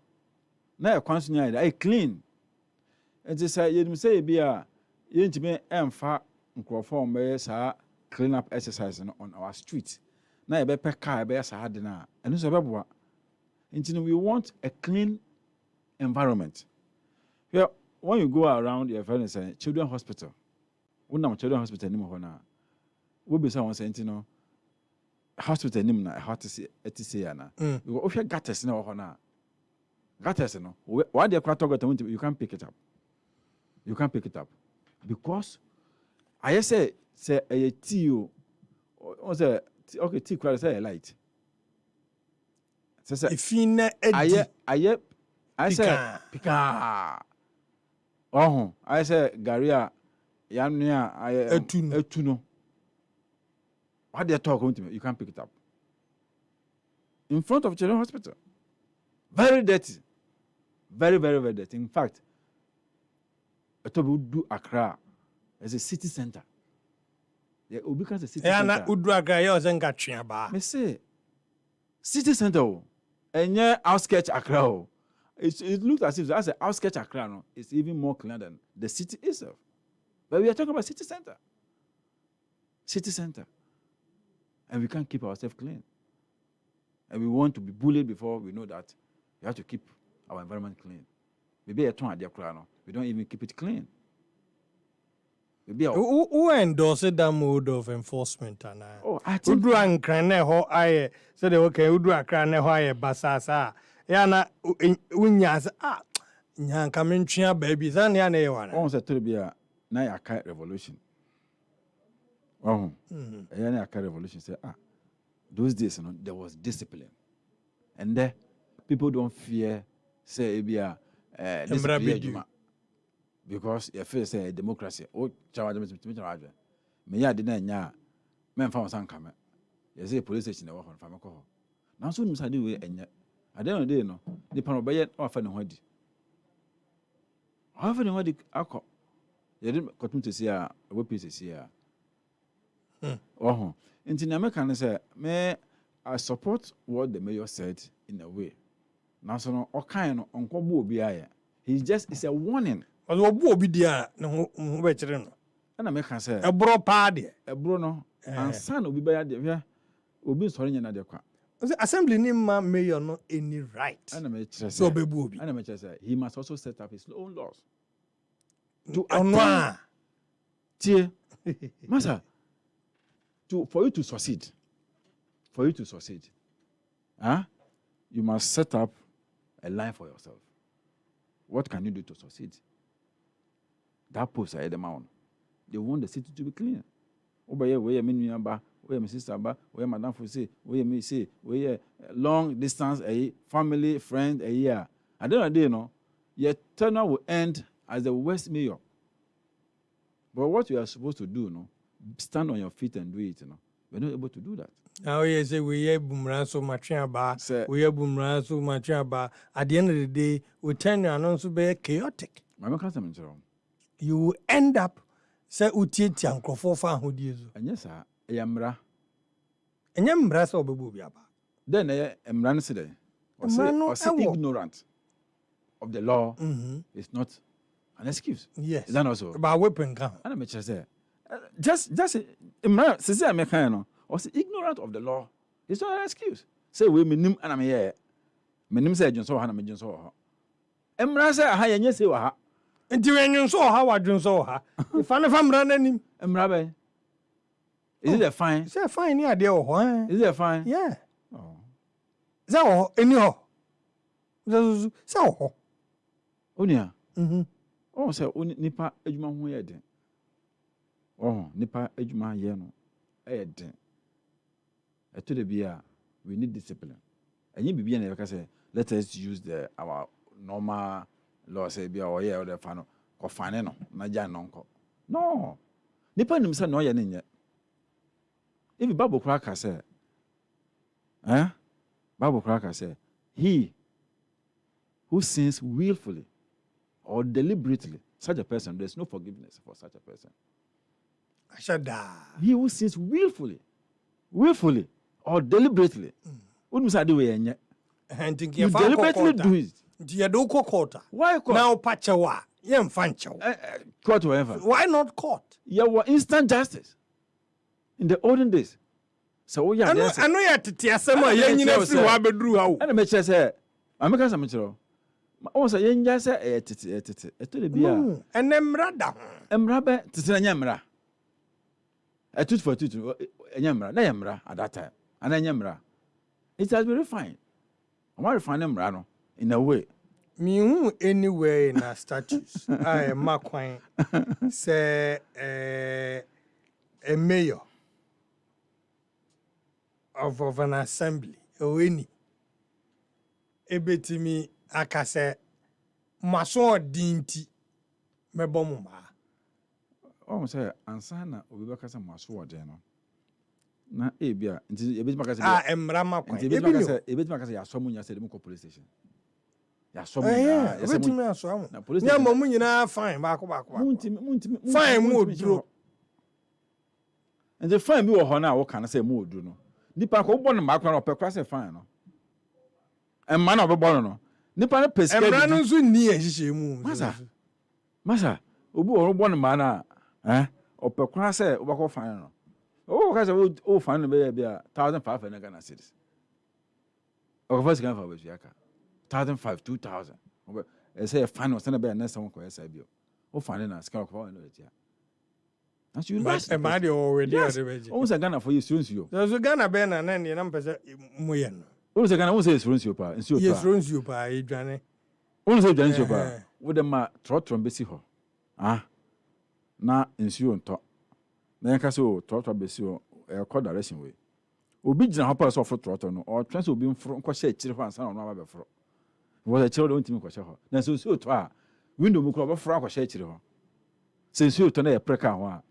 na ɛkwan so nyɛ ayɛ clean nti sɛ yɛnim sɛ ebi a yɛntumi ɛmfa nkurɔfoɔ mbɛyɛ saa clean up exercise no on our street na yɛbɛpɛ car ɛbɛyɛ saa de na ɛno nso ɛbɛboa nti no we want a clean environment. Yeah, when you go around your friends and children hospital, when children hospital ni mo hona, we be say one say no hospital ni na how to say na. You go if gutters na hona. Gutters no. Why they kwata got you can't pick it up. You can't pick it up because I say a tea o say okay tea kwara say light. Say if you na aye I say pika. I say Garia Yamnia etuno. What they talk to me, you can't pick it up. In front of Children's Hospital. Very dirty. Very, very, very dirty. In fact, Etobu Accra as a city center. Yeah, because a city center. Udu Accra yozenga chiaba. Me say city center and yeah outskirts Accra. It looks as if as the outskirts of Accra is even more clean than the city itself. But we are talking about city center. City center. And we can't keep ourselves clean. And we want to be bullied before we know that we have to keep our environment clean. Maybe we don't even keep it clean. Who endorsed that mode of enforcement? I think so they okay, basasa. Yana unyaza nyanka mentwea baby zan ya na yewana on se torbia na ya ka revolution yana ya ka revolution say those days no there was discipline and there people don't fear say ebia discipline because you feel say democracy o chawa dem me ya de na nya me mfa won kame you say police station e wo fa me ko na so nim say de we enya at the end of the day, no, the panobay offer no hodi. However, no hodi akọ. You didn't continue to see a piece here. In America, say, may I support what the mayor said in a way. National or kind of uncle Bobby. It's a warning. But what Bobby dear, no veteran. And American say, a bro party, a bruno, and son will be by the will be sorry in the assembly name mayor no any right. So Bebubi. And say he must also set up his own laws. To honor. Master, for you to succeed, you must set up a line for yourself. What can you do to succeed? That post at the mountain. They want the city to be clean. Where my sister, where Madame Fosse, where me say, where long distance, a family, friend, a year. I don't know, your tenure will end as the West Mayor. But what you are supposed to do, stand on your feet and do it, We're not able to do that. Now, you say we have boomerang so much about, we have boomerang so much about. At the end of the day, we turn your announce to be chaotic. You will end up, say, Utieti and Crofofa who do. And yes, sir. Yamra. And Yamra so Babubiaba. Then Emran said, or ignorant of the law is not an excuse. Yes. Is that also? About weapon count. And I say, just Emran says, I'm or ignorant of the law. It's not an excuse. Say, we minim and I'm here. Minim said, John so Hannah John so. Emran said, I yes, you are. And you saw how I do so her. If I'm running, Emrabe. Is it a fine? Is it a fine? Yeah, dear. Is it a fine? Yeah. Oh. Is that all? Anyhow. So. Onia. Oh, so nipa ejuma ho ye den. Oh, nipa ejuma ye no den. Eto de bia we need discipline. Enye bibia na yeka say let us use our normal law say bia o ye o de fa no ko fane no na ja no nko. No. Nipa nim say no ye ne nye. If the Bible cracker say Bible cracker say he who sins willfully or deliberately, such a person, there's no forgiveness for such a person. He who sins willfully or deliberately. What must I do? You deliberately do it. Why court? Now, Pachawa, Yam Fancho. Court whatever. Why not court? You were instant justice in the olden days. So yeah, I know you have to tell someone you never see what bedru how. And the say, I make some chiro. O say yen ja say tete to the bia. And them rada. Emra tete na nyamra. A tooth for tooth nyamra na nyamra at that time. And nyamra. It has been refined. I want to find them no in a way. Me anywhere in our statutes. I am Makwan say a mayor of an assembly or any. Ebetimi akase maso dinti mebomuma. Oh, say ansana obi bakasa maso ode no. Na ebia nti ebetimi akase emra Makwan. Ebetimi akase ya somu nya say dem ko police station. Ya somu ya ebetimi aso na police station. Nya mamu nyina fine bako. Fine mu oduro. And the fine bi wo ho na wo kan say mu oduro no. Nipa ko bo no makwa na opekwa say fine no. Emma na obebo no. Nipa na pesca. Emra no so ni ehihye mu. Masa, obi wo bo no ma na opekwa say obako fine no. Oh, ka say o fine no be bia 1,500 na Ghana cedis. O ka first can for we aka. 1,500 2,000. E say fine no say na be na some ko say bio. O fine na scan ko no etia. As you last Emma dey already already. O say Ghana for you students you. So Ghana be na na na pese moye no. Who say Ghana? Who say students you pa? Yes, students you pa edwane. Who say students you pa? Wo dem ma trotro besi ho. Na nsuo nto. Na yanka so trotro besi ho e call direction we. Obi gina ho pa so for trotro no. O twan so obi mfro nko hye akire ho ansa na no aba be fro. Wo da akire do ntimi ko hye ho. Na so nsuo to a window mu kro be fro akọ hye akire ho. Se nsuo to na ye preka ho a.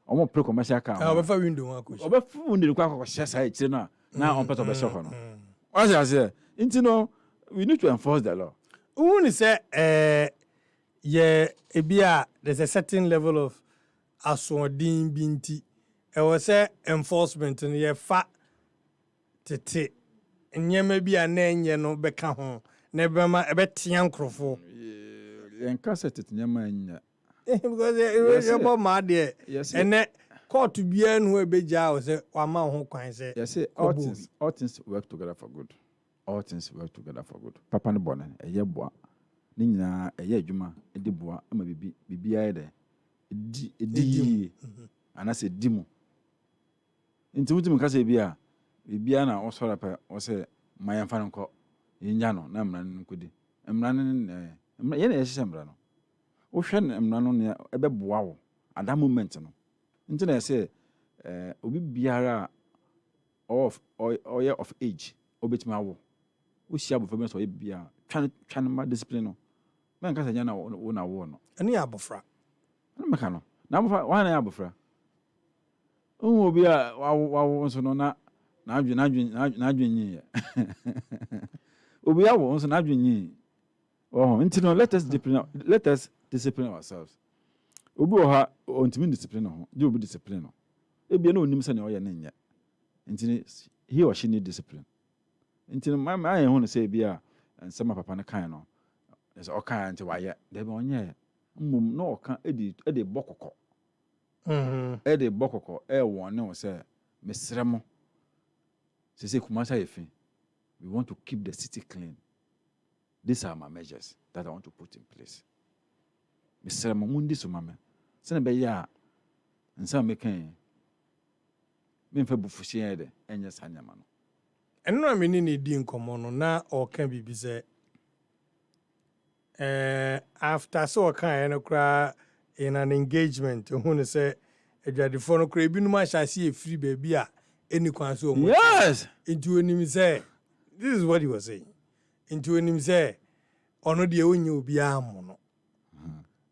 Omo pre commercial car. Obe fa window ho akọ. Obe fu window ko akọ hye sa akire no na on peto be hye ho no. What I say, we need to enforce the law. When say, there's a certain level of aswodin binti. I was say enforcement and ye fa tete. And ye may be a name ye no beka home. Never ma a bet young crofo. Encassette it nyama. Because it was about my dear. Yes, and that. Court to be an who be jaw say one man who can say yes, all things work together for good. All things work together for good. Papa no born a year boa. Ni nyina a year juma e de boa ama bibi aye de. Edi ana se dimu. Nti mutum ka se bia bibia na osora pa o se mayan fa nko nya no na mran nkodi. Mran ye na ye hye mran no. Wo hwe mran no ne ebe boa wo at that moment no. Nti na say obi biara of age obetima wo wo hia bofo so bia twan ma discipline no man ka sanya na wo na wo no ani abofra na meka no na abofra wa na abofra obi a wa so no na adwenyi obi a wo so na adwenyi nti no let us discipline ourselves. Obi oha ontimi discipline ho je obi discipline no ebia na onim se na oye na nya ntini he or she need discipline ntini my aye hu no say bia nsema papa na kan no is o kan nti waye de be onye mmom na o kan edi bokoko edi bokoko won ne o say mesremo se kumasa yefi we want to keep the city clean. These are my measures that I want to put in place. Mr. Mamundi Sumame. Send be ya and some making me for Bufusiade and yes, Hanyamano. And no, I mean, in common now or can be said. After so a kind of cry in an engagement, who say adwadefo no kora ebinom ahyase efiri baabi a eni kwan so omo. Yes. Into onim say this is what he was saying. Into onim say ono de onye obi amu no.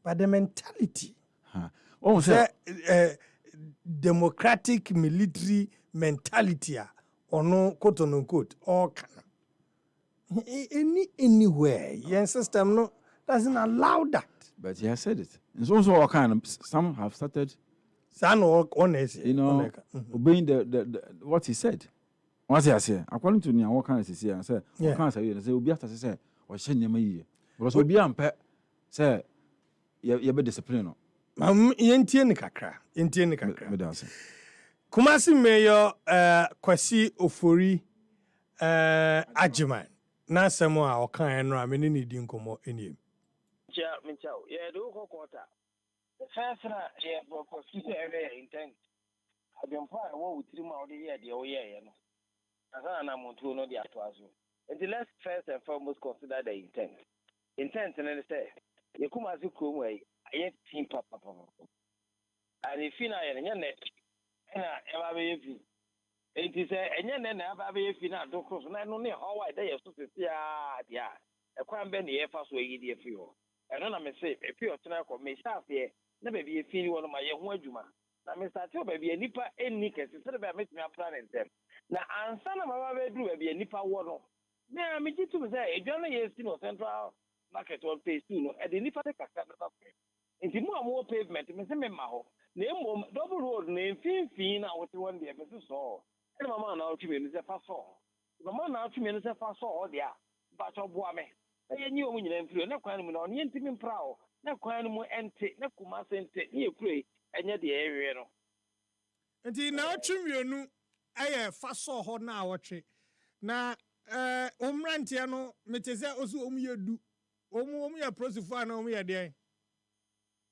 But the mentality. Oh, say democratic military mentality ono quote unquote all can. Anywhere, your system no doesn't allow that. But he has said it. It's also all kind of, some have started, obeying the what he said. What he said, according to what kind of say, I said, what kind of say, Obi after say, or send your money. Because Obi and pet say, you be disciplined. Yentien kakra. Kumasi Mayor Kwasi Ofori Ajiman. Na semo a okan no amene ne di nkomo enim. Minchao, yeah, do quarter. The first yeah, for future area intent. I've been far away with 3 months the year, no. Asana Montu no the atwazo. And let's first and foremost consider the intent. Intent and say, you come as you come away, I ain't team papa. And if you know, and you're net, and I it is a yen have a final doctors, and I don't know how I they have to say, yeah, a crime bend the efforts were easy for you. And then I may say, a pure tobacco may start here, never be a feeling one of my young Wajuma. Now, Mr. Toba be a nipper and nickers instead of making me a plan in them. Now, and son of my do be a nipper one. Now, I mean, to say, a journey is in Central Market on phase 2, and the nipper take a cat of and the more pavement, Mr. Maho, name double road, name Fin, I was one day, Mrs. Saw. Mama now to me is a faso. Mama now to me is a faso, dear. But of woman, I knew when you enter, no kind of on intimate prow, no kind of empty, no kumas empty, you pray, and yet the area. And now, Chimianu, I faso hot now, watch it. Now, Umrantiano, Meteza also do. Omia prosifano, me a day.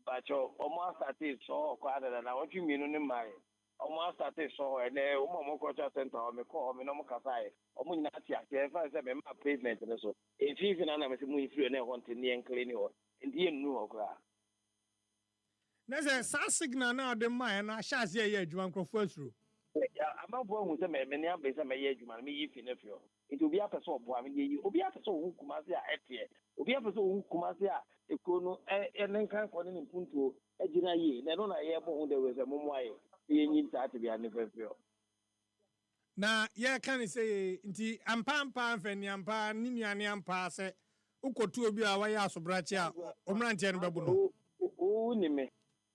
But your almost at it so quiet than I want you mean in my. Almost started so and culture center or me call me no Kasai or Munatia, if I said my pavement and so. If you can analyze me free and I want to near clean or Indian new or there's a signal now, the mine, I shall say, yeah, you uncle first through. I'm not born with a man, many are based on my age, me if you know. It will be after so, I mean, you will be after so who Kumasia at here. Will be after so who Kumasia, a Kuno, and then can't call in Punto, a Gina ye, then on a year when there was a Mumway. To be anniversary. Now, yeah, can say, Inti, and Pam and Yampa, Ninian Yampa, say, Uko to be our way out of Brachia, Omrantian Babuno. Oh, Nime,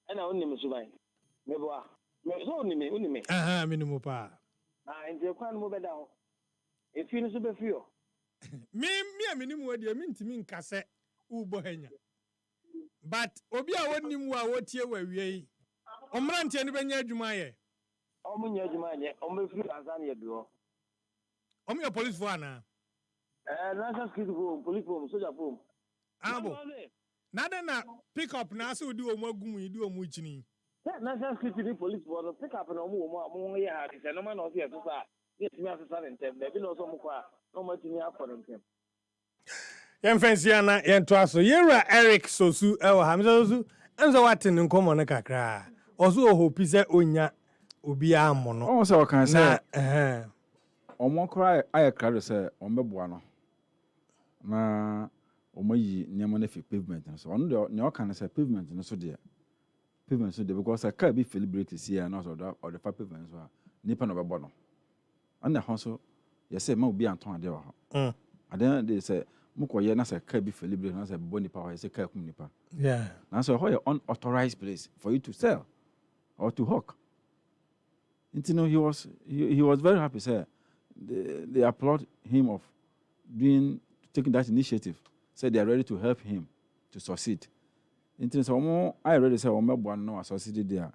and I only Musubai. Never, only me. Aha, minimum pa. And the Kwan move down. If you know, be few. Me, a minimum word you mean to mean cassette, Ubohenya. But Obia wouldn't him what year were we. Omranti ani benya adwuma ye. Omunya adwuma ye, omefiri Tanzania bio. Omunya police for ana. National security for police for soldier for. Abo. Nada na pick up na so di omu agum yi di omu chini. National security police for pick up na omu ye ha se no man no se so sa. Yes me asesa ntem, na bi no so mukwa, no matimi akọrọ ntem. Yen fancy ana yen to aso. Yera Eric Sosu ewo ha. Sosu enzo watin nkomo ne kakra. Also hope say onya obi amo no. Oh so kan say omo kra aye kra say ombeboa no. Na omo yi nyama na fi pavement so ono de ne o kan say pavement no so de. Pavement so de because car be celebrate see and also or the pavement so nipa no bebo no. And the house you say ma obi anton ade wa. And then they say mukoye na say car be celebrate na say bebo nipa wa say car kum nipa. Yeah. Now so how unauthorized place for you to sell or to hawk. You know, he was very happy, sir. They applaud him of taking that initiative. Said they are ready to help him to succeed. So I already said no succeeded there.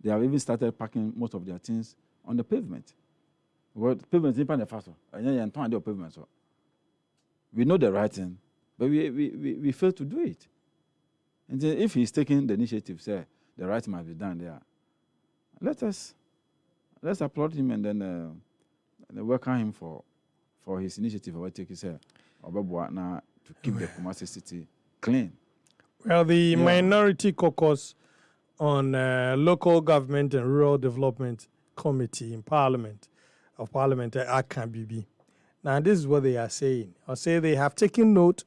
They have even started parking most of their things on the pavement. Well, the pavement is not faster. And pavement. So we know the right thing, but we fail to do it. And then if he's taking the initiative, say the right must be done there. Let's applaud him and then welcome him for his initiative. What take his to keep the Kumasi city clean. Well, the minority caucus on Local Government and Rural Development Committee in Parliament, of Parliament AKBB. Now, this is what they are saying. I'll say they have taken note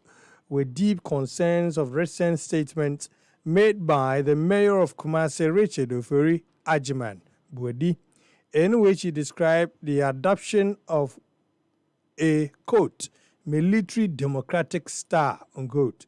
with deep concerns of recent statements made by the mayor of Kumasi, Richard Ofori Ajiman Bwedi, in which he described the adoption of a, quote, military democratic style, unquote,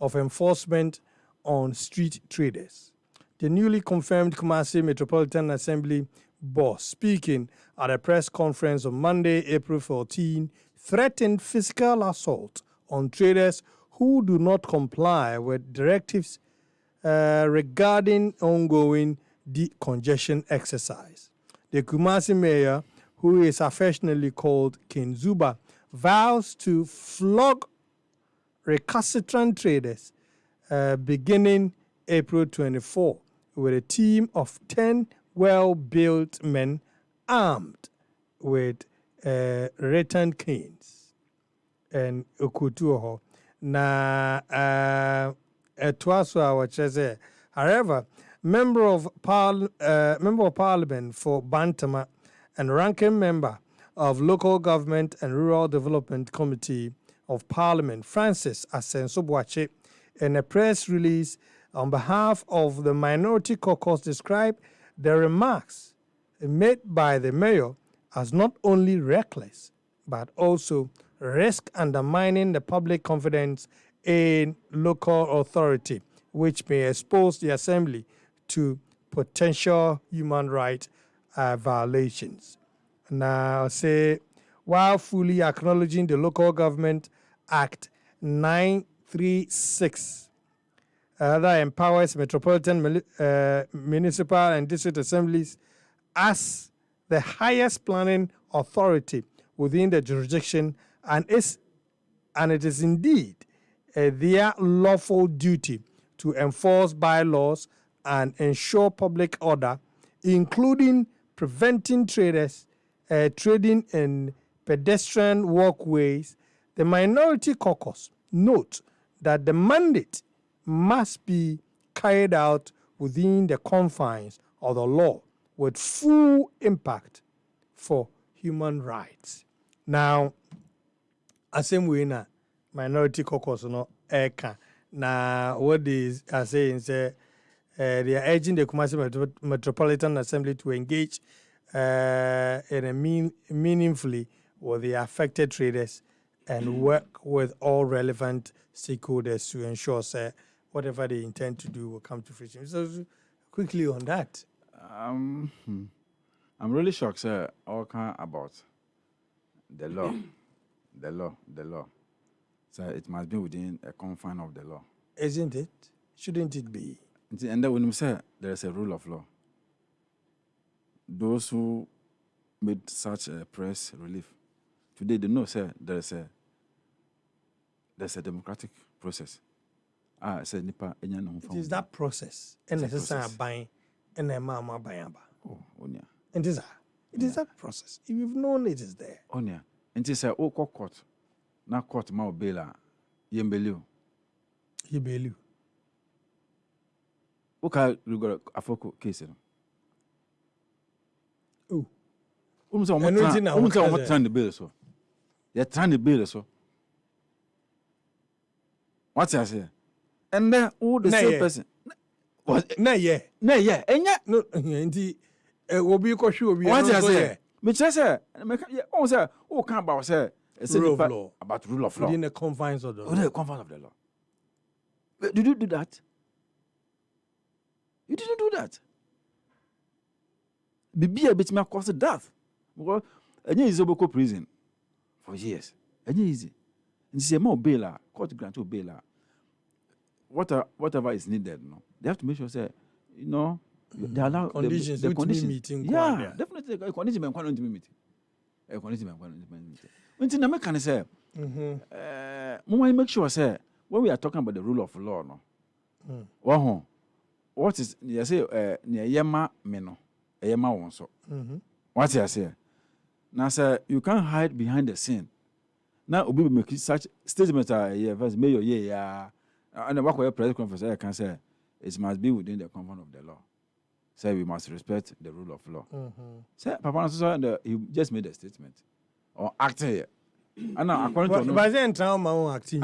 of enforcement on street traders. The newly confirmed Kumasi Metropolitan Assembly boss, speaking at a press conference on Monday, April 14, threatened physical assault on traders who do not comply with directives regarding ongoing decongestion exercise. The Kumasi mayor, who is affectionately called King Zuba, vows to flog recalcitrant traders beginning April 24 with a team of 10 well-built men armed with rattan canes and okutuho. Na etwaso however, member of Parliament for Bantama and ranking member of Local Government and Rural Development Committee of Parliament, Francis Asensobwache, in a press release on behalf of the Minority Caucus, described the remarks made by the mayor as not only reckless, but also risk undermining the public confidence in local authority, which may expose the assembly to potential human rights violations. Now, say, while fully acknowledging the Local Government Act 936, that empowers metropolitan, municipal, and district assemblies as the highest planning authority within the jurisdiction, and it is indeed their lawful duty to enforce bylaws and ensure public order, including preventing traders trading in pedestrian walkways. The Minority Caucus note that the mandate must be carried out within the confines of the law with full impact for human rights. Now, same way na Minority Caucus no eka na what they are saying say they are urging the Kumasi Metropolitan Assembly to engage in a meaningfully with the affected traders and work with all relevant stakeholders to ensure whatever they intend to do will come to fruition. So quickly on that. I'm really shocked, sir, all kind about the law. the law. So it must be within a confine of the law. Isn't it? Shouldn't it be? And then when we say there is a rule of law, those who made such a press relief, today they know, sir, there's a democratic process. It is that process. And necessarily buying and a mama buying. And it is that process. If you've known it is there. Onya. And it is a court. Now court ma bail yembelu. Yembelu. Okay, you got a focal case. Oh. What trying the bill so? You're trying the bill so. What's I say? And then all the same person. What? Nah, yeah. And yet, no, indeed. Will be a sure. What I say? Which I say, oh, sir, oh, can't about say, rule of law. About rule of law. Within the confines of the law. Within the confines of the law. Did you do that? You didn't do that. Be a bit more cost death. Because and is a prison for years. And easy. And say more bail, court grant to bail. Whatever is needed, no. They have to make sure say, you know, they allow conditions. The conditions. Meeting. Yeah, definitely. Conditions may quite meeting. Conditions may quite meeting. When the American say, we make sure say when we are talking about the rule of law, no. What is you say? Near yema meno, yema one so. What you say? Now, sir, you can't hide behind the scene. Now, we make such statements. First, mayor, yeah. And the work press conference, I can say, it must be within the confines of the law. Say we must respect the rule of law. Say Papa Nso, he just made a statement or acted here. And now according to but then trauma acting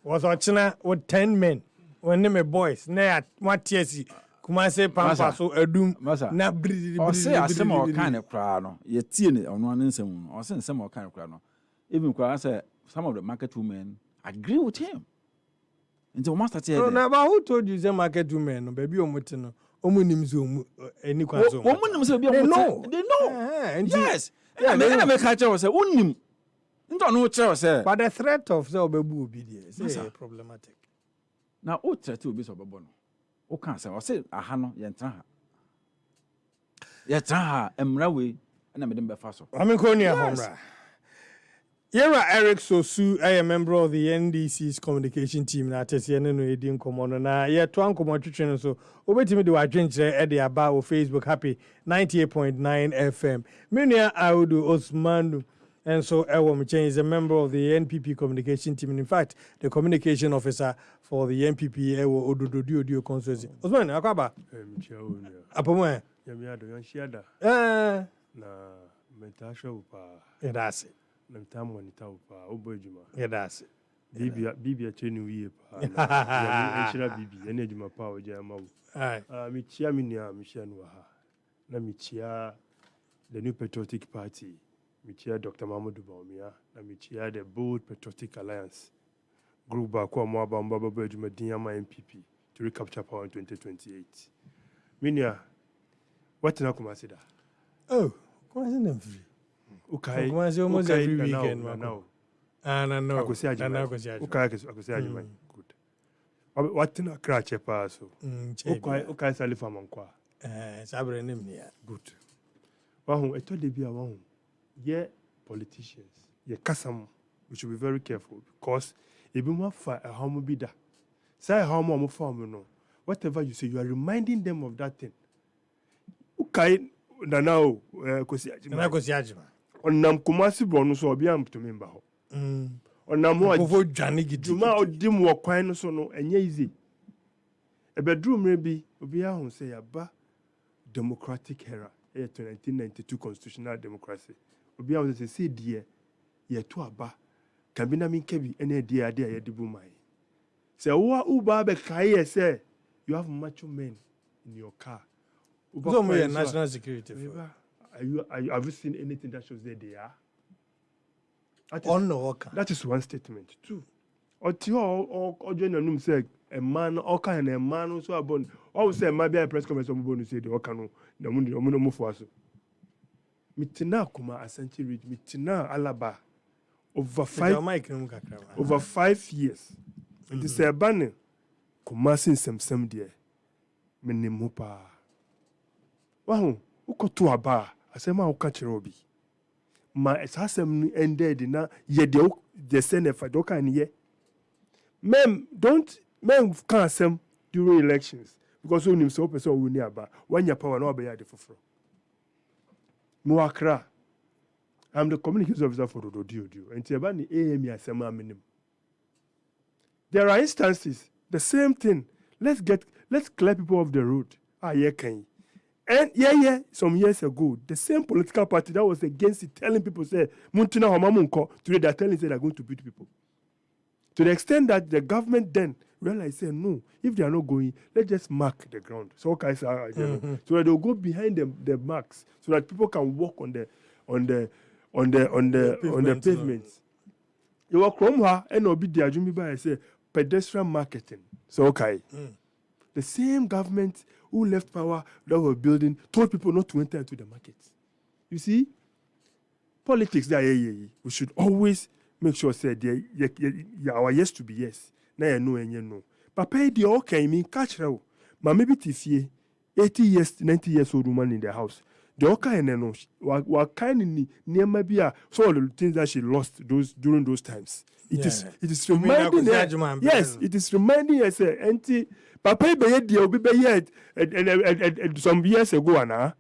was Ochina with 10 men when them boys na what yes Kumase Pampa so adum na breed or say some more kind of crowd no ye tie ne ono nsem or say some more kind of crowd no even crowd say some of the market women agree with him until master tell no but who told you the market women no baby omuti no omunim so any kwazo omunim so bi omuti they know yes yeah make catch us say unim ndo no tell say but the threat of say obebu obi there say problematic now o threat obi so obebo no o kan say o say aha no ye ntra ha emra we na me dem be fa so amikonia homra Yera Eric Sosu, I am a member of the NDC's communication team. Na tesi no edi nkomo no na ye to ankomo twetwe so obetimi de wadwenkyere e de aba o Facebook happy 98.9 FM. Menua Audu Osmanu and so Ewom is a member of the NPP communication team. In fact, the communication officer for the NPP Ewo Odododio constituency. Osman akwaba apomo yami ado yan shiada na metasho upa edase na mtamu wanita upa obo ejuma edase bibi acheni wiye pa yami enshira bibi ene ejuma pa oje amawu michia minia mishanu ha na michia the New Patriotic Party, michia Dr. Mahmoud Baumia na michia the Bold Patriotic Alliance group ba kwa mwaba mbaba ejuma dinyama MPP to recapture power in 2028 minia what na kumasida Kumasi nem free. Okay. Kumasi almost every weekend. Now. No. Akosi ajima. Okay, akosi ajima. Good. What na crache pa so. Okay, salifa mankwa. Sabre nem nia. Good. Wahu eto de bia wahu. Ye politicians. Ye kasam. We should be very careful because if you want fa a homo bida. Say how mo form no. Whatever you say, you are reminding them of that thing. Okay. Nanao kosi ajima onam Kumasi bronu so obi am to member ho onam ho akofo dwane gidi duma odim wo kwan no so no enye easy e bedroom re bi obi ahun say yaba democratic era 1992 constitutional democracy obi ahun say die ye to aba kabina min kebi ene die ade ye dibu mai say wo uba be kai say you have macho men in your car. National security. Have you seen anything that shows that they are? That is one statement. Two. Or join say a man, all kind of a man so about. Always say maybe a press conference on say the Okano, the Mundi, Omunomufuaso. Mitina Kuma Asante Ridge, Mitina Alaba over 5 years. And this is a banner. Kumasi sem dear. Minimupa. Wahu ukotu aba asema ukachire obi ma asem ended na ye de senefa do kan ye mem can asem during elections because when him so person who ni aba when your power no be ya de foforo Muakra I'm the communications officer for Dodio and eba ni AM asem aminim. There are instances the same thing. Let's clear people off the road. Ye can. And some years ago, the same political party that was against it, telling people, say, Muntina Homamunko, today they're telling they are going to beat people. To the extent that the government then realized, say, no, if they are not going, let's just mark the ground. So that they'll go behind the marks so that people can walk on the pavements. You walk from her and obi the ajumi by say pedestrian marketing. So the same government who left power that were building told people not to enter into the markets. You see, politics there, we should always make sure say our yes to be yes. Now no and no. Papa the okay mean catch her. But maybe tifie 80 years, 90 years old woman in the house. The okay and no what kind of near maybe so all the things that she lost during those times. It is reminding her. Yes, it is reminding her say auntie Papa be the obi be and some years ago na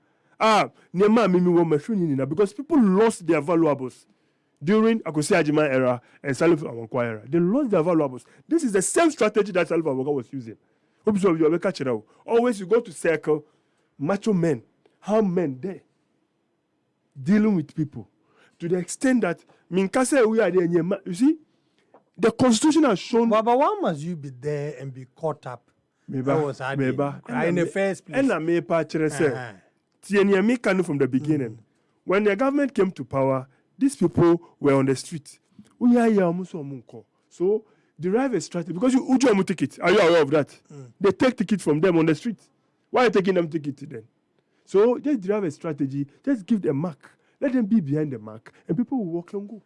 nema mimi wo machine na because people lost their valuables during Akosi Ajima era and Salif Awankwa era. They lost their valuables. This is the same strategy that Salif Awankwa was using. Always you go to circle macho men, how men there dealing with people to the extent that minkase we are there. You see, the constitution has shown. But why must you be there and be caught up? In the first place. And I may say, Tieniami from the beginning. When the government came to power, these people were on the street. So derive a strategy because you uju ticket. Are you aware of that? They take ticket from them on the street. Why are you taking them ticket then? So just derive a strategy. Just give them a mark. Let them be behind the mark, and people will walk and go.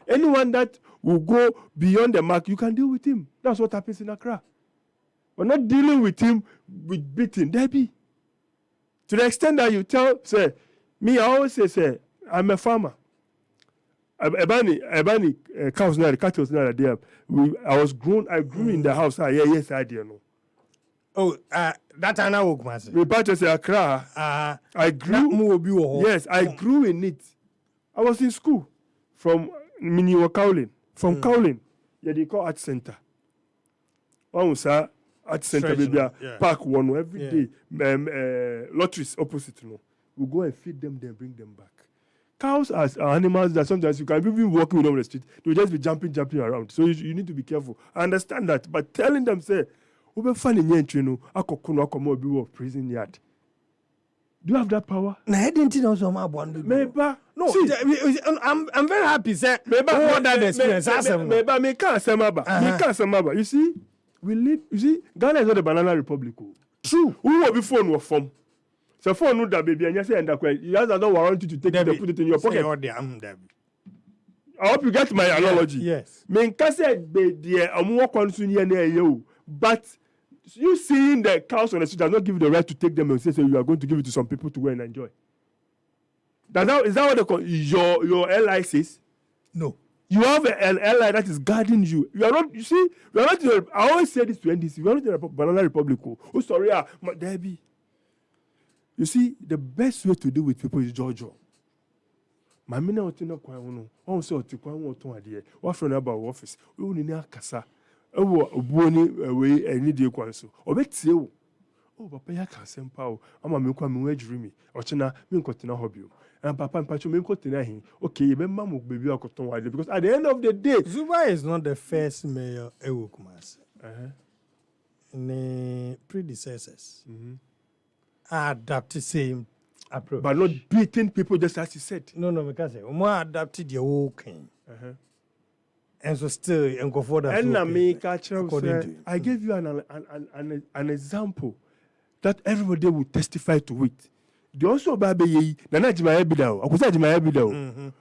Anyone that will go beyond the mark, you can deal with him. That's what happens in Accra. We're not dealing with him with beating. Debbie. To the extent that you tell, say, me, I always say, I'm a farmer. Ebani, cows now, the cattle now there. I grew in the house. Yes, I did know. Oh, that I know, master. Me batch say Accra. I grew. Yes, I grew in it. I was in school from Cowling. From Cowling, they call art center. Sir, art center, baby, park one every day. Lotteries opposite, we go and feed them, then bring them back. Cows are animals that sometimes you can even walk with them on the street. They'll just be jumping around. So you need to be careful. I understand that, but telling them, say, we be finding of prison yard. Do you have that power? No, I didn't know some about maybe. No, see, I'm very happy, sir. Maybe that experience. Maybe me can't say maba. You see, we live. You see, Ghana is not a banana republic. True. Who will be phone was from? So phone no that baby and you say and that you just don't warrant you to take it and put it in your pocket. I hope you get my analogy. Yes. Me can't say but you seeing the cows on the street does not give you the right to take them and say you are going to give it to some people to go and enjoy. Is that what your ally says? No. You have an ally that is guarding you. You are not. You see, we are not. I always say this to NDC. We are not in a banana republic. Oh, sorry, Debbie. You see, the best way to deal with people is Jojo. My mina otina kwa uno. On so ti kwa uno to adie. What from about office? We uni ni akasa. Ewo obuoni we eni die kwa so. Obetie wo. Oh, papa ya kan sempa o. Ama me kwa me wadwiri mi. Ochina me nkotina hobby o. And papa mpacho me nkotina hin. Okay, ye be mamu baby akoton wade because at the end of the day, Zuba is not the first mayor Ewo Kumasi. The predecessors. Adapt the same approach. But not beating people just as you said. No, because more adapted your whole king. And so still and go for that. And I gave you an example that everybody will testify to it. They also baby ye nana jima ebida. Akusa jima ebida.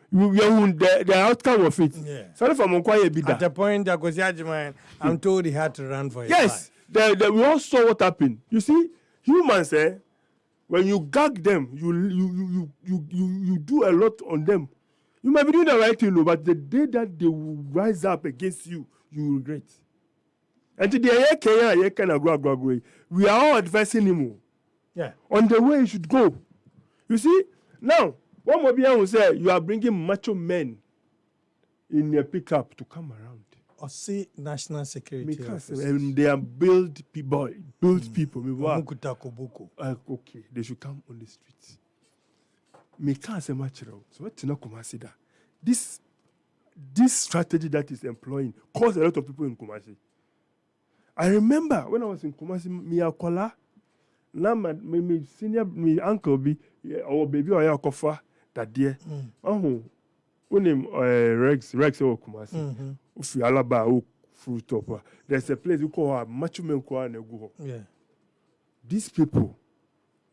The outcome of it. Sorry for Monkwaya ebida. At the point that was Jima, I'm told he had to run for his life. Yes, we all saw what happened. You see, humans when you gag them, you do a lot on them. You might be doing the right thing, but the day that they will rise up against you, you will regret. And today, we are all advising him. Yeah. On the way you should go. You see, now, one more will say you are bringing macho men in your pickup to come around. Or see national security officers. And they are build people. Okay, they should come on the streets. Me can't say much. So what you consider this strategy that is employing caused a lot of people in Kumasi. I remember when I was in Kumasi, me akola, na me senior me uncle be or baby or ya kofa that dear. Unim Rex or Kumasi. Ufi alaba o fruit top. There's a place we call macho men kwa go. Yeah. These people,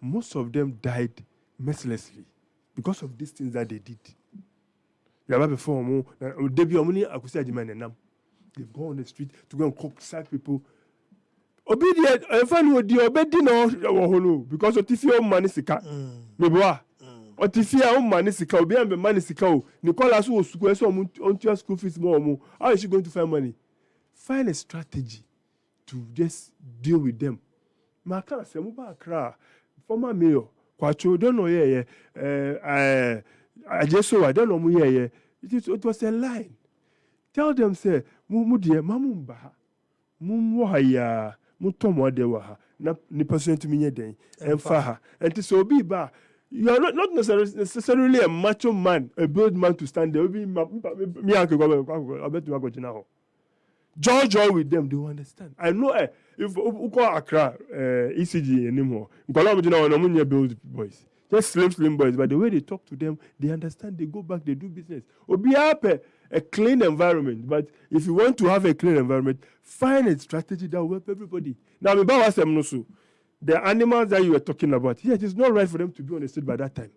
most of them died mercilessly because of these things that they did. You have before more debut money akusa jima nam. They go on the street to go and cook sack people. Obedient, fan would the obedi no because of tifio manisika. Meboa. Otifia o manisika obi am be manisika o. Nicolas who school so on your school fees more. How is she going to find money? Find a strategy to just deal with them. Ma can't say muba Accra. Former mayor Kwacho don't know I just saw I don't know mu it was a line. Tell them say mu dear mamumba. Mumwaya Mutomo de waha. Na ni person to me den. Emfaha. And so be ba. You are not necessarily a macho man, a bold man to stand there. Me uncle I bet you go to now. George with them, they understand. I know if you call Accra ECG anymore. You build boys. Just slim boys. But the way they talk to them, they understand, they go back, they do business. Be happy. A clean environment. But if you want to have a clean environment, find a strategy that will help everybody. Now, the animals that you were talking about, it is not right for them to be on the street by that time.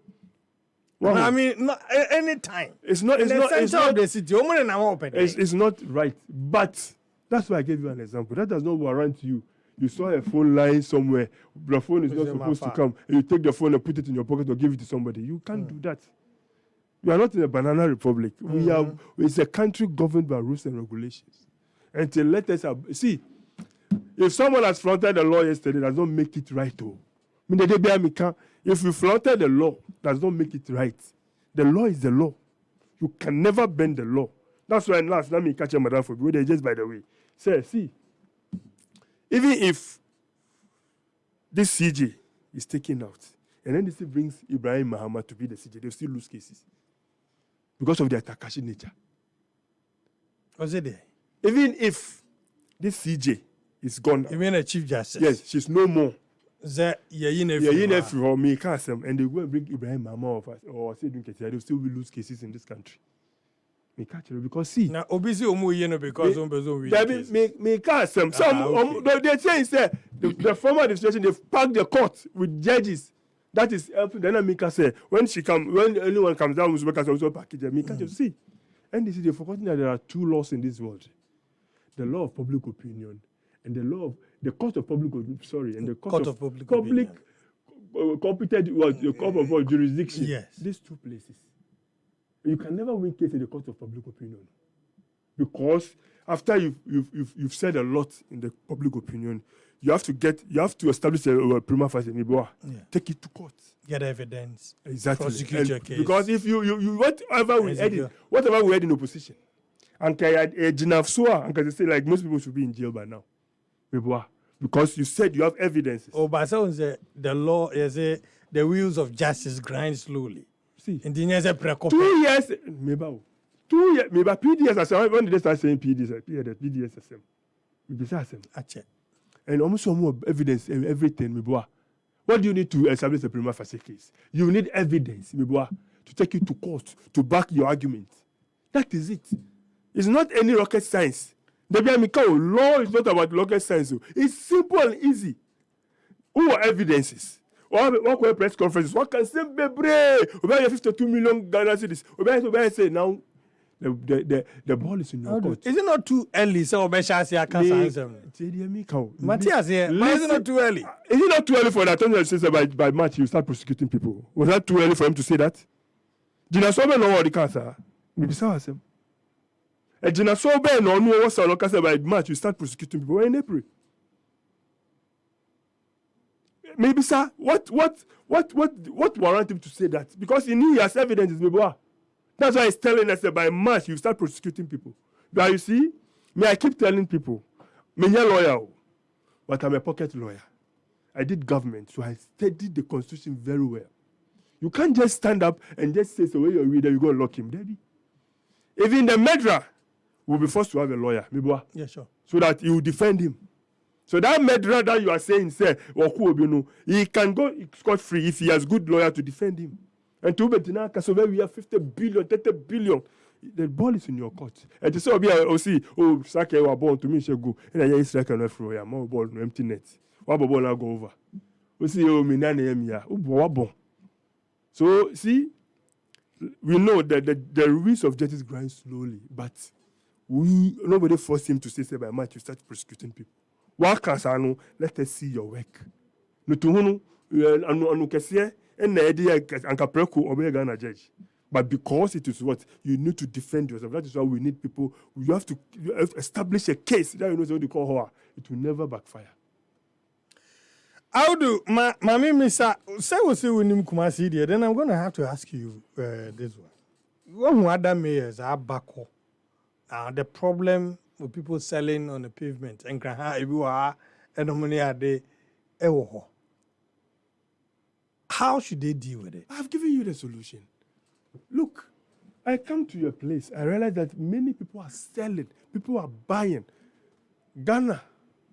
Well, I mean, not any time. It's not. It's not right. But that's why I gave you an example. That does not warrant you. You saw a phone line somewhere. The phone is not supposed to come. And you take the phone and put it in your pocket or give it to somebody. You can't do that. We are not in a banana republic. It's a country governed by rules and regulations. Until let us see. If someone has flaunted the law yesterday, does not make it right. If you flaunted the law, does not make it right. The law is the law. You can never bend the law. That's why last, let me catch a madam for you. Just by the way. Say, see, even if this CJ is taken out, and then this brings Ibrahim Muhammad to be the CJ, they'll still lose cases because of their Takashi nature. Was it there? Even if this CJ is gone. You mean a Chief Justice? Yes, she's no more. And they go and bring Ibrahim Muhammad or say they'll still will lose cases in this country. Because see now obviously because they say the former administration they've packed the court with judges. That is helping. Then Mika say when anyone comes down with also package Mika see. And they say they've forgotten that there are two laws in this world: the law of public opinion and the law of the court of public and the court of public competent the court of jurisdiction. Yes, these two places. You can never win case in the court of public opinion because after you've said a lot in the public opinion, you have to establish a prima facie. Take it to court. Get evidence. Exactly. Prosecute your case. Because if you whatever we had in opposition, and they say like most people should be in jail by now. Because you said you have evidences. Oh, but someone said the law is the wheels of justice grind slowly. See, in the years 2 years, maybe PDS. When did they start saying PDS? And almost some more evidence and everything. What do you need to establish a prima facie case? You need evidence to take you to court to back your argument. That is it. It's not any rocket science. Law is not about rocket science. It's simple and easy. Who are evidences? What press conferences? What can say, "Bebre, 52 million Ghana cedis." Say now, the ball is in your court. Is it not too early? So Matthias, is it not too early? Is it not too early for the attorney to say by March you start prosecuting people? Was that too early for him to say that? Jina Sobe no what the cancer. Maybe so. Jina Sobe no what's the local by March you start prosecuting people in April. Maybe sir, what warrant him to say that? Because he has evidence. That's why he's telling us that by March you start prosecuting people. But you see, I keep telling people, I'm a lawyer, but I'm a pocket lawyer. I did government, so I studied the constitution very well. You can't just stand up and just say, so when you're reader, you go and lock him, Daddy. Even the murderer will be forced to have a lawyer, yeah, sure. So that he will defend him. So that murderer that you are saying, he can go scot-free if he has good lawyer to defend him. And to Betina, so we have 50 billion, 30 billion. The ball is in your court. And to say, Sake was born to me, she go. And I just reckon for ya, more ball, no empty net. What ball now go over? We see, so, see, we know that the rules of justice grind slowly, but nobody forced him to say by March you start prosecuting people. What can say? Let us see your work. No to anu kesiye na edi anka preku obey Ghana judge. But because it is what you need to defend yourself. That is why we need people. You have to establish a case that you know what they call horror. It will never backfire. How do Mami Misa say we see we nim Kumasi there? Then I'm going to have to ask you this one. When other mayors are back home, the problem with people selling on the pavement and money ade ewo ho. How should they deal with it? I've given you the solution. Look, I come to your place. I realize that many people are selling. People are buying. Ghana,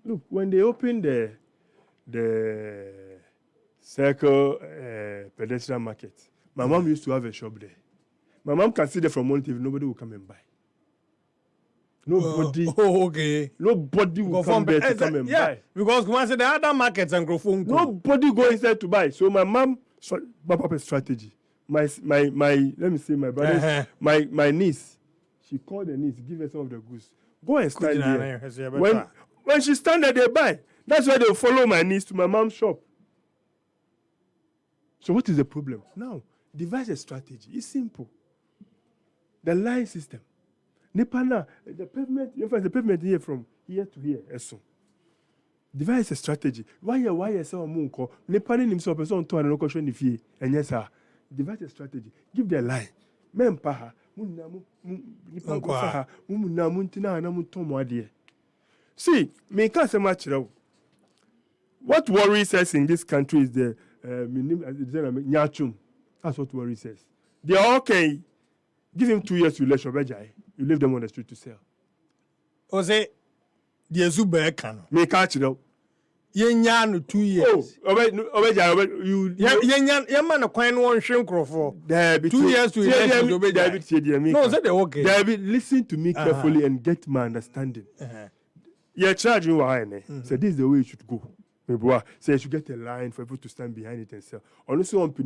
look, when they opened the circle pedestrian market, my mom used to have a shop there. My mom can see there from one TV. Nobody will come and buy. Nobody. Okay. Nobody will come there to come and buy. Because once the other markets and grow phone. Nobody go inside to buy. So my mom bought up a strategy. My let me say my brother, my niece, she called the niece, give her some of the goods. Go and stand there. When she stand there, they buy. That's why they follow my niece to my mom's shop. So what is the problem? Now, devise a strategy. It's simple. The line system. Nepana, the pavement here from here to here. Devise a strategy. Why is so munko? Nepana himself person to an question if he and yes, sir. Devise a strategy. Give the line. Mempaha. See, me can't say much. What worries us in this country is the nyachum. That's what worries us. They are okay. Give him 2 years to election, you leave them on the street to sell. Ose, the Zuba can. Me catch it out. Yenyan 2 years. You man a coin one shrink for 2 years to election. No, say they okay. David, listen to me carefully and get my understanding. You're charging why? So this is the way it should go. Say you should get a line for people to stand behind it and sell. Honestly, on to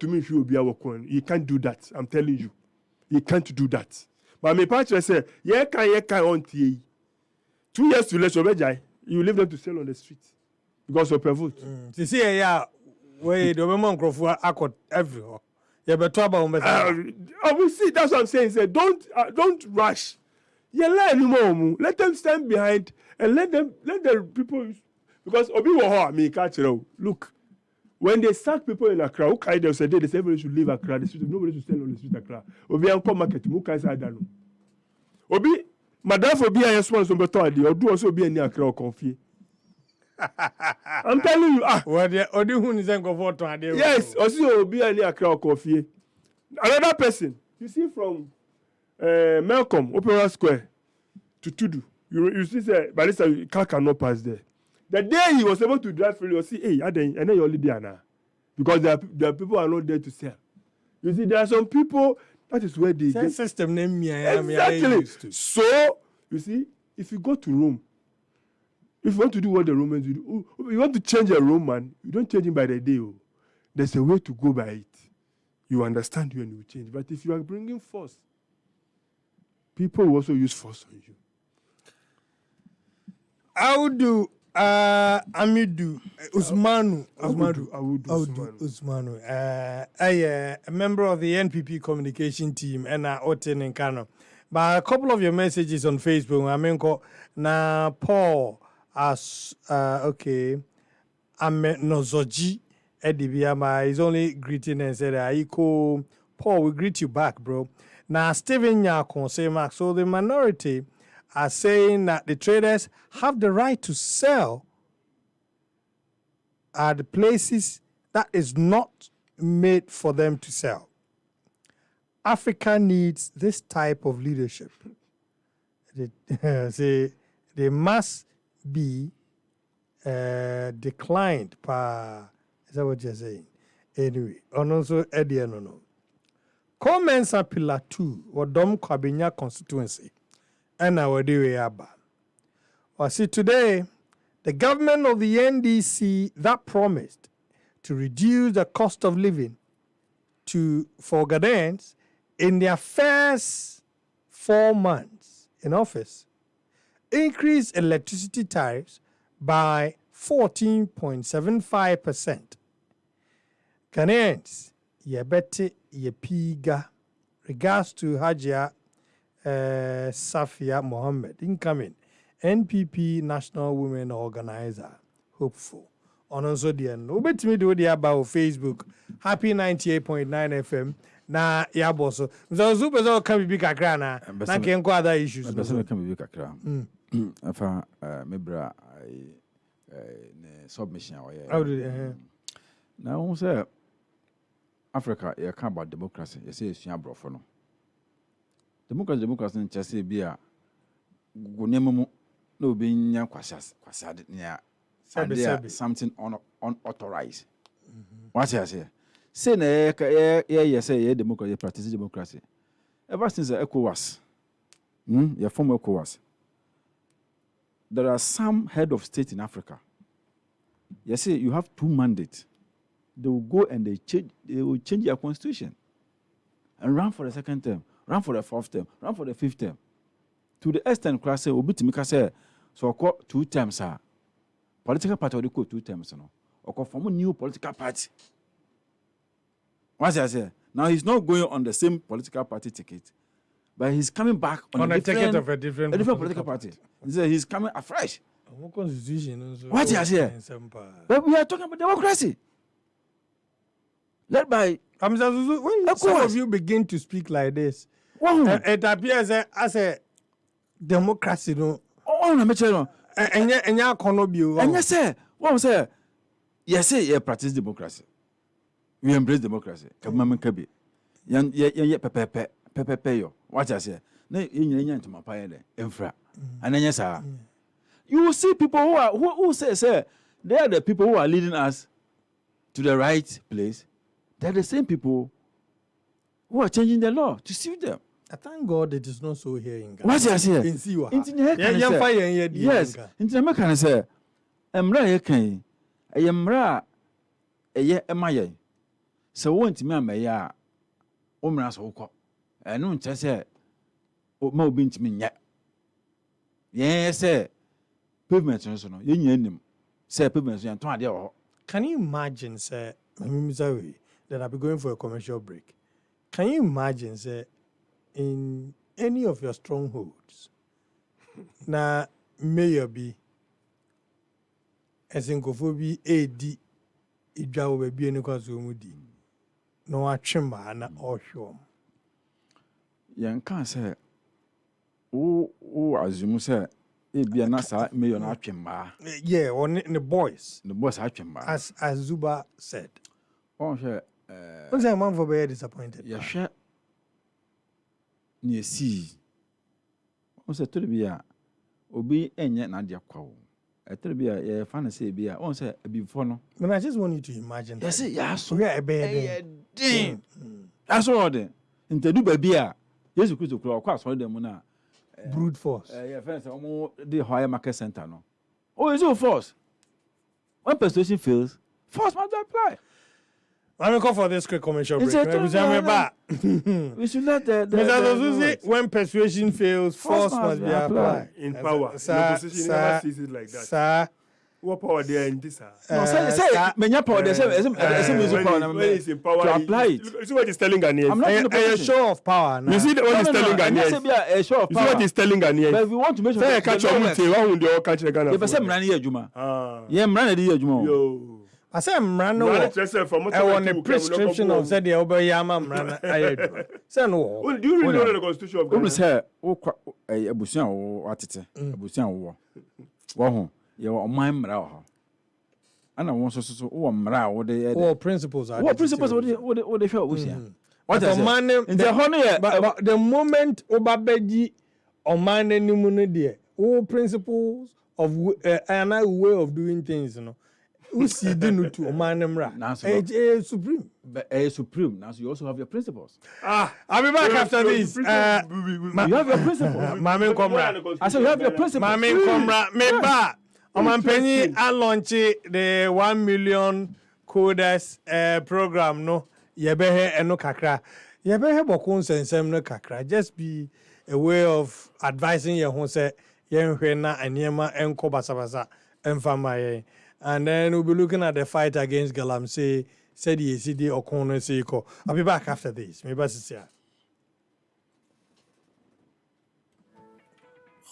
me, if you will be our coin, you can't do that. I'm telling you. You can't do that. But my partner say, yeah, can on TA. 2 years to election, you leave them to sell on the street because of per vote. You see, yeah, where the women for accord everywhere. Yeah, but trouble. We see. That's what I'm saying. Say, don't rush. Yeah, let them stand behind and let the people, because Obi Waho me catch it. Look, when they sack people in Accra, who carry them say they say everybody should leave Accra. Nobody should stand on the street Accra. Obi Anko market, who carry say that? Obi, Madam for be a small some better idea, or do also be any Accra or confie. I'm telling you, what the Odi who is going for to idea? Yes, also be any Accra or confie. Another person, you see from Malcolm, Opera Square to Tudu. You see, but this car cannot pass there. The day he was able to drive freely, you see, hey, and then you're only there now. Because the people are not there to sell. You see, there are some people, that is where they get. System name me. Exactly. So, you see, if you go to Rome, if you want to do what the Romans do, you want to change a Roman, you don't change him by the day. There's a way to go by it. You understand when you change. But if you are bringing force, people will also use force on you. Audu Amidu Usmanu. A member of the NPP communication team and Oten in Kano. But a couple of your messages on Facebook, I mean, na Paul as okay, Ame Nozoji Edibiama is only greeting and said, Aiko Paul, we greet you back, bro. Now Stephen Nyakon say Mark, so the minority are saying that the traders have the right to sell at the places that is not made for them to sell. Africa needs this type of leadership. They must be declined. Is that what you're saying? Anyway, and also Eddie no. Comments are pillar 2 or Dom Kwabinya constituency. And our day aba. Well, see, today, the government of the NDC that promised to reduce the cost of living for Ghanaians in their first 4 months in office increased electricity tariffs by 14.75%. Ghanaians, yebete yepiga. Regards to Hajia Safia Mohammed, incoming NPP National Women Organizer, hopeful. On also the end. Obet me do the about Facebook. Happy 98.9 FM. Na yaboso. So super so can be kakra na. Na can go other issues. Can be kakra. Afa mebra submission or Now, who say Africa, you can't about democracy. You say it's your brother. No. Democracy in Chelsea be a gunemu no being kwasad near something unauthorized. What I say? Say na say democracy, practice democracy. Ever since the ECOWAS, your former ECOWAS, there are some head of state in Africa. You see, you have 2 mandates. They will go and they will change their constitution and run for the 2nd term, run for the 4th term, run for the 5th term. To the extent class say, Obitimika say, so call 2 terms, sir. Political party will call 2 terms, no. Or form a new political party. What's I say? Now he's not going on the same political party ticket, but he's coming back on a ticket of a different political party. He's coming afresh. Constitution. What I say? But we are talking about democracy. Led by when some of you begin to speak like this, it appears as a democracy. No, and you say, what say? Yes, say you practice democracy. We embrace democracy. Kabmama kabi. Yan pepe yo. What I say? Na yin to mapa de infra. Ananya sa. You will see people who say they are the people who are leading us to the right place. They're the same people who are changing the law to suit them. I thank God it is not so here in Ghana. What I say? Yes. Into America say, Emra ye kan. Emra eye emaye. So won't me amaya. Omra so ko. Enu nche say ma obi ntimi nya. Yes say pavement so no ye nya nim. Say pavement so yanton ade ho. Can you imagine say that I'll be going for a commercial break? Can you imagine say in any of your strongholds na mayor be esinkophobia AD idwa wo bia ni kwaso mudi no atwema na ohwom yan kan say o assume say bia na sa mayor na atwema yeah on the boys atwema as Zuba said on share what's a man for be disappointed yeah share ni si on say to bia obi enye na de kwa wo etribia ye fan say bia on say before no but I just want you to imagine yes yeah so we are bed that's all then intedu ba bia Jesus Christ kura kwa so dem na brute force yeah friends omo the higher market center no oh is it force when persuasion fails force must apply. Let me call for this quick commercial break. We should let the when persuasion fails, force must be applied. In power. Negotiation never ceases like that. Sir. What power there in this? No, say, many power there. Say, power to apply it. You see what he's telling Ghanaians? I'm not a show of power. You see what he's telling Ghanaians? A show of power. You see what he's telling Ghanaians? But if we want to make sure that catch your meeting, why won't they all catch the Ghana? You say Mrani Ejuma. Yeah, Mrani Ejuma. Yo. I say Mrano. I want a prescription of said the Obayama Mrana. Say no. Do you really know the constitution of Ghana? Say, Abusian or Atite, Abusian war. Wahu, you are my mra. And I want so mra what they principles are. What principles what they felt Abusian? What the man but the moment Obabeji or man any there, all principles of another way of doing things, you know. Who see the to Omanemra? Supreme. But supreme. Now you also have your principles. I'll be back after this. You have your principles. Mame Komra. I said you have your principles. Mame Komra. Me ba. Oman Penny I launch the 1 million coders program. No, yebehe eno kakra. Yebehe bokun sensem no kakra. Just be a way of advising your home say yenhwe na anyema enko basabasa emfama. And then we'll be looking at the fight against Galamsey, said the ACD or Corner Seiko. I'll be back after this. Maybe it's here.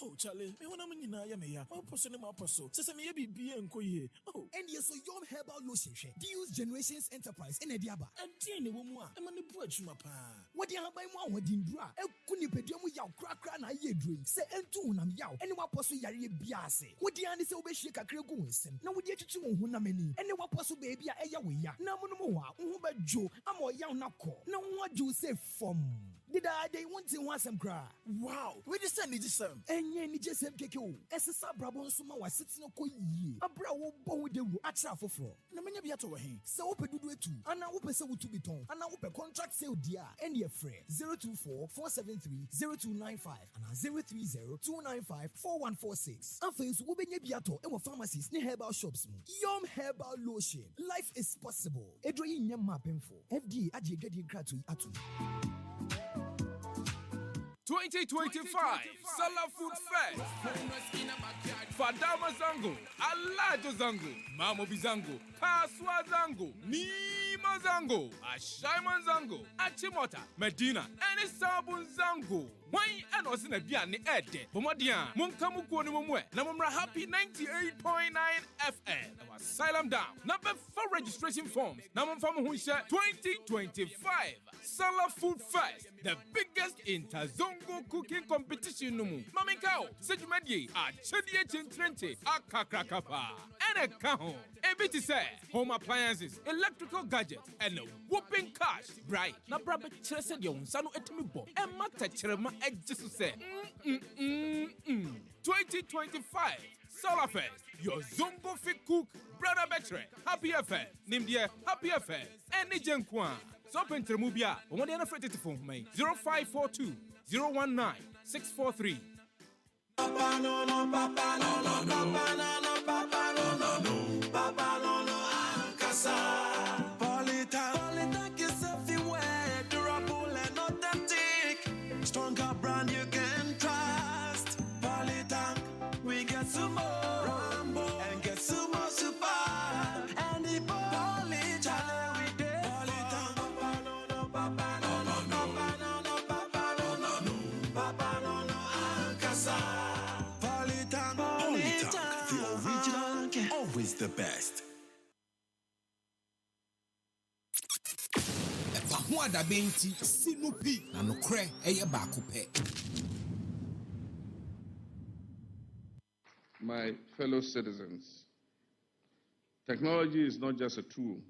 Oh, Charlie, me wanna mean na ya me ya. My person, my person. Sasa me be enko ye. Oh, and yes, so Yom Herbal Lotion. Deals Generations Enterprise in Ediaba. And tiene woman. I'm on the bridge, my pa. What do you have by one with Indra? El Kunipedium yaw crack na ye drink. Say entunam yaw. Anyone possible yari biase. What do you understand? Obe shake a cregoons. Now we get to Hunameni. Anyone possible baby a yawe. Namunoa, Uba Joe, I'm a young nako. No one you say from. Did I they want to want some cry? Wow, where the sun is some? And ye need just some keko. As a sabrabon suma was sitting no ye. A brow bow with the atra for floor. No many be at over him. So open do it too. And I open so to be tongue. And I open contract sale dear. And your friend 024-473-0295 and 030-295-4146. And face will be biato and pharmacies near herbal shops. Yom Herbal Lotion. Life is possible. Edroin Yam Mapping for FD Ajigadi Gratu Atu. 2025 Salah Food Fest. Fadama Zango, Alajo Zango, Mamo Bizango, Paswa Zango, Nima Zango, Ashaiman Zango, Achimota, Medina, and Sabun Zango. Why and was in a bian ede, Bomadian, Munkamu Mumwe, Namumra Happy 98.9 FM. Our Asylum down. Number 4 registration forms. Namum Famuhusha 2025 Salah Food Fest, the biggest interzongo cooking competition. Mamikao, Sejumedi, Achedi Chintrente, Akakrakapa, and a Kahon. Ebiti say, home appliances, electrical gadgets, and a whooping cash. Bright. Na brabe chese yon sanu etimibo. E mata cherema ejisu se. 2025 Salah Fest. Your Zongo Fit Cook, Brother Betre, Happy FM, Nimdia, Happy FM, and Nijan Kwan. Sopen Tremubia, one day afraid to phone me 0542 019 643. Papa no no, papa no no, papa no no, papa no no, papa no no, Ankasa. Polytank is everywhere, durable and authentic. Stronger brand you can trust. Polytank, we get some more. The best. Wada benti sinupi na nokre eye bakupe. My fellow citizens, technology is not just a tool.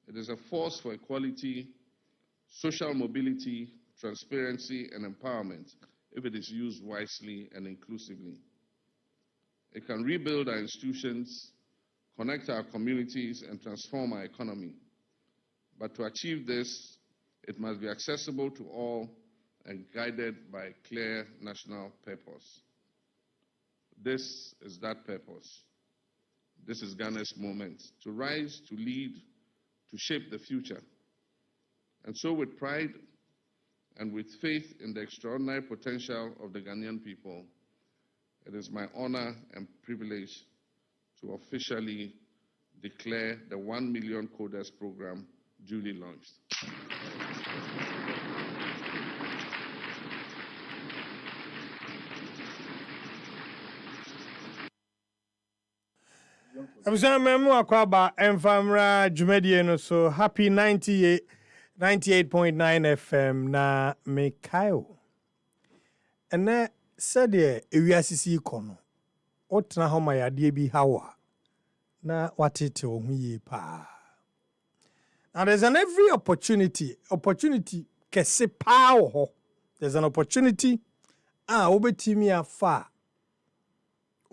It is a force for equality, social mobility, transparency, and empowerment if it is used wisely and inclusively. It can rebuild our institutions, connect our communities, and transform our economy. But to achieve this, it must be accessible to all and guided by a clear national purpose. This is that purpose. This is Ghana's moment to rise, to lead, to shape the future. And so with pride and with faith in the extraordinary potential of the Ghanaian people, it is my honor and privilege to officially declare the 1 Million Coders program duly launched. I'm memu akwaba emfamra jumedie no so happy 98.9 FM na Mekayo. Ene sede ewiasisi ikono. Otna homa yade bi hawa. Na watete ohun yi pa. Now there's an every opportunity kese pa ho. There's an opportunity obetimi afa.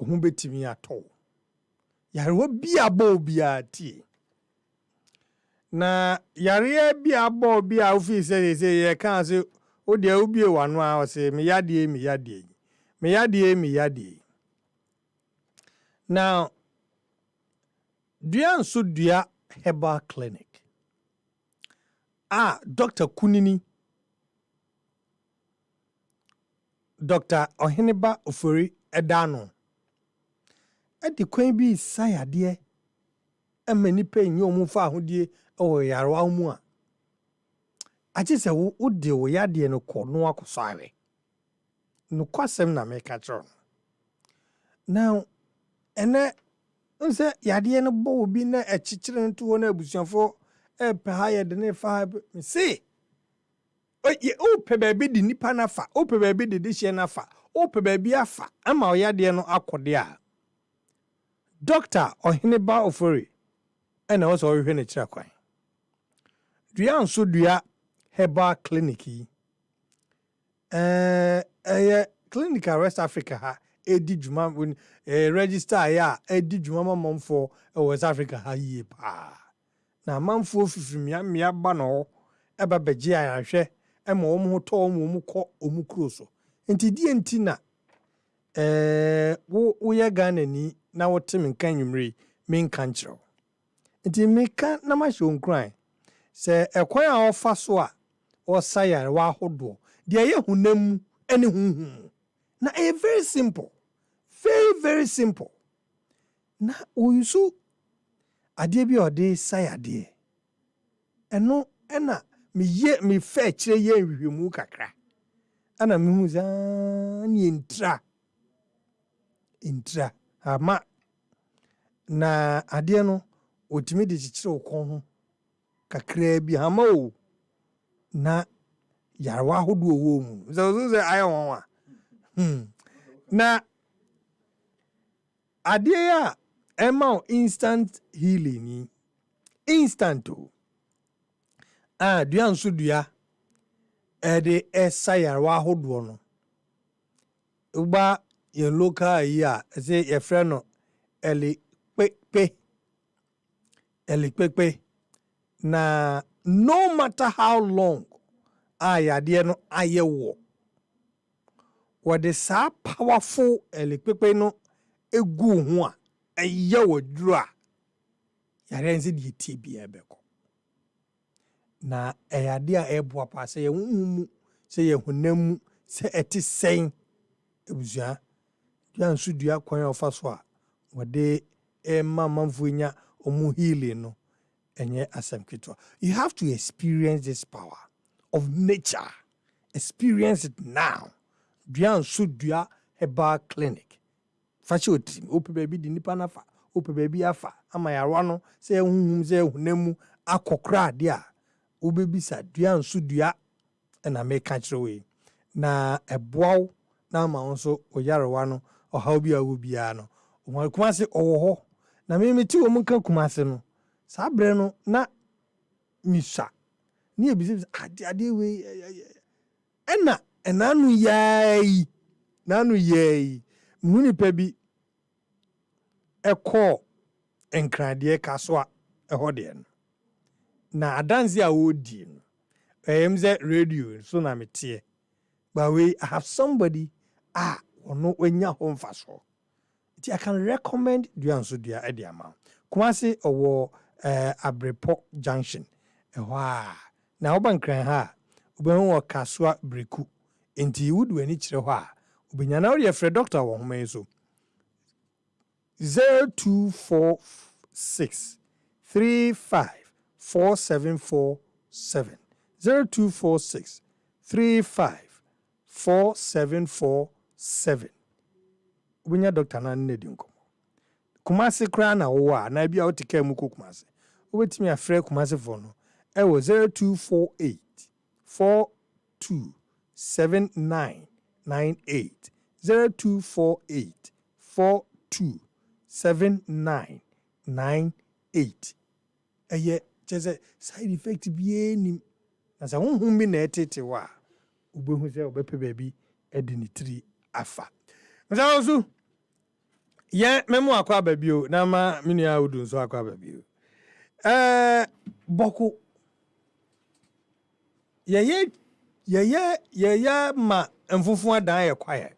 Ohun betimi ato. Yare bia bo bia ti. Na yare bia bo bia ofi say ye kan say o de obi e wanu a o say me yade. Now Dua nso dua herbal clinic. Dr. Kunini. Dr. Oheneba Ofori Edano. Edi kwen bi sayade amani pe nyo mu fa hodie o yarwa mu a. Aje se wo de wo yade no ko no akosawe. No kwasem na me ka tro. Now, and that say yade no bo bi na echichire nto na abusuafo e pe higher than 5 me say o pe baabi di nipa na fa o pe baabi di dihye na fa o pe baabi afa ama oyade no akode a doctor ohene ba ofori e na wo so hwe ne kira kwan dua nso dua herbal clinic yi clinical West Africa ha edi djuma register ya edi djuma mamfo West Africa ha yie pa na mamfo fifiri mia ba no eba beje ayahwe ema wo ho to wo ko omukuro so enti die enti na wo ye Ghana ni na wo temi kan nwumre min kan kiro enti meka na ma hwe onkran se ekwan a ofa so a osayare wa hodo de ye hunam ene hunhun na very simple. Very, very simple. Na oyusu ade bi ode say ade. Eno ena me fe kire ye nhwehwemu kakra. Ana me hu za ni intra ama na ade no otimi de kire okon ho kakra bi ama o na yarwa hodo wo mu. So ayo won na adia ema instant healing ni instant o dua nso dua de esayarwa hodo no uba ye local yi a say ye friend no eli pepe na no matter how long yade no ayewo what the sa powerful eli pepe no egu ho a eye woduru a yare nse die tie bia beko na eyade a eboa pa se ye humu se ye honam se eti sen ebusua dua nso dua kwan ofa so a wode manfunya omu healing no enye asem kitwa. You have to experience this power of nature. Experience it now. Dua nso dua herbal clinic. Fachi otim ope baby di nipa na fa ope baby afa ama yarwa no se hunhum se hunamu akokra de a obebisa dua nso dua na make kire we na eboaw na ma nso oyarewa no ohaw bi awu bia no o kuma se owo ho na me ti wo munka kuma se no sa bre no na misa ni ebisi ade we enanu yayi nanu yayi muni pebi eko enkrade kaso a ehode no na adanse a wodi no emze radio so na metie but we have somebody ono wenya ho mfaso I can recommend duanso dua ediama kumase owo Abrepo junction na obankran ha obehu wo kaswa breku enti wudu ani kire ho a obenya na wo frɛ doctor wo homa so 0246 35 4747 0246 35 4747 obenya doctor na nnedi nkomo kumase kra na wo a na bia otika mu ko kumase obetimi afrɛ kumase fo no ewo 0248 427998 0248 427998 eye chese side effect bi enim na sa honhum bi na etete wa obehu se obepe baabi edi ni tiri afa nsa osu ye memo akwa babio na ma minua udu nso akwa babio boku ye ma mfufu adan ye kwaye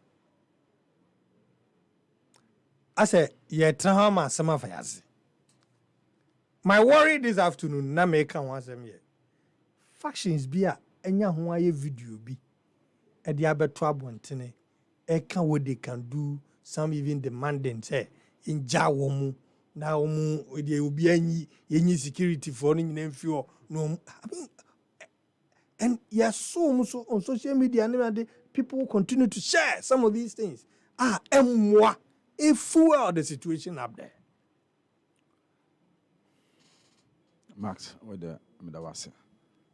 ase ye tra ma sama fayazi. My worry this afternoon na make kan wasem ye factions bi a enya ho aye video bi e de abeto abontene e kan what they can do. Some even demanding say in jawomu na omu de obi anyi yenyi security for no nyina mfio no. And yes, so on social media and people continue to share some of these things. Emwa it fuel the situation up there. Max, what the was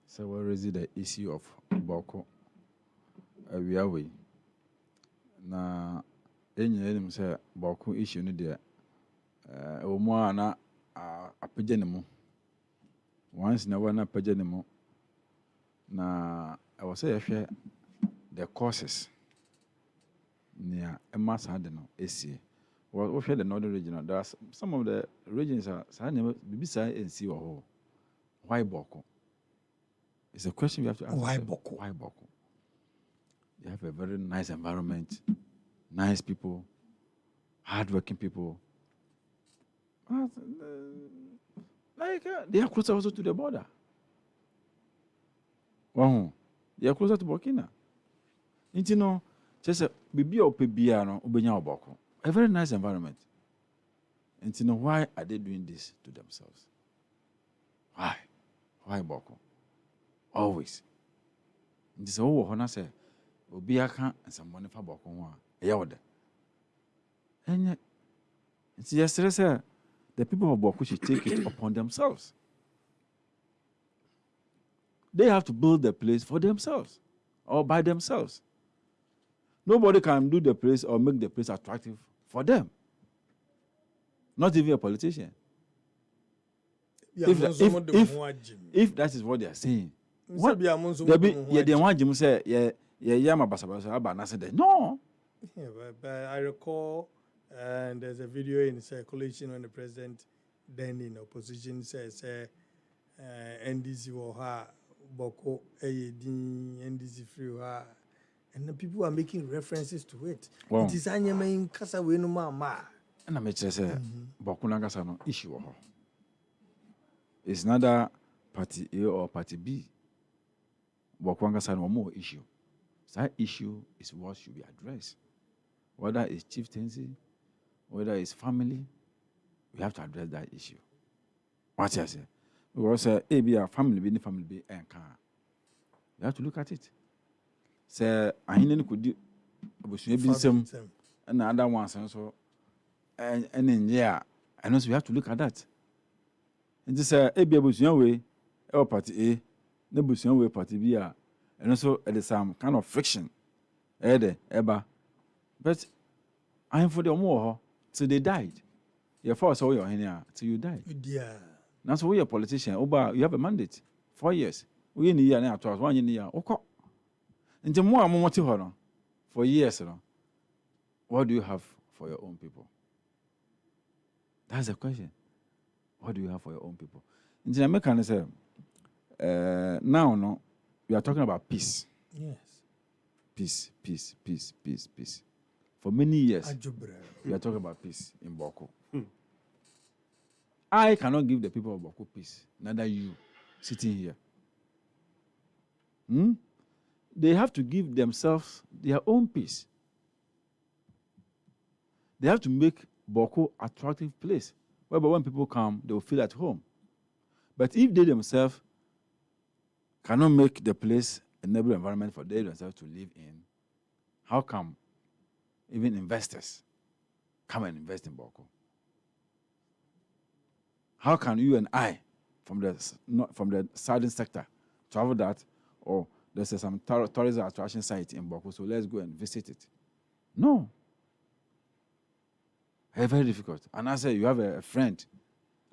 so we raise the issue of Boko we are way. Na enye say Boko issue no there omo ana apagye ne mo. Once na wana apagye ne mo na I was say the causes near Emma Sadeno, AC. Well, we the northern region. There are some of the regions are Bibisa and see why Boko? It's a question we have to ask. Why Boko? Why Boko? They have a very nice environment, nice people, hardworking people. They are closer also to the border. Wow, they are closer to Burkina. You know, just a baby or Pebiano, Ubenya Boko. A very nice environment. And you know, why are they doing this to themselves? Why? Why Boko? Always. This is all Hona say, Obiaka and some money for Boko. And yet, it's yesterday, the people of Boko should take it upon themselves. They have to build the place for themselves or by themselves. Nobody can do the place or make the place attractive for them. Not even a politician. Yeah, If that is what they are saying, what they want Jim say, no. Yeah, but I recall there's a video in circulation when the president, then in opposition, says NDC or her Boko NDC free her. And the people are making references to it. Wow. It is Anyama Kasa Wenuma. And I may say, Bokunagasa no issue. It's neither party A or party B. Bokunagasa no more issue. That issue is what should be addressed. Whether it's chieftaincy, whether it's family, we have to address that issue. What I say? Because A be a family, be family be and can. We have to look at it. Say, I could do some and other ones and so and in and also we have to look at that. And this a be a way or party A, no busion way party B, and also there's some kind of friction. But I am for the more till they died. Your first all your here till you died. Yeah. That's why you're a politician. You have a mandate. 4 years. We in the year now, 1 year. Okay. And the more I'm motivated for years, what do you have for your own people? That's the question. What do you have for your own people? In Jamaica, say, now, we are talking about peace. Yes. Peace, peace, peace, peace, peace. For many years, we are talking about peace in Boko. I cannot give the people of Boko peace, neither you sitting here. They have to give themselves their own peace. They have to make Boko an attractive place, whereby when people come, they will feel at home. But if they themselves cannot make the place a neighborhood environment for they themselves to live in, how come even investors come and invest in Boko? How can you and I, from the southern sector, travel that, or there's some tourism attraction site in Boko, so let's go and visit it? No. It's very difficult. And I say you have a friend,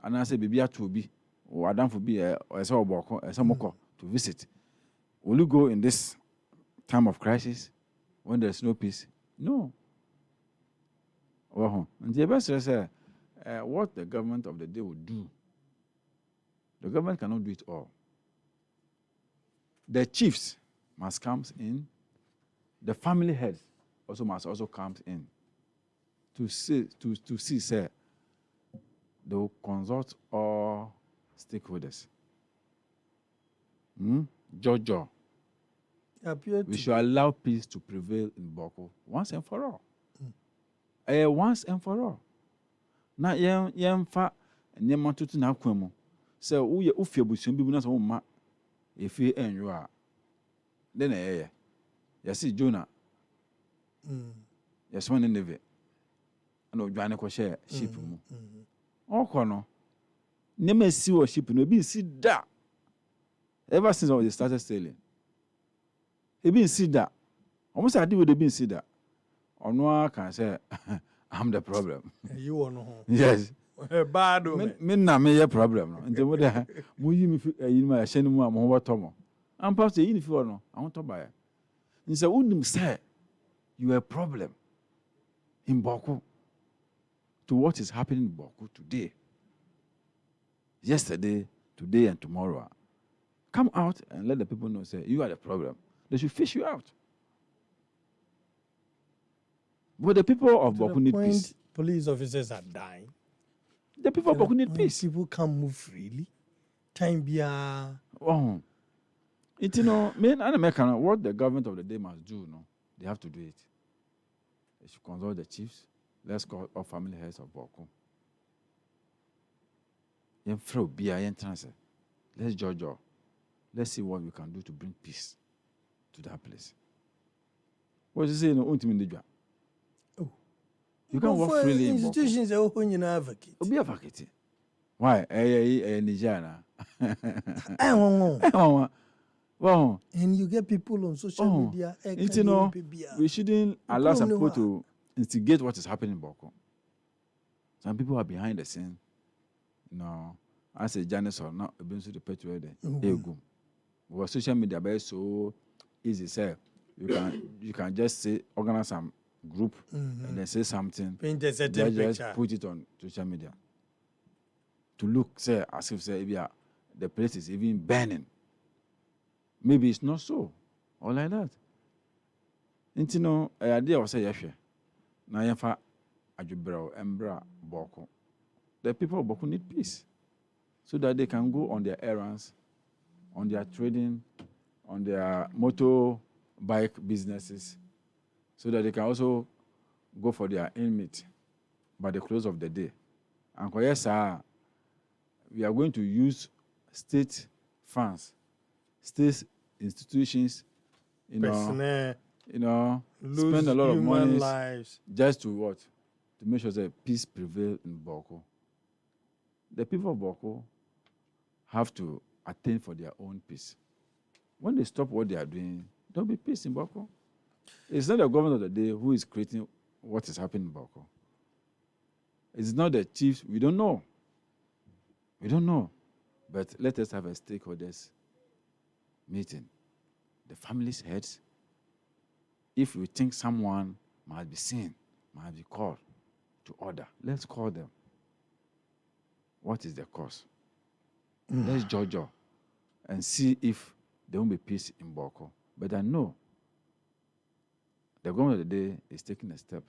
and I say Bibia to be, or Adam for be, or so Boko, or some to visit. Will you go in this time of crisis when there's no peace? No. And the best is what the government of the day will do. The government cannot do it all. The chiefs must come in. The family heads must also come in to see, say, they will consult all stakeholders. Jojo. We should allow peace to prevail in Boko once and for all. Once and for all. Now, fa nyema tutu na kwemu. Se uye ufie busun bi na so ma efi enyo a. Den eye. Yesi Jonah. Yes one Neve. and odwane ko share ship mu okọ no nema si wo ship no bi si da ever since they started sailing e bi si da almost I did with the bin si da ono can say I'm the problem you want yes bad me na me ye problem no nti mo da mo yi mi yi ma hye no mu a mo ho tomo am pastor yi ni fi no I want to buy ni say unim say you are a problem in Boku to what is happening in Boku today, yesterday, today, and tomorrow. Come out and let the people know, say, you are the problem. They should fish you out. But the people of Boku need peace. Police officers are dying. The people of Boku need peace. People can't move freely. Time be oh. It, you know, what the government of the day must do, no, they have to do it. They should consult the chiefs. Let's call all family heads of Boku. Let's judge. Let's see what we can do to bring peace to that place. What you say? No, you can't work freely in Boku. Institutions are open in advocate. Be advocate. Why? Nigeria. Well, and you get people on social media. You know, we shouldn't allow some people to instigate what is happening in Boku. Some people are behind the scene. No, as a journalist or not, being to the petrol there. But social media is so easy. Say you can just say organize some group and then say something. Paint a certain just picture. Put it on social media to look say as if say the place is even burning. Maybe it's not so, or like that. And you know, I idea was say yes. Now you fa ajubro embra Boku. The people of Boku need peace, so that they can go on their errands, on their trading, on their motorbike businesses, so that they can also go for their in-meet by the close of the day. And yes, sir, we are going to use state funds. State institutions, spend a lot of money just to what? To make sure that peace prevails in Boku. The people of Boku have to attain for their own peace. When they stop what they are doing, there will be peace in Boku. It's not the government of the day who is creating what is happening in Boku. It's not the chiefs. We don't know. We don't know. But let us have a stakeholders meeting, the family's heads. If we think someone might be seen, might be called to order, let's call them. What is the cause? Let's judge and see if there will be peace in Boku. But I know the government of the day is taking a step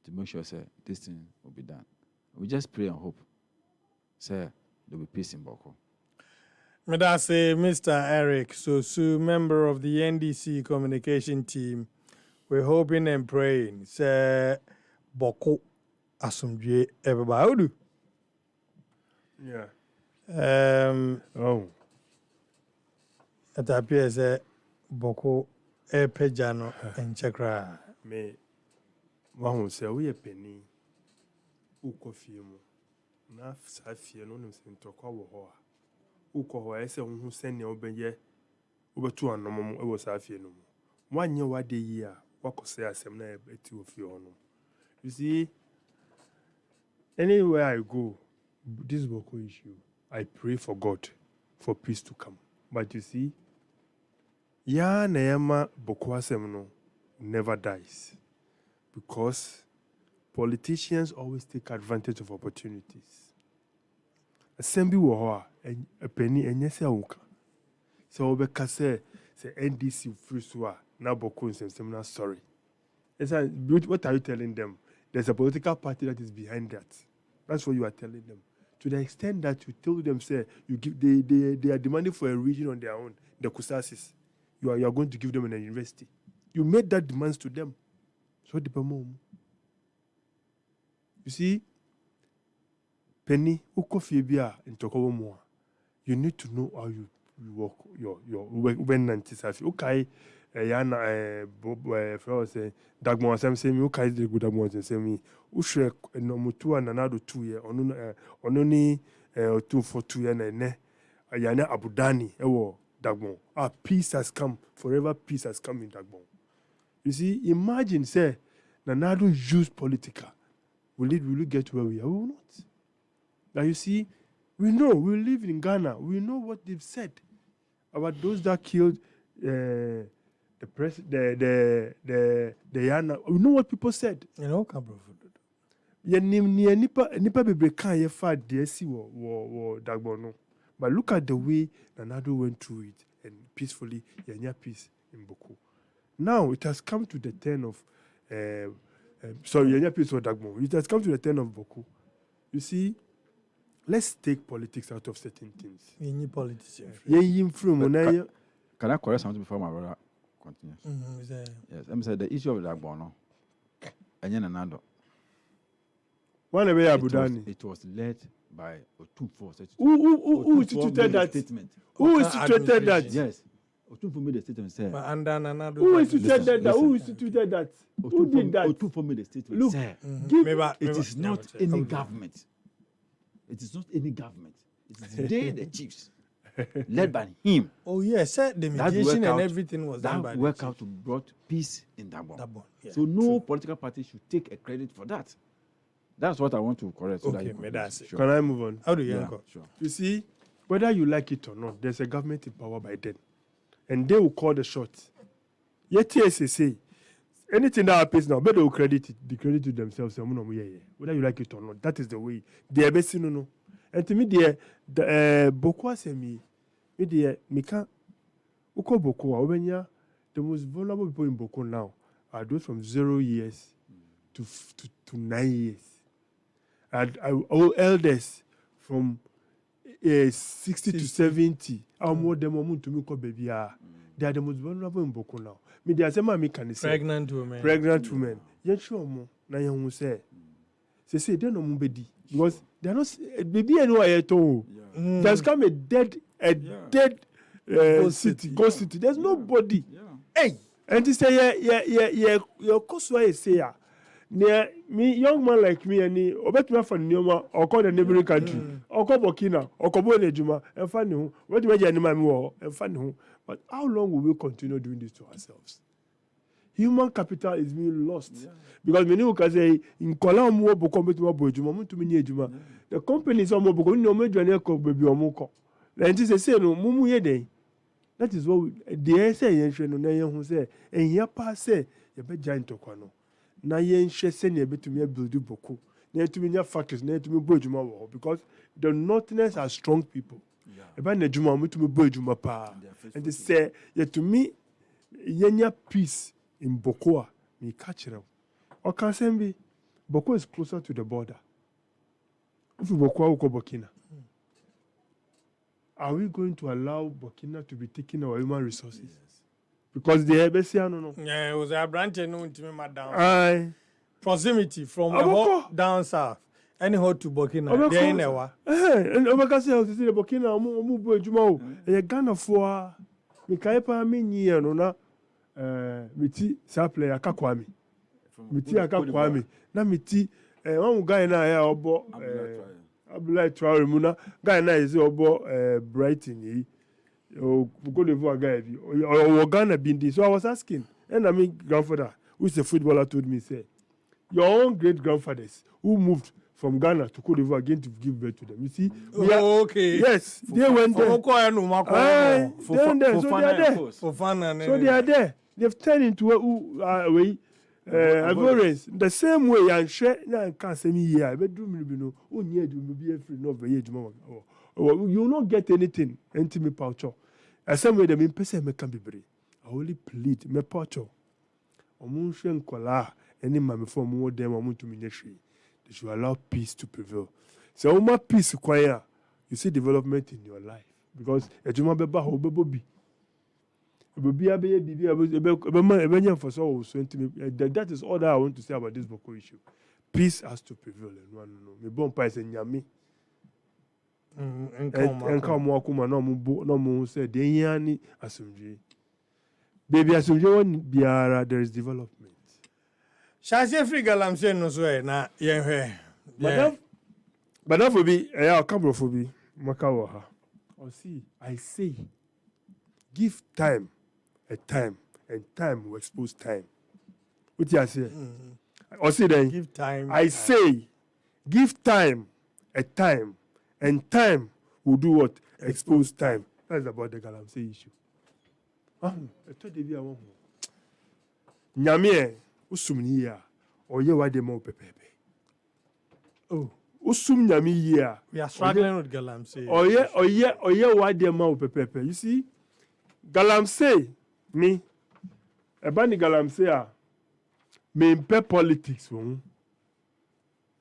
to make sure this thing will be done. We just pray and hope, there will be peace in Boku. I say, Mr. Eric Sosu, member of the NDC communication team, we're hoping and praying. Say, Boku asumdwe everybody. Yeah. It appears that Boku pejano and chakra. Me, one say we a penny. Ukofiemo. Na safie no nim sentokwa wo ho a. Uko ho ese hu sene obeye obetu anom e wo safie no mu. Wanye wade yi a wakose asem na eti ofie ho no. You see, anywhere I go, this Boku issue, I pray for God for peace to come. But you see, ya na yama Boku asem no never dies, because politicians always take advantage of opportunities. Assembly wo ho a penny enye se awuka. So obeka say NDC free so a na Boku nsem na sorry. What are you telling them? There's a political party that is behind that. That's what you are telling them. To the extent that you tell them, say, you give they are demanding for a region on their own, the Kusasis. You are going to give them a university. You made that demands to them. So the mom. You see, Penny, ukofibia in Tokowomoa, you need to know how you you walk your when nanti safi okay yana for say dagmo asem say me okay the good dagmo say me uhwe no mutu ananado 2 year ono ni 2 for 2 year na ne yana abudani ewo dagmo peace has come forever, peace has come in dagmo. You see, imagine say nanado use political, will it get where we are? We will not. Now you see, we live in Ghana, we know what they've said about those that killed the Yana. We know what people said. You know, come nipa bebre kan ye fa de si wo dagbo no. But look at the way Nanado went through it and peacefully yenya peace in Boko. Now it has come to the turn of yenya peace for Dagbo. It has come to the turn of Boko. You see, let's take politics out of certain things. Any politics. Can I correct something before my brother continues? Yes, I'm saying the issue of Dagbo no. Nanado. It was led by Otumfo. Who instituted that statement? Who instituted that? Yes. Otumfo made a statement. Who instituted that? Who instituted that? Who did that? Otumfo made a statement. Look, it is not any government. It is not any government. It is they, the chiefs, led by him. Oh yes, the mediation and everything was done by that workout to brought peace in Dagbo. Yeah. So no political party should take a credit for that. That's what I want to correct. So okay, that's sure. Can I move on? How do you sure. You see, whether you like it or not, there's a government in power by then. And they will call the shots. Yet say anything that happens now, but they will credit to themselves. Whether you like it or not, that is the way. They are best no. And to me, the Boko say me can't uko Boko the most vulnerable people in Boko now are those from 0 years to 9 years. And our elders from 60 to 70, more them to me baby they are the most vulnerable in Boko now. Me they are saying pregnant women. Pregnant women. Yen sure mo na yen hu say. Say they no mo bedi because they are not baby anywhere yet oh. There's come a dead city, ghost city. There's nobody. Hey, and this say yeah cause say ya. Near me, young man like me, and obet for Nioma, or call the neighboring country, or call Burkina, or Kobone Juma, and find who, what do you imagine and find who. But how long will we continue doing this to ourselves? Human capital is being lost. Because many can say, in Colombo, Bocombe to me, Juma, the companies are more because no major baby or moko. And this is say, no, Mumu Yede. That is what the say, and who say, and here pass say, you bet giant to Quano. Na yen shese ne betumi build Boko na etumi nya factories na etumi bo adwuma wo because the northerners are strong people eba na adwuma mutumi bo adwuma pa and they say yetumi yenya peace in Boko me catch them o can say be Boko is closer to the border if Boko ko Burkina are we going to allow Burkina to be taking our human resources? Because the Hebesian no. Yeah, it was a branch no intimate down. Proximity from down south. Anyhow to Burkina. There in Ewa. And Obaka say the Burkina omu bo adwuma o. E Ghana for me kai pa me nyi no na meti supply akakwami. Meti akakwami. Na meti one guy na ya obo Abdullah Traore mu na guy na is obo Brighton yi. Go to guy or Ghana been so I was asking, and I mean grandfather, who's the footballer told me, say, your own great grandfathers who moved from Ghana to Cote d'Ivoire again to give birth to them. You see? Okay. Yes, they went there. For fun. So they are there. They've turned into a Ivorians. The same way and share now can't say me here. But do me no. Oh, yeah, do me be free. No, you will not get anything. Enti me poucho. The same way the me pese me can be brave. I only plead me poucho. Omunhwe nkola any mame for more them omuntu mineshwe. They should allow peace to prevail. So uma peace kwaya, you see development in your life because ejuma beba ho bebobi. Bobia be bibi ebenya for so that is all that I want to say about this Boko issue. Peace has to prevail and one no. Me bon pa is nyame. And come walk no more say the yani asumdwe. Baby asumdwe one biara there is development. Shase free Galamsey no so na ye hwe. But that will be a cabrophobia. Makawaha. Or see, I say, give time a time, and time will expose time. What you say? Or see then, give time. I say, give time a time, and time will do what? Expose time. That's about the Galamsey issue. I told you I want more. Nyame, usumniya, or ye wa demo pepepe. Oh. Usum nyami year. We are struggling with Galamsey. Why the amount pepe. You see, Galamsey, me, Ebani Galamsey, me impe politics.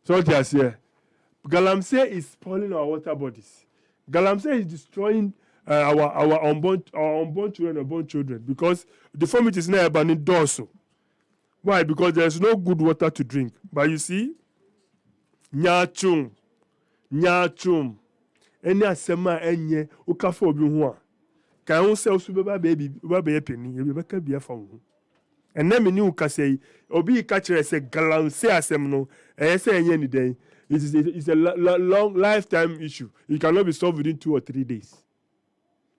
So just here, Galamsey is spoiling our water bodies. Galamsey is destroying our unborn children because the deformity is now abandoning dorso. Why? Because there is no good water to drink. But you see. Nyachum eni asema enye ukafa obi ho a kan ho se osu beba baby penny e be ka bia fa ho ena me ni ukasei obi ka kire se Galamsey asem no se enye ni den it's a long lifetime issue. It cannot be solved within 2 or 3 days.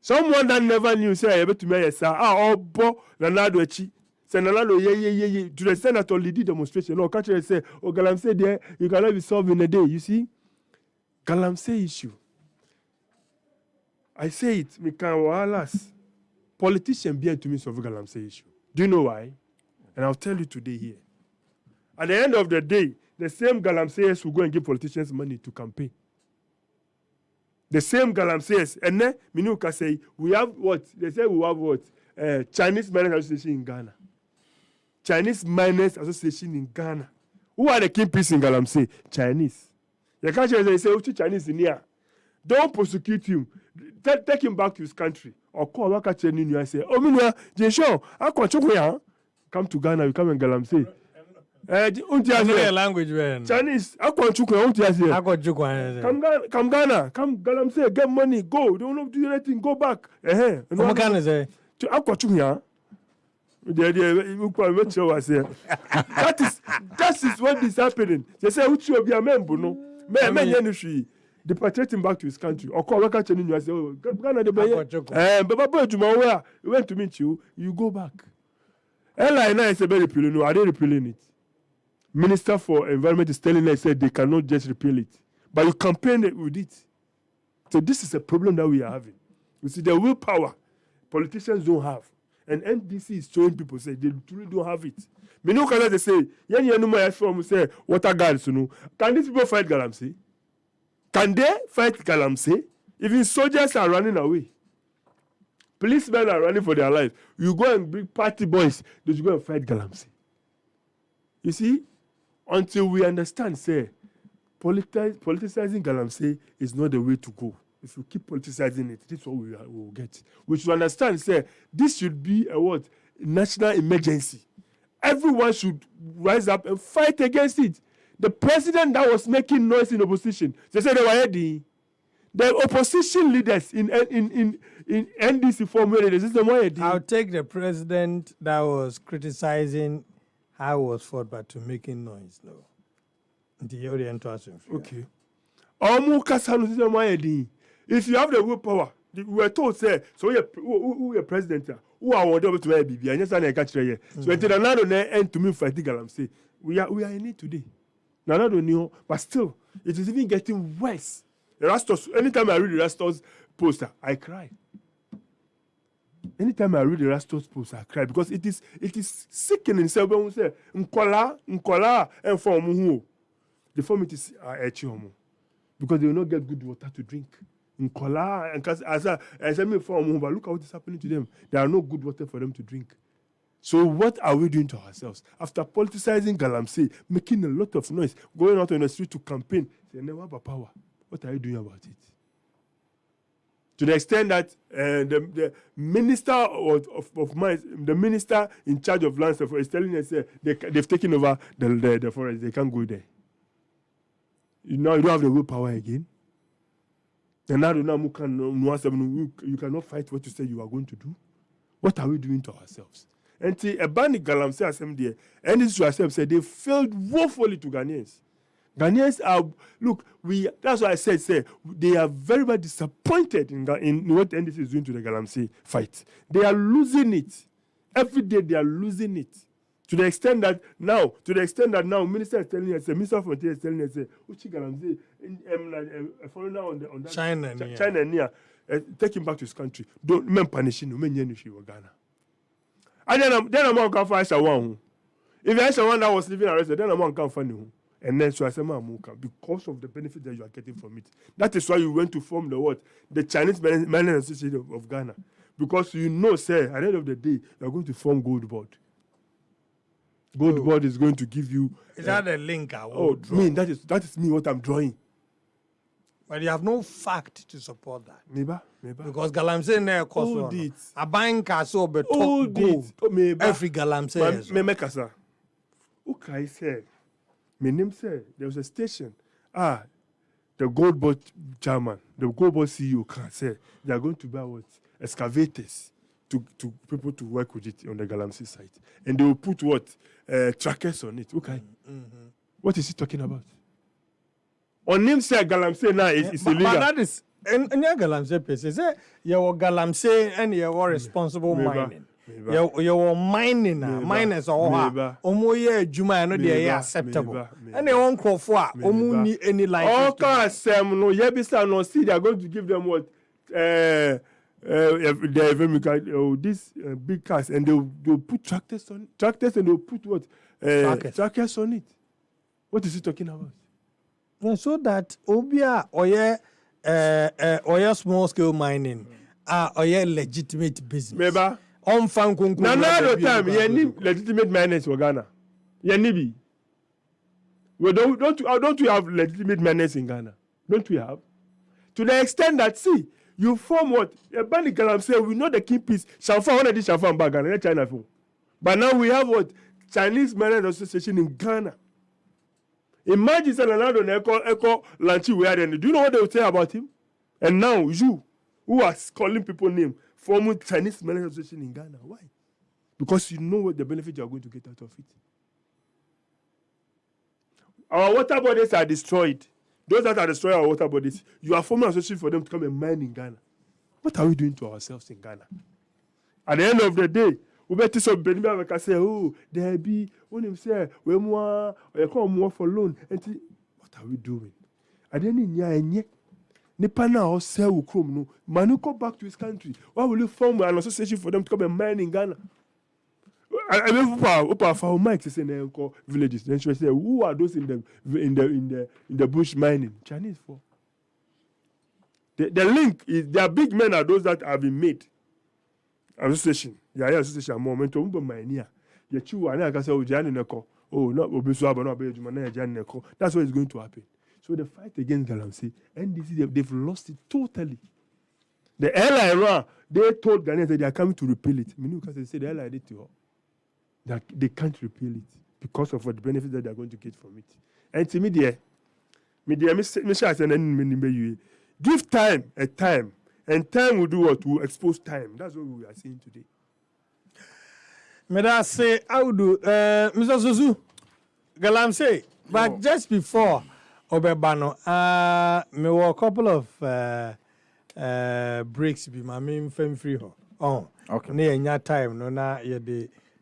Someone that never knew say e betu me yesa obo na nado achi Senalano ye to the senator lead demonstration. No, catch say, oh Galamsey there, you cannot be solved in a day. You see, Galamsey issue. I say it, me can walas. Politician be to me solve Galamsey issue. Do you know why? And I'll tell you today here. At the end of the day, the same Galamseyers will go and give politicians money to campaign. The same Galamseyers, and then Minuka say we have what? They say we have what? Chinese Miners Association in Ghana. Chinese Miners Association in Ghana. Who are the kingpins in Galamsey? Chinese. The country they say, Chinese in here. Don't prosecute him. Take him back to his country. Or call Wakache Ninu and say, oh, Minya, Jensho, I can't come to Ghana, you come in Galamsey. Language, man. Chinese, I can't come Ghana, come Galamsey, get money, go. Don't do anything, go back. What can I say? That is what is happening. They say, "Who should be a member?" No, me deportate him back to his country. Or call Wakache Ninu and say, "Oh, Ghana, the we went to meet you. You go back." Ella is a very repealing. No, are they repealing it? Minister for Environment is telling us that they cannot just repeal it, but you campaign with it. So this is a problem that we are having. You see, the willpower politicians don't have. And NDC is showing people say they truly don't have it. Me no can they say, say water guards, Can these people fight Galamsey? Can they fight Galamsey? Even soldiers are running away. Policemen are running for their lives. You go and bring party boys, they go and fight Galamsey. You see, until we understand, say, politicizing Galamsey is not the way to go. If you keep politicizing it, this is what we will get. We should understand, say, this should be a what? National emergency. Everyone should rise up and fight against it. The president that was making noise in opposition, they said they were ready. The opposition leaders in NDC formulated the system. I'll take the president that was criticizing how it was fought, but to making noise. No. The Oriental. Okay. If you have the willpower, we were told, say, so who are president, who are whatever to be, and yes, I catch you. So until another end to me fighting Galamsey, we are in it today. Now, I don't know, but still, it is even getting worse. The Rastos, anytime I read the Rastos poster, I cry. Anytime I read the Rastos poster, I cry because it is sickening. So when we say, Nkola, and for Muhu, the deformities are at home because they will not get good water to drink. Nkola, and as I may form, but look at what is happening to them. There are no good water for them to drink. So what are we doing to ourselves? After politicizing Galamsey, making a lot of noise, going out on the street to campaign, they never have power. What are you doing about it? To the extent that the minister of mines, the minister in charge of lands is telling us they've taken over the forest. They can't go there. You don't have the willpower again. And now you cannot fight what you say you are going to do. What are we doing to ourselves? And see, a band Galamsey assembly, and this to ourselves said they failed woefully to Ghanaians. Ghanaians are that's why I said they are very much disappointed in what NDC is doing to the Galamsey fight. They are losing it. Every day they are losing it. To the extent that now, Minister is telling us, Minister of Frontier is telling us, Uchi Galamsey, a foreigner on that China near, take him back to his country. Don't men punish him, men yenishi Ghana. And then I'm going to find someone. If I someone that was living arrested, then I'm going to find him. And then so I said, because of the benefit that you are getting from it. That is why you went to form the Chinese Management Association of Ghana. Because you know, sir, at the end of the day, you are going to form gov't. gov't is going to give you. Is that the link? That is me what I'm drawing. But you have no fact to support that. Maybe. Because Galamsey never cost it. A bank has so be top gold. Every Galamsey. Me kasa. Okay, said. My name said there was a station. The gov't chairman, the gov't CEO can say they are going to buy excavators to people to work with it on the Galamsey site, and they will put trackers on it. Okay, what is he talking about? On him say Galamsey now is illegal. But that is in Galamsey place. Is it your Galamsey and your responsible mining? Your mining miners or omoye juma no dey acceptable. And they won't call for need any license. No, Yebisa no see they are going to give them what these big cars, and they'll put tractors and they'll put what trackers on it. What is he talking about? So that obia oye small scale mining oye legitimate business. Maybe. Now the time, you need legitimate miners for Ghana. You need. Well, don't we have legitimate miners in Ghana? Don't we have? To the extent that, see, you form what? A band in Galamsey, we know the key piece. Shanfa, one of these Shanfa in Ghana, China for. But now we have what? Chinese Miners Association in Ghana. Imagine Sananado Echo Lanchi we are in. Do you know what they will say about him? And now you, who are calling people names, form Chinese Miners Association in Ghana. Why? Because you know what the benefit you are going to get out of it. Our water bodies are destroyed. Those that are destroying our water bodies, you are forming an association for them to come and mine in Ghana. What are we doing to ourselves in Ghana? At the end of the day, we better say, there be when him say we more for loan. And what are we doing? At the end of the Nipa now sell Ukrom no. Manu go back to his country. Why will you form an association for them to come and mine in Ghana? I mean, for Mike to say in villages. Then she say, who are those in the bush mining? Chinese for. The link is their big men are those that have been made. Association, association moment to mine. You chew and I can say, oh, no, that's what is going to happen. So the fight against Galamsey, NDC, they've lost it totally. The airline, they told Ghanaians that they are coming to repeal it. They said the airline did to her. That they can't repeal it because of the benefits that they are going to get from it. And to me, give time a time. And time will do what? Will expose time. That's what we are seeing today. May I say, how do Mr. Suzu Galamsey? But just before Obebano, me were a couple of breaks be my main fame free. Oh, okay. Near time, no, na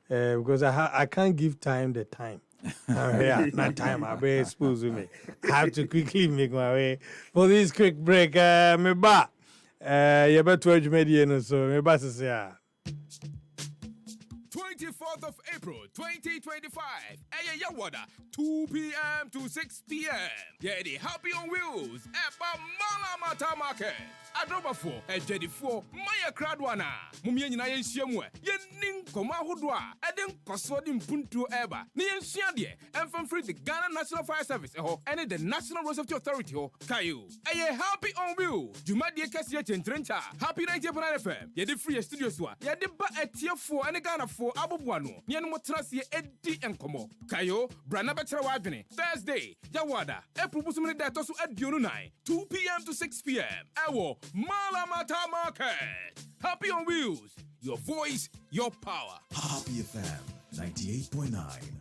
because I can't give time the time. Yeah, not time. I be exposed with me. I have to quickly make my way for this quick break. Me ba, you better to media so me ba say. 24th of April 2025. Yawada, 2 p.m. to 6 p.m. Yeah, the Happy on Wheels at Malamata Market. Adobafo, Ejedifo, Maya Cradwana, Mumian Yenshiamwe, Yening Komahodwa, Eden Kosodi Mpuntu Eba, Nian Shiadie, and from free the Ghana National Fire Service, and the National Road Safety Authority, Kayu. A happy on view, Jumadia Cassia Trencha, Happy 90.9 FM, Yedi Free Studios, Yediba at Tier 4 and a Ghana 4 Abubuano, Yanmotrasi Edi and Komo, Kayo, Branabetra Wadene, Thursday, Yawada, Epubusum Datosu at Dununai, 2 p.m. to 6 p.m. Ewo, Malamata Market. Happy on Wheels, your voice, your power. Happy FM 98.9.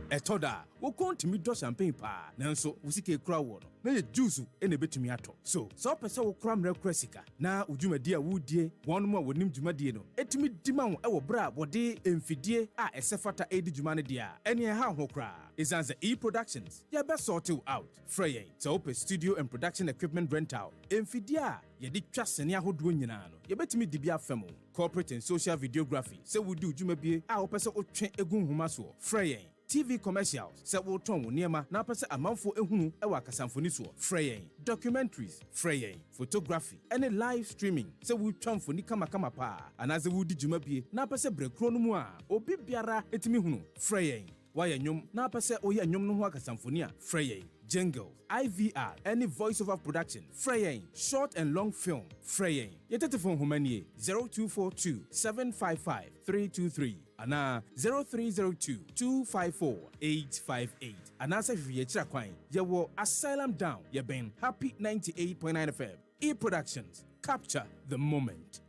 Etoda, wo kontimi do champagne pa. Nanso, usike kura wo no. Na ye juice ene betumi ato. So, so pese wo kura mre kura sika. Na udwumadi a wudie, won mo wonim dwumadie no. Etimi dima wo ewo bra wode emfidie a esefata edi dwuma ne dia. Ene ha ho kura. Izanze E-Productions. Ya be sort you out. Freyen. So open studio and production equipment rental. Emfidie a ye di twa sene ahodo nyina no. Ye betimi di bia fam. Corporate and social videography. Se wudi dwumabie a wo pese otwe egun homa so. Freyen. TV commercials, se wo ton wo niema na pese amanfo ehunu e wa kasamfoni so. Freyen. Documentaries, freyen. Photography, any live streaming, se wo twamfoni kama pa. Anaze wo di dwumabie na pese brekro no mu a obi biara etimi hunu. Freyen. Waya nyom na pese oye nyom no ho akasamfoni a. Freyen. Jingle, IVR, any voiceover production, Freyen, short and long film, Freyen. Your telephone humanie 0242 755 323 ana 0302 254 858. Anasa Viechra Quine, Yawo Asylum Down, Yaben Happy 98.9 FM. E-Productions, capture the moment.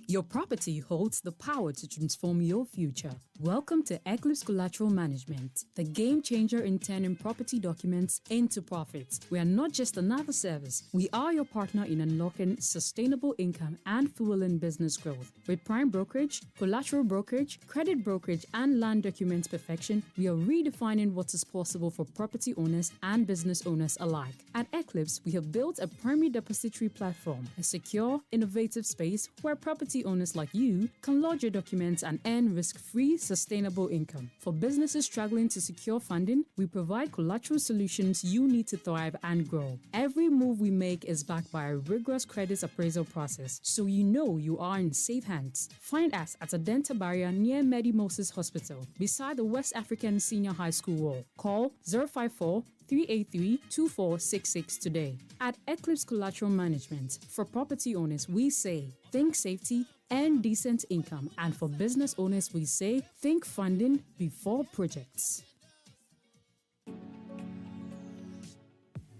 Your property holds the power to transform your future. Welcome to Eclipse Collateral Management, the game changer in turning property documents into profits. We are not just another service. We are your partner in unlocking sustainable income and fueling business growth. With prime brokerage, collateral brokerage, credit brokerage, and land documents perfection, we are redefining what is possible for property owners and business owners alike. At Eclipse, we have built a primary depository platform, a secure, innovative space where property owners like you can lodge your documents and earn risk-free, sustainable income. For businesses struggling to secure funding, we provide collateral solutions you need to thrive and grow. Every move we make is backed by a rigorous credit appraisal process, so you know you are in safe hands. Find us at Adenta Barrier near Medi Moses Hospital, beside the West African Senior High School wall. Call 054 383-2466 today. At Eclipse Collateral Management, for property owners, we say, think safety and decent income. And for business owners, we say, think funding before projects.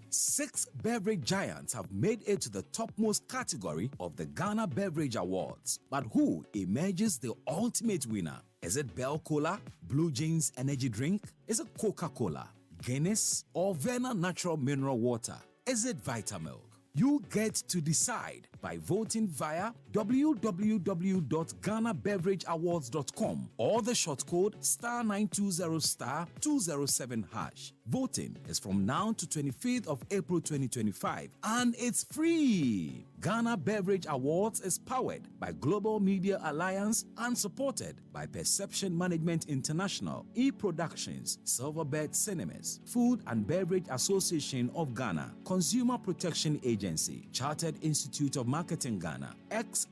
6 beverage giants have made it to the topmost category of the Ghana Beverage Awards. But who emerges the ultimate winner? Is it Bell Cola, Blue Jeans Energy Drink? Is it Coca-Cola, Guinness, or Verna Natural Mineral Water? Is it Vitamilk? You get to decide by voting via www.ghanabeverageawards.com or the short code *920*207#. Voting is from now to 25th of April 2025 and it's free. Ghana Beverage Awards is powered by Global Media Alliance and supported by Perception Management International, E-Productions, Silverbird Cinemas, Food and Beverage Association of Ghana, Consumer Protection Agency, Chartered Institute of Marketing Ghana,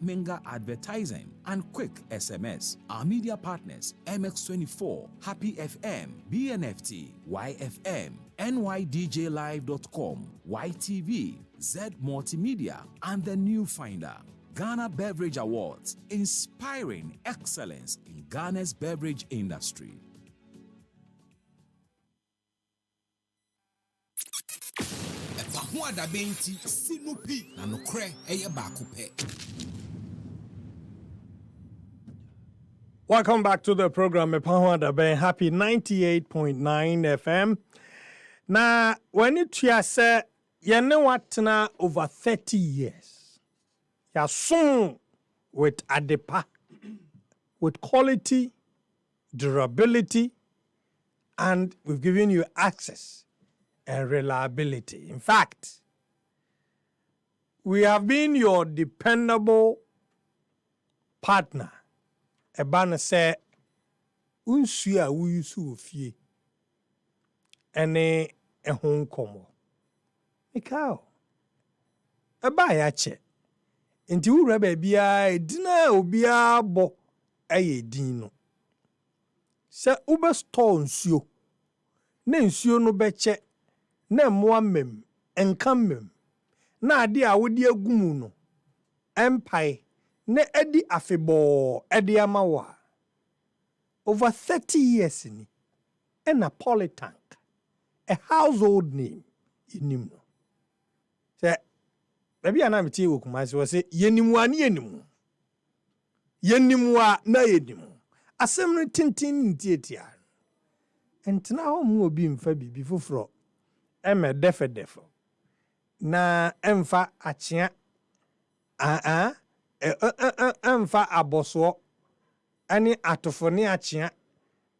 Minga Advertising, and Quick SMS. Our media partners, MX24, Happy FM, BNFT, YFM, NYDJLive.com, YTV, Z Multimedia, and The New Finder. Ghana Beverage Awards, inspiring excellence in Ghana's beverage industry. Welcome back to the program. Happy 98.9 FM. Now, when you say you know what now over 30 years, you're soon with adepa, with quality, durability, and we've given you access and reliability. In fact, we have been your dependable partner. Ebana say, unsuya uyusu ofie. ɛne ɛho nkɔmmɔ mekao ɛbaa yɛakyɛ nti wowura baabiaa ɛdina a obiaa bɔ ɛyɛ din no sɛ wobɛstɔɔ nsuo na nsuo no bɛkyɛ na mmoa mmam nka mmam na ade a wode agu mu no ɛmpae na ɛdi afebɔɔ ɛde ama wo a over 30 years ni ɛna Polytank a household name yɛnim no sɛ baabi a na metie wɔ Kumasi wɔ sɛ yɛnimu a ne yɛnimu yɛnimu a na yɛnimu asɛm no tenten ntietia ntena hɔ mu obi mfa bibi foforɔ ɛmɛ dɛfɛdɛfɛ na ɛmfa akyea ɛmfa abɔsoɔ ɛne atofo ne akyea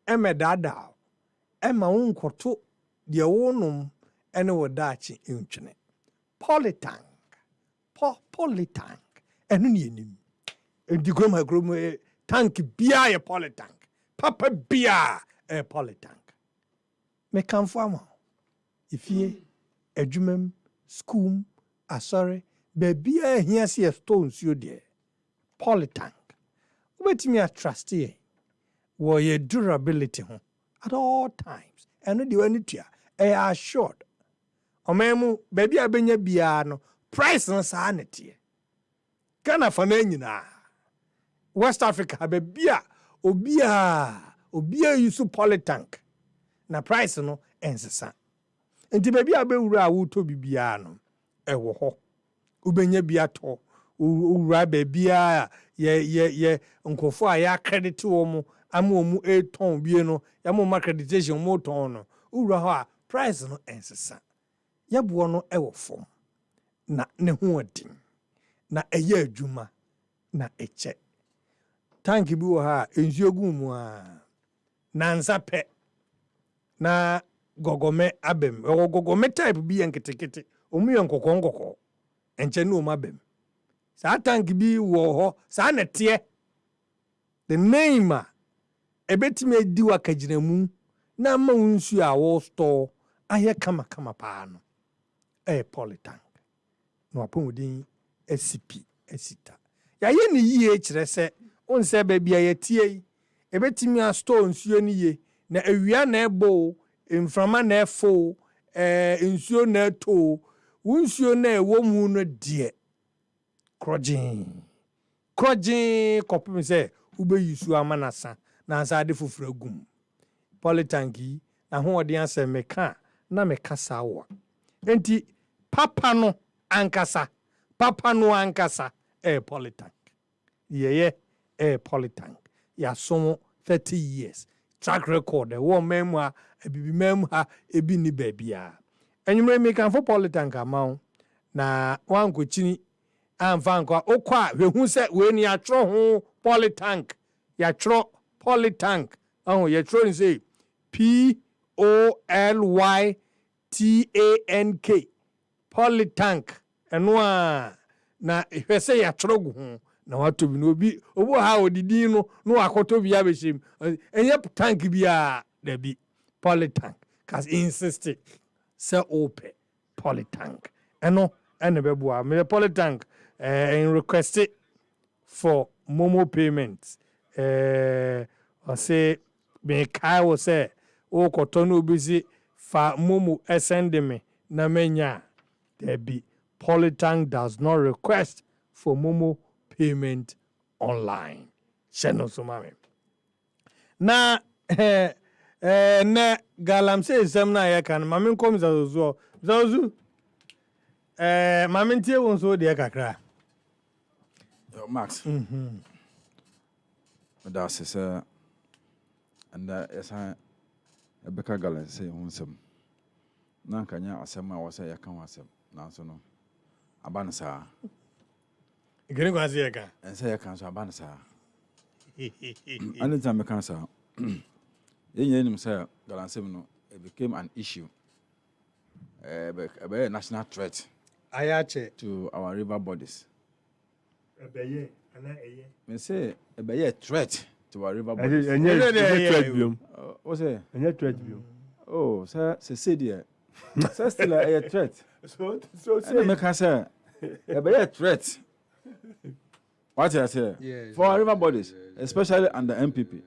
ɛmɛ daadaa ɛma wo nkɔto deɛ wonom ɛne wo daakye ntwene Polytank Polytank ɛno ne yɛnim ɛdi kurom tank biaa yɛ Polytank papa biaa ɛyɛ Polytank mekamfo ama ifie adwumam school asɔre baabiaa ahia sɛ yɛ store nsuo deɛ Polytank wobɛtumi atrust yɛ wɔ yɛ durability ho at all times ɛno deɛ w'ani tua ɛyɛ assured ɔman mu baabi a bɛnya biara no price no saa ne teɛ Ghana fa no nyinaa West Africa baabi a obiaa yi so Polytank na price no ɛnsesa nti baabi a bɛwura a wotɔ bibiara no ɛwɔ hɔ wobɛnya bi atɔ wowura baabi a yɛ nkɔfo a yɛ accredit wɔ mu ama wɔ mu ɛtɔn bie no yɛma mu accreditation mu tɔn no wowura hɔ a price no ɛnsesa yɛboɔ no ɛwɔ fam na ne ho ɔden na ɛyɛ adwuma na ɛkyɛ tank bi wɔ ha a nsuo gu mu a nansa pɛ na gɔgɔmɛ abɛm ɛwɔ gɔgɔmɛ type bi yɛ nketekete ɔmu yɛ nkɔkɔɔ ɛnkyɛ ne ɔmu abɛm saa tank bi wɔ hɔ saa na teɛ the name a ɛbɛtumi adi wɔ akagyinamu na ama wo nsuo a wɔstɔɔ ayɛ kamakama paa no ɛyɛ Polytank na wapɔmuden asipi asita yɛayɛ ne yie kyerɛ sɛ wonsɛ baabi a yɛtie yi ɛbɛtumi astɔɔ nsuo no yie na awia na ɛbɔ mframa na ɛfo nsuo na ɛtɔ wo nsuo na ɛwɔ mu no deɛ krɔgyen kɔpem sɛ wobɛyi suo ama nasa na ansa ade foforɔ agum Polytank yi na hoɔden asɛ meka na meka saa wɔ enti papa no ankasa ɛyɛ Polytank yɛyɛ ɛyɛ Polytank yɛasom 30 years track record ɛwɔ man mu a abibi man mu ha ebi ni baabia enwumre me kan for Polytank ama na wankɔkyini amfa nkɔ okɔ a hwehu sɛ we ni atro ho Polytank yɛatro Polytank yɛtro ni sɛ POLYTANK Polytank ɛno a na hwɛ sɛ yɛatro gu ho na wato bi no obi ha odidi no akoto bi abɛhyem enye tank bi a da bi Polytank cause insist sɛ ope Polytank ɛno ɛna bɛboa me Polytank in request for momo payments ɔsɛ me kai wo sɛ o koto no obi si fa momo send me na menya da bi Polytank does not request for momo payment online. Channel so mame. Na na Galamsey sem na ya kan mame kom zazu. Mame ntie won so de kakra. Max. That's is and yes I Rebecca Galamsey wonsem. Na kanya asem a wo say ya kan wasem. Na so no. Aba sa. Gani kwa siya ka? Say ya kan so aba sa. Anytime me kan sa. Yen say Galamsey no it became an issue. A national threat. Ayache to our river bodies. Ebeye ana eye. Me say ebeye threat to our river bodies. Enye threat biom. What say? Enye threat biom. Oh, sir, say dear. Sir, still a threat. So say. Make us say, a threat. What I say? Yes. For river bodies, especially under MPP.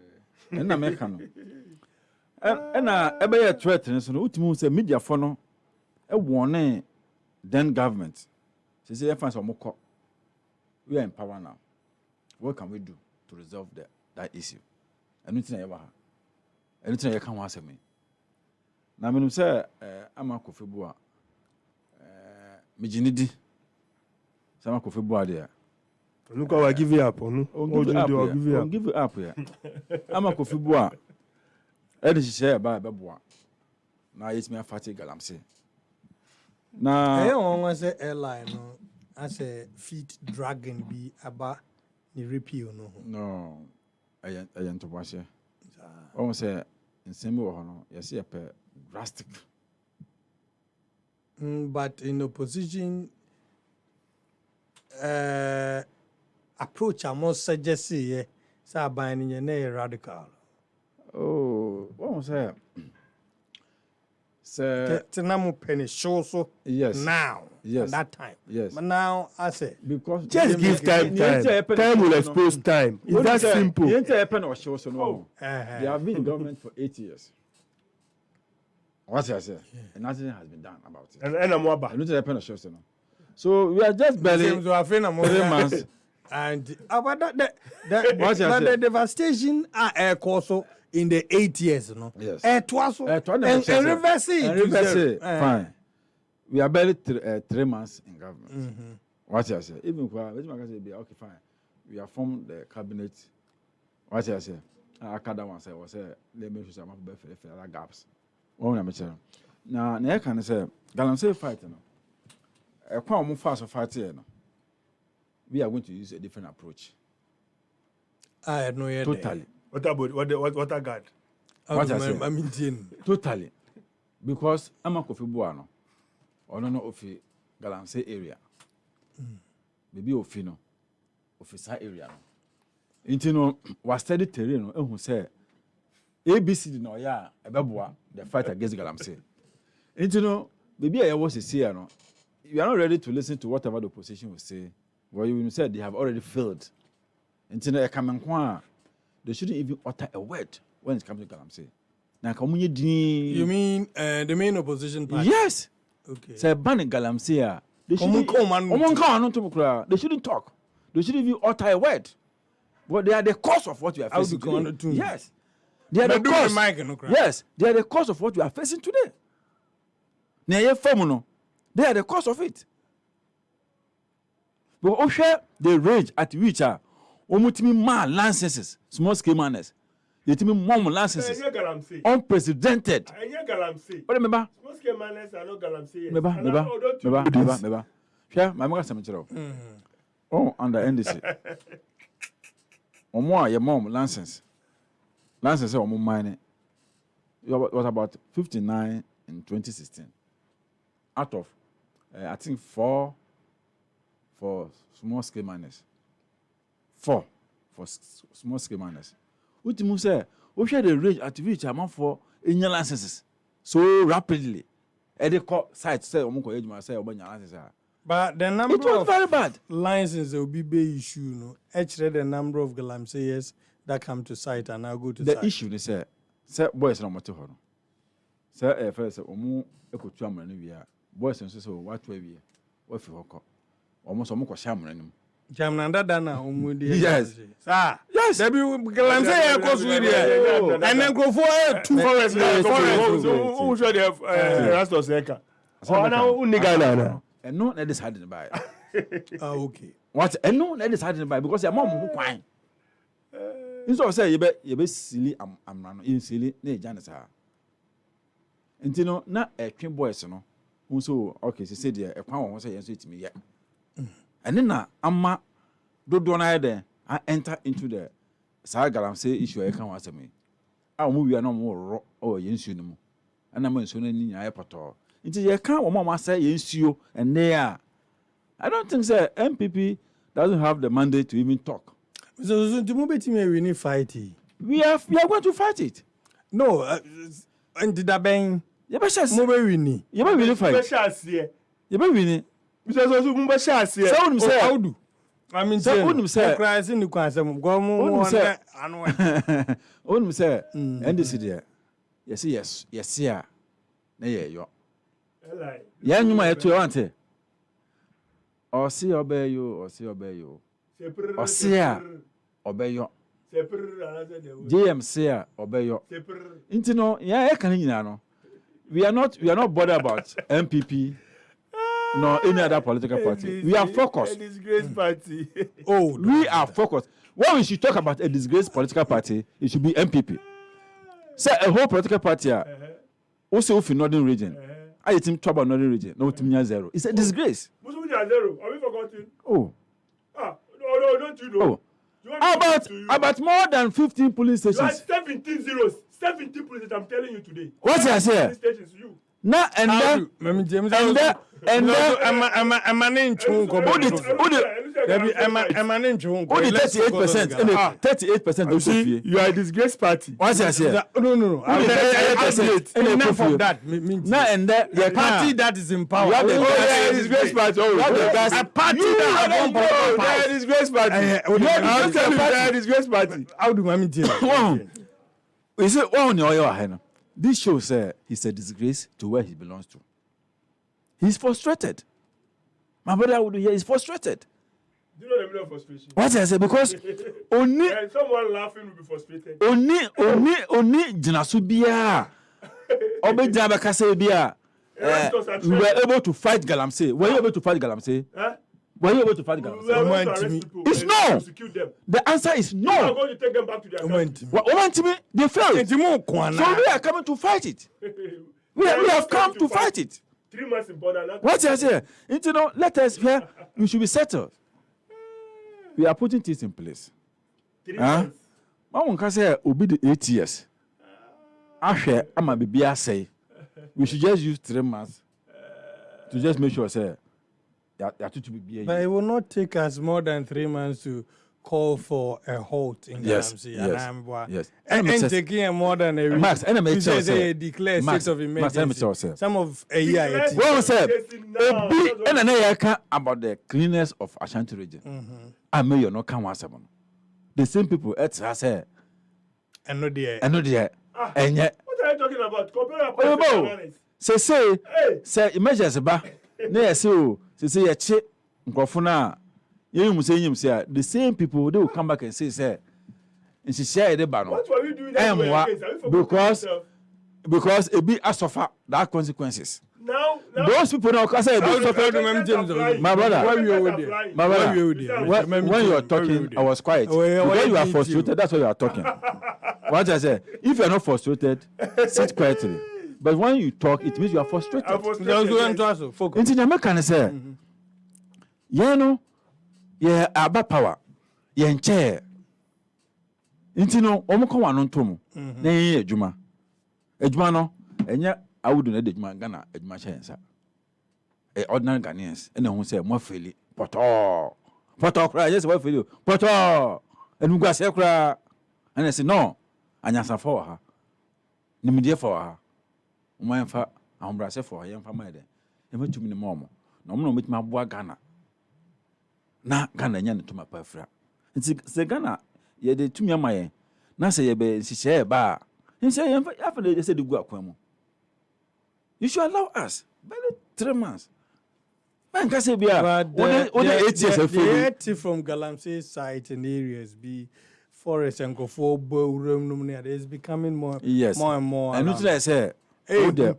And American. And a threat, and so ultimate say media for no. A warning, then government. She say, "Fans are more. We are in power now. What can we do to resolve that issue?" Anything I ever have. Anything I can ask me. Now, when say, "I'm a coffee boy," Mijinidi. Some coffee boy there. Look how I give you up. Give you up here. I'm a coffee boy. I just share by Babois. Now it's me a fatty Galamsey. Now, I don't say airline. No, I say feet dragon be about the repeal. No, I am to wash it. Almost say in same way, you see a pair drastic. But in opposition, approach I must suggest say, say buying a radical. Oh, what was that? Sir, Tenamu penny show so yes now yes that time yes but now I say because just give time will expose time. It's that simple. You enter happen or show so no. They have been in government for 8 years. What I say? And nothing has been done about it. And I'm about. You enter happen or show so no. So we are just barely 3 months. And about that the devastation are also in the 8 years, you know. Yes. And reverse it. Fine. We are barely 3 months in government. What I say? Even okay, fine. We have formed the cabinet. What I say? I can't one say was let me show some other gaps. One I'm saying. Now, I can say Galamsey fight, you know. A quite more fast fight here, no. We are going to use a different approach. I know yet. Totally. What about what I got? What I say? I mean, totally. Because I'm a coffee buano. Or no of Galamsey area. Maybe of no. Officer area. You know, was study terrain who say ABC no ya ebeboa the fight against Galamsey. You know, maybe I was a seer no. You are not ready to listen to whatever the opposition will say. Well, you said they have already failed. You know, they shouldn't even utter a word when it comes to Galamsey. Now, you mean the main opposition party? Yes. Okay. Say ban Galamsey. They shouldn't talk. They shouldn't even utter a word. But they are the cause of what we are facing today. Yes. They are the cause. Yes. They are the cause of what we are facing today. They are the cause of it. But also the rage at which are man licenses, small scale manners. You tell me mom licenses. Unprecedented. What remember? Small scale manners are not Galamsey. Remember. Share my mother cemetery. Oh, under NDC. More your mom license. License or more mine. Was about 59 in 2016. Out of I think 4 for small scale miners. 4 for small scale miners. What you say? We share the rate at which amount for in your licenses so rapidly. At the site say licenses. But the number it was of very bad. Licenses will be big issue. No, actually the number of Galamseyers that come to site and now go to the site. issue they say boys no matter how. Say first omu ekotu amana wi a boys nso say what we what fi hoko. Almost omo ko sha amana nim. Jamnanda dana omudi. Yes. Sir. Yes. There be Galamsey cause we there. And then go for 2 forest. Who should have rest of Seka? Oh, now Unigana. And no, that is hard to buy. Okay. What? And no, that is hard to buy because your mom who crying. You say you be silly. I'm not silly. Ne Janessa. And you know, not a twin boys, no. Who so okay? She said, "Yeah, a pound was saying to me yet." And then Amma do there. I enter into the Galamsey issue. I can't answer me. I move you no more or yensu. And I'm so many airport. It is a kind of mama say yensu and there. I don't think so. MPP doesn't have the mandate to even talk. So to move it, we need fight. We are going to fight it. No, And did that bang? Yabashas. Mobile Yabba fight. Yabba winning. Mr. Sosu Mumbashas here. Sound say how do? I mean, say cries in the quantum. Go on, say, on say, and this is yes, yeah. Nay, yo. Yan, you might to auntie. Or see obey you. Or see obey you. JM obey you. Intino, yeah, I can know. We are not bothered about MPP. No, any other political party. We are focused. A disgraced party. We are focused. When we should talk about a disgraced political party, it should be MPP. Say a whole political party, also in Northern region. I think trouble Northern region. No, to zero. It's a disgrace. Muslim zero. Have we forgotten? Oh. No, don't you know? About more than 15 police stations. You are 17 zeros. 17 police stations, I'm telling you today. What's I say? Now and then, I'm in Chunko. 38%. You are a disgraced party. What's I say? No. Enough of that. Now and then, the party that is in power. You are a disgraced party. A party that is a disgraced party. You are a disgraced party. How do I mean? You say, oh no, this shows he's a disgrace to where he belongs to. He's frustrated. My brother would hear he's frustrated. Do you know the meaning of frustration? What I say? Because only someone laughing will be frustrated. Only Jinasubia. Obe Jabakasebia. We were able to fight Galamsey. Were you able to fight Galamsey? Were you able to fight Galamsey? It's no. The answer is no. You are going to take them back to their country. They failed. So we are coming to fight it. We have come to fight it. 3 months in border. What I say? Let us here. We should be settled. We are putting things in place. 3 months. One can say obi the 8 years. Ahwe ama bibia say. We should just use 3 months to just make sure say. But it will not take us more than 3 months to call for a halt in Galamsey. Yes. And taking more than a week. Max, they declare state of emergency. Some of a year. Well said. About the cleanness of Ashanti region. I may not come once. The same people at say. And not there. And yet. What are you talking about? Compare say emergency ba. Na say ya che nkofo na yeyum say the same people they will come back and say share the ba no. What were you doing that? Because it be a suffer that consequences. Now those people now say my brother when you are talking I was quiet because you are frustrated. That's why you are talking. What I say, if you are not frustrated, sit quietly. But when you talk, it means you are frustrated. Into the American say, about power, chair. Into no, Omoko no tomu. Ne Juma. Ejuma no, enya I would not Ejuma Ghana, Ejuma Chensa. Ordinary Ghanaians, and who say more freely. Poto cry, yes, what for you? Poto, and we go say cry. And I say, no, I answer for her. Nimedia for her. My fa ambrase for him for my day. Even to me, mom. No one with my boy Ghana. Na Ghana yan to my perfra. It's a Ghana, ye de to me my. Na say ye be si share ba. He say after they said to go akwemo. You should allow us. By 3 months. Man can say be only 8 years the from Galamsey site and areas be forest and go for room is becoming more and more. And what I say because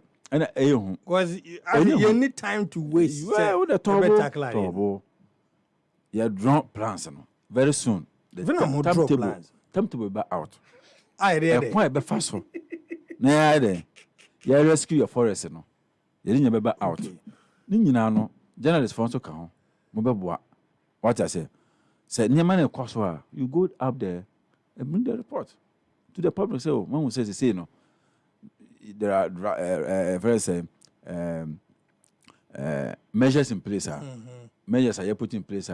you need time to waste. Well, the trouble. You draw plans very soon. The timetable be out. I read it. Quite be fast. Nah, there. You rescue your forest. No, you didn't be out. Nina no. Journalists for so can. Mobile. What I say. Say near man you go up there and bring the report to the public. Say, when we say no. There are various measures in place. Measures are put in place.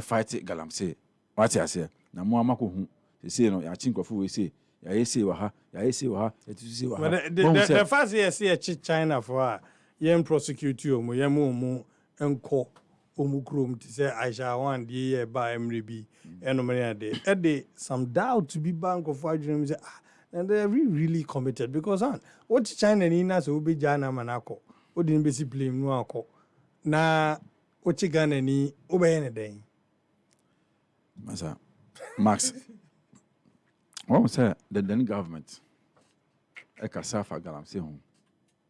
Fight Galamsey. What I say? Na mo amako hu. Say no, ya chinkofu we say ya say wa it say wa but the first year see China for yen prosecute you mo yemu enko omukrom to say I shall one the year by MRB and they some doubt to be bank of adwene say and they really committed because what China ni na so be jana manako o didn't be blame no akọ na o chi Ghana ni o be ne den masa Max what was the then government e ka safa Galamsey home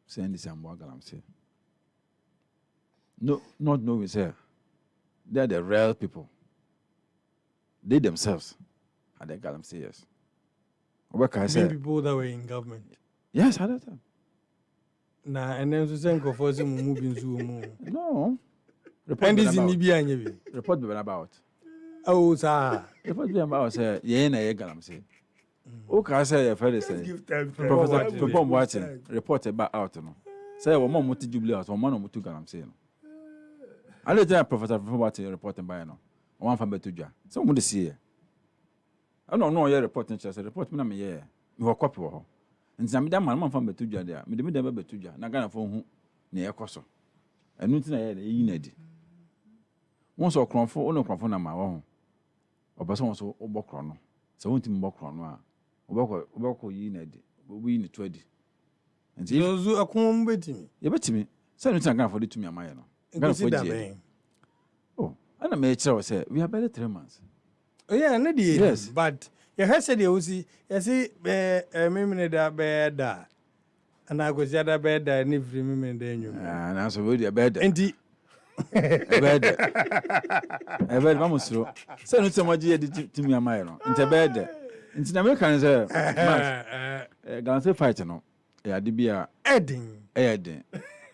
send this ambo Galamsey no not knowing say they are the real people they themselves are the Galamsey yes what can I say people that were in government yes at that time na and then to send go for some moving zoom no report this in Ibia report be about oh sir report be about say ye na ye Galamsey o ka say your friend say Professor Watson report about out no say wo mo muti jubilee wo mo no mutu Galamsey no ale tell Professor Watson report by no one fan betu dwa so mo de see I no ye report no say report me na me ye me ho copy wo ho nti na me da man fan betu dwa dia me de betu dwa na Ghana fo hu na ye koso enu nti na ye yi na di won so kronfo ono kronfo na ma wo ho obaso won so obokro no se won ti mbokro no a obokro yi na di obu yi ni to adi nti yozu akon betimi ye betimi se enu nti na Ghana fo de tumi amaye no Ghana fo di oh ana me chere say we are barely 3 months oh yeah na di yes but you heard say dey osi you see me da beda ana go sia da beda ni free me da enyu na so we dey beda enti beda vamos through say no temaji ye di timi amaye no enti beda enti na me kan say Galamsey fight no ya di bia edin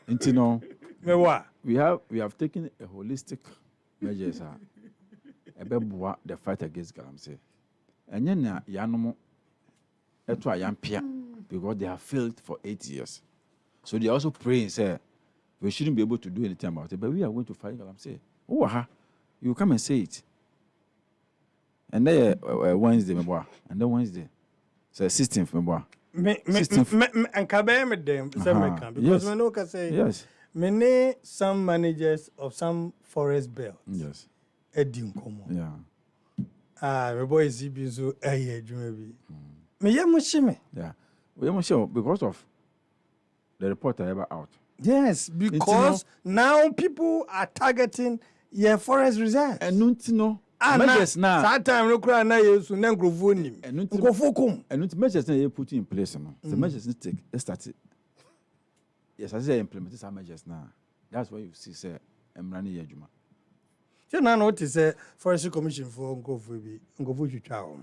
enti no me wa we have taken a holistic measures ebeboa the fight against Galamsey enye na yanom eto ayampia because they have failed for 8 years so they are also praying say we shouldn't be able to do anything about it but we are going to fight Galamsey you come and say it and then Wednesday meboa and then Wednesday so 16th meboa me ankabe me dem say me can because we know can say yes many some managers of some forest belt yes edin komo yeah my boy is be so adwuma bi me yem shime yeah we yem shime because of the report ever out yes because now people are targeting your forest reserve no measures now that time no kura na yesu na nkrofo nim nkrofo kom measures na you put in place no the measures need take start yes as they implement some measures now that's why you see say emrani yadwuma so now what is a forestry commission for nkrofo twitwa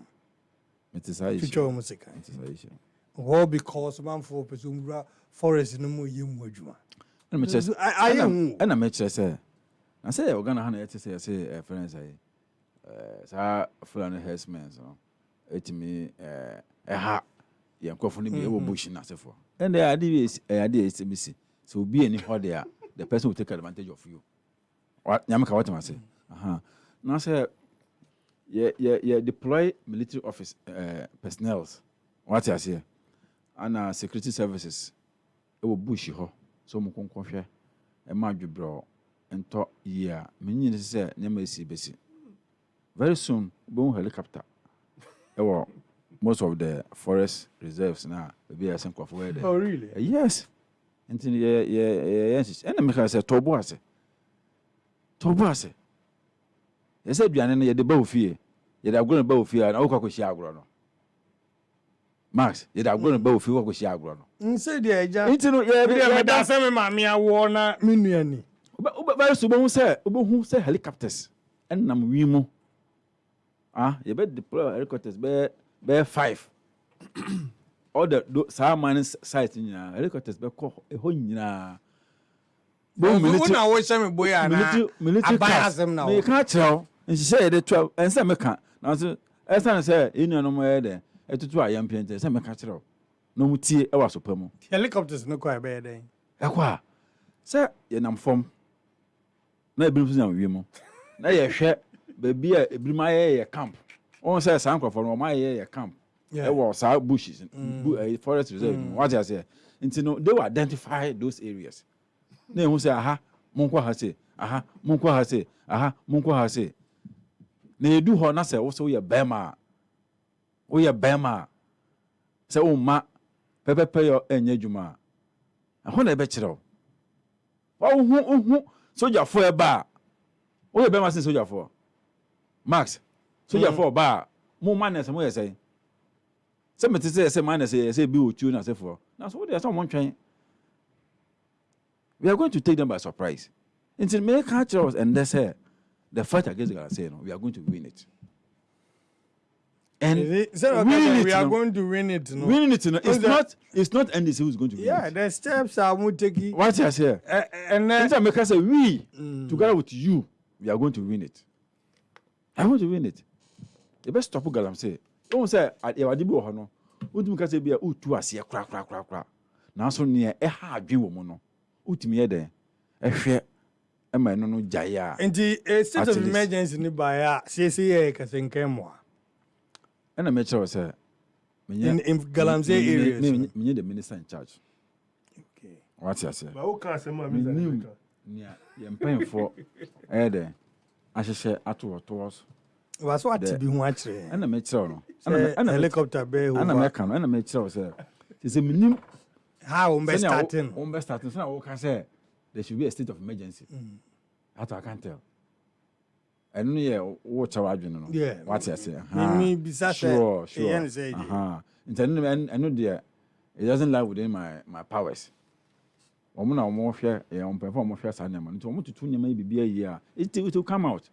it is high twitwa musika it is high all because man for person forest no mo yemu adwuma na me chere say na say Ghana ha na yete say friends ay sa fulani herdsmen no etimi ha ye nkrofo no bi e wo bush na sefo and the idea is MBC so be any how there the person will take advantage of you what nyamaka what am say now say yeah deploy military office personnel what I say and security services e wo bush ho so mo konkonhwe e ma dwebro ento year menyi say nyama esi besi very soon bon helicopter e wo most of the forest reserves now be a sense of where. Oh really? Yes. And yes. And me say tobo ase. You said you are na the bow fear. You are going to bow fear and o kwakwo shi agro no. Max, you are going to bow fear kwakwo shi agro no. Say the eja. Into no me da say me maami awo na me nuani. Ba so obo say helicopters. And nam wi mu. You better deploy helicopters be 5 all the mining sites in helicopters be call a ho nyina bo military na wo shame boya na military now me can tell and she say the 12 and say me can now so esa say inu no mo de etutu ayampiente say me can tell no mutie e waso pamu helicopters no kwa be den akwa say ye nam fom na ebiru na wi mu na ye hwe ba bia ebiru ma ye camp on say san kwafo no ma ye camp was our bushes, forest reserve. What I say, and they will identify those areas. Then who say, aha, Monqua has say, aha, Monqua has say, aha, Monqua has say. They do her, say, also, we are Bema. We are Bema. Say, oh, ma, Pepe pay your Juma. I want a better. Oh, soldier for a bar. Oh, Bema says soldier for Max. Soldier for a bar. More manners, and we say. Somebody say, manners, say, be with you, and say for. Now, so there's someone trying. We are going to take them by surprise. Until make catch us and they say the fight against Galamsey, we are going to win it. And we are going to win it. No? Winning it, it's not NDC who's going to win it. Yeah, the steps are going to take. What I say? And then make us say we together with you, we are going to win it. I want to win it. The best stop Galamsey. Don't say at Ewadibo Hono. Who do you say be a utu asia crack. Now so near a hard dream woman. Utimi ede ehwe ema no no jaya enti state of emergency ni baya CCA kasenkemwa na me chere say in Galamsey areas me the minister in charge. Okay, what you say ba wo kan say ma me nia ye mpan for ede ahyehe atotos was what to be hu a kire na me chere no ana helicopter be hu ana me kan na me chere say minim how starting so now can say there should be a state of emergency. That I can't tell. I don't know what I no. Yeah. What I say. Me bisa sure. I know there it doesn't lie within my powers. Omo na omo hwe e on perform mo hwe sanema nti omo tutu nyama bibia yi a it will come out.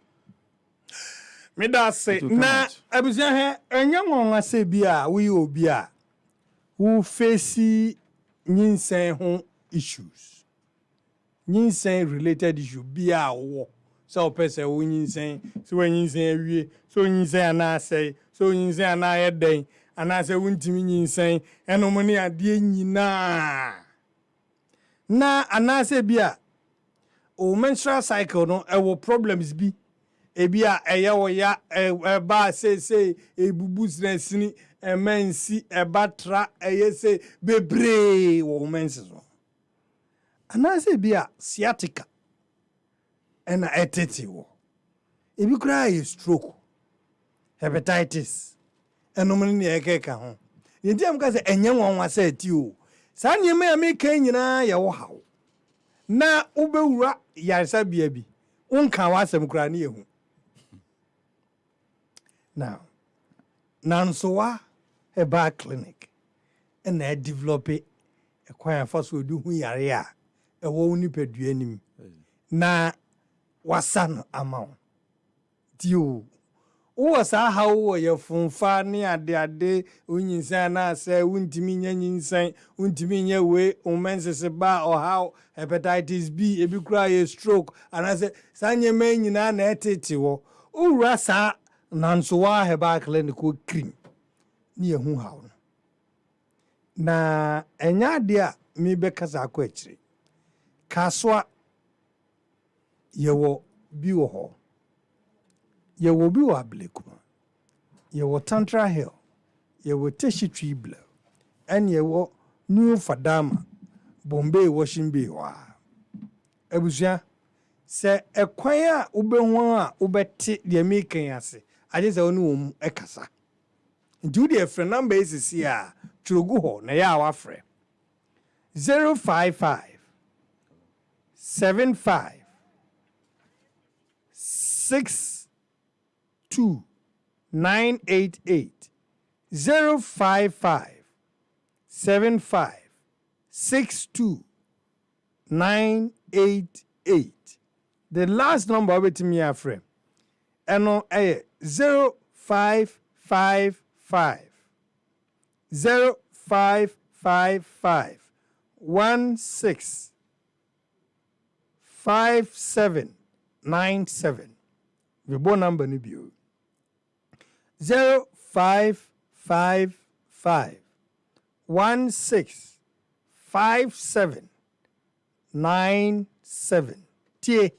Me da say na abusia he enya ngonga se bia we obi a who face Nyinsen home issues. Nyinsen related issue be a war. So person who nyinsen, so when nyinsen we, so nyinsen ana say, so nyinsen ana eden, ana say wuntimi nyinsen, eno money adie nyina. Na ana say bia o menstrual cycle no e problems bi. E bia eye wo ya e ba say e bubus na sini emensi ebatra eyese bebre wo mensi so anase bia sciatica ena eteti wo ebi kura ye stroke hepatitis enomni ne ekeka ho yenti am ka se enye wonwa sa ati o sa nyeme ya me kan nyina ye wo hawo na ubewura yarisa bia bi unka wasem kura ne yehu now nansowa a bar clinic and I develop a quiet first will do yare a woni peduanim na wasan amount dio was a how your phone funny ade unyinsan na say untimi nyinsan untimi nye we umense ba or how hepatitis B ebi kura ye stroke and I say sanye men nyina na etete wo ura sa nansowa heba clinic ko cream ni ehu hawo na enya de a mi be kasa akọ akire kaswa yewo bi wo ho yewo bi wo ablekuma yewo tantra hill yewo teshitri bla en yewo new fadama bombay washing bay wa abusua se ekwan a ubehu a ubete de mekan ase ade se onu wo ekasa nti the friend number is here churugu ho na ya wa frɛ 055 75 62 988 055 75 62 988. The last number with me a friend. Eno 0555 0555 16 5797. The phone number ni bio 0555 16 5797. Tie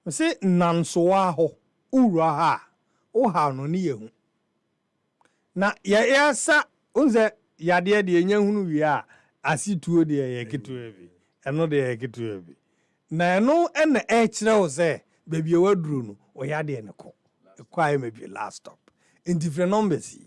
me se nansoa ho ura ha o ha no ni yehu na ya sa unze yade de enya hunu wi a asituo de ye ketewa bi eno de ye ketewa bi na eno ena e kire wo se baby e waduru no o yade ne ko kwai maybe last stop in different numbers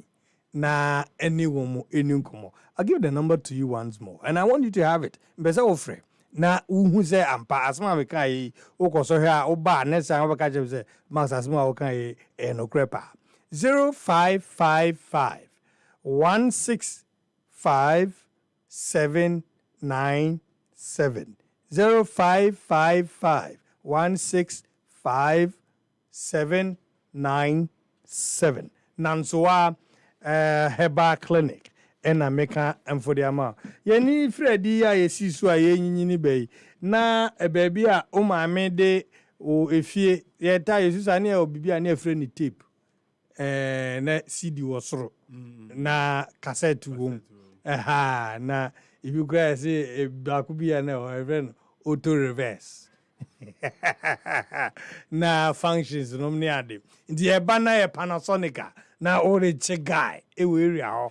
na anyone any nkomo. I'll give the number to you once more and I want you to have it mbese ofre na uhu se ampa asma me kai ukoso hia oba next time obaka je se max asma o kai no crepa 0555 165 797 0555 165 797 Nansoa Heba Clinic and America and for the amount. Yeni Freddy, I see so a yeni bay. Na a baby, my made o if ye tie is a near be a near friendly tape. Na CD was through. Na cassette to whom. Aha, na if you guys say a could be an auto reverse. Na functions no mniade ndi eba na ye Panasonica na ore che guy e we area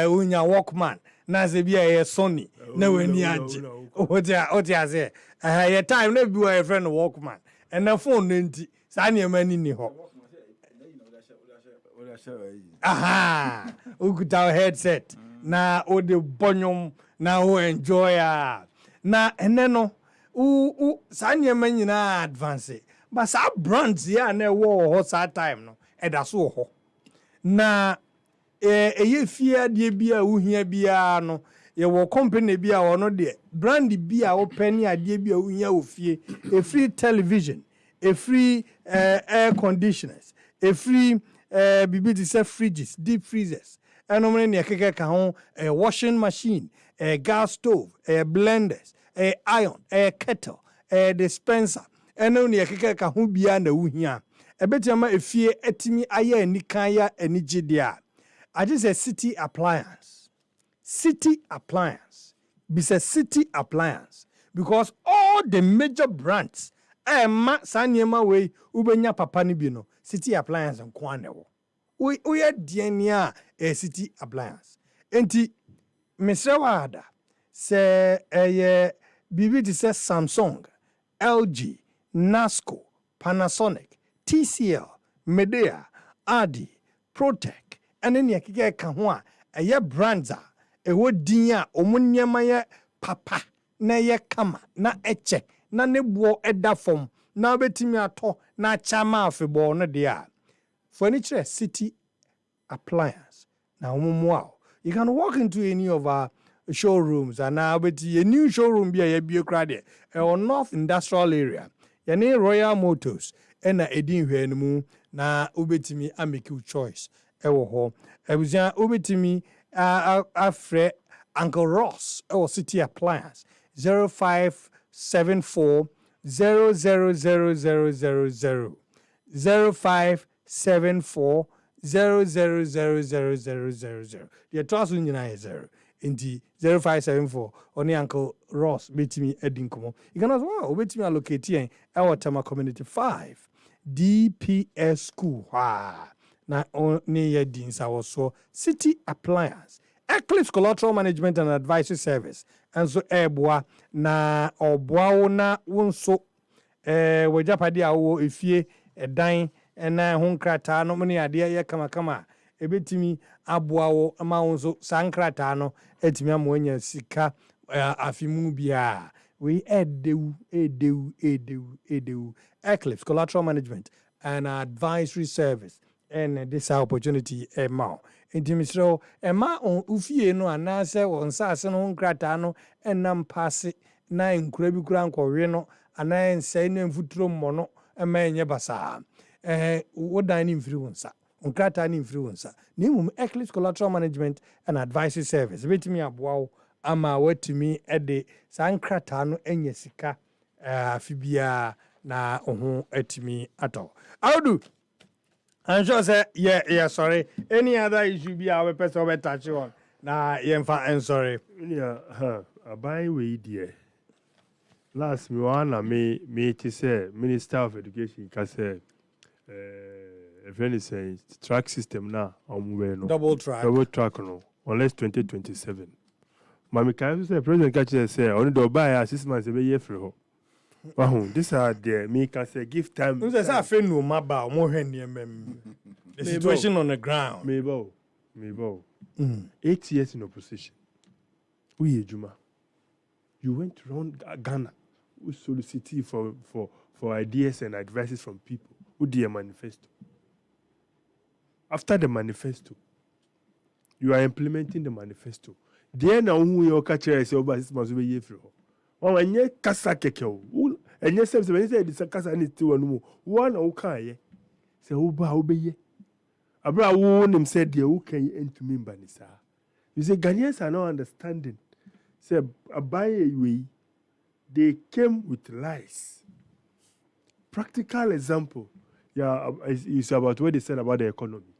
unya Walkman na ze bia ye Sony na weni age otia say ye time na bi wa friend Walkman and na phone nti sa na mani ni ho aha ukuta headset na ode bonyom na o enjoy na eneno sanyema nyina advance but sa brands ya na wo ho sa time no eda so ho na eye fie de bia uhia bia no ye wo company bia wono de brand bia wo pani ade bia uhia ofie a free television a free air conditioners a free bibiti say fridges deep freezers enomne ne keke ka ho washing machine gas stove blenders iron kettle dispenser eno ne yekeke ka ho bia na wuhia ebetiama efie etimi aya anikan ya anigide a age say city appliance be say city appliance because all the major brands ma sanyema we ubenya papa ni bi no city appliance nko anewo we ye diani a city appliance enti mesrewada se bibi ti say Samsung, LG, Nasco, Panasonic, TCL, Medea, Adi, Protec, and then yakike ka ho a eye brands a ewo din a omunyema ye papa na ye kama na eche na ne bo eda fom na betimi ato na chama afebo no de a furniture city appliance na omumu you can walk into any of our showrooms and now but a new showroom be a bureaucrat or North Industrial Area. Yani Royal Motors and a edin hwenu na ubetimi a make you choice. Ewo ho. Ebuzia ubetimi afre Uncle Ross or City Appliance 0574 0000000 0574 0000000. The trust union is 0. Inti 0574 oni Uncle Ross betimi edinkomo. You can also betimi allocate yen our Tama Community 5 DPS school na oni yedin so City Appliance Eclipse Collateral Management and Advisory Service and so eboa na oboa na wonso wajapadi awo efie edan na honkrata no mani ade ye kama ebetimi aboawo ama wonso sankrata no etimi amonya sika afimu bia we edewu Eclipse Collateral Management and Advisory Service and this opportunity emao intimisro ema on ufie no anase won sase no honkrata no enam passe na enkura bi kura nkɔwe no ana ensɛ no mfuturo mmɔ ema enye basa wodan ni mfiri wonsa onkrata ni mfiri wonsa ni mum Eclipse Collateral Management and Advisory Service betimi aboawo ama watimi ede sankrata no enye sika afibia na oho atimi ato audu I'm sure say yeah sorry any other issue be our person we touch on na yemfa and sorry yeah abai we die last me one na me to say Minister of Education ka say friend is saying track system now. Double track. Double track no. Unless 2027. Mami can you say President Kachi say only do buy 6 months every year for her. These are there. Me can say give time. You say I feel no maba more the situation on the ground. Maybe. 8 years in opposition. We Juma. You went around Ghana. We solicited for ideas and advices from people. Who did a manifesto? After the manifesto, you are implementing the manifesto. There now who you catch say over 6 months be year free. One when you kasa keke o. And you say this kasa ni ti wanu. One o kan ye. Say oba obeye. Abra who him said there who can end to me banisa. You say Ghanaians are not understanding. Say abaye way. They came with lies. Practical example. Yeah, it's about what they said about the economy.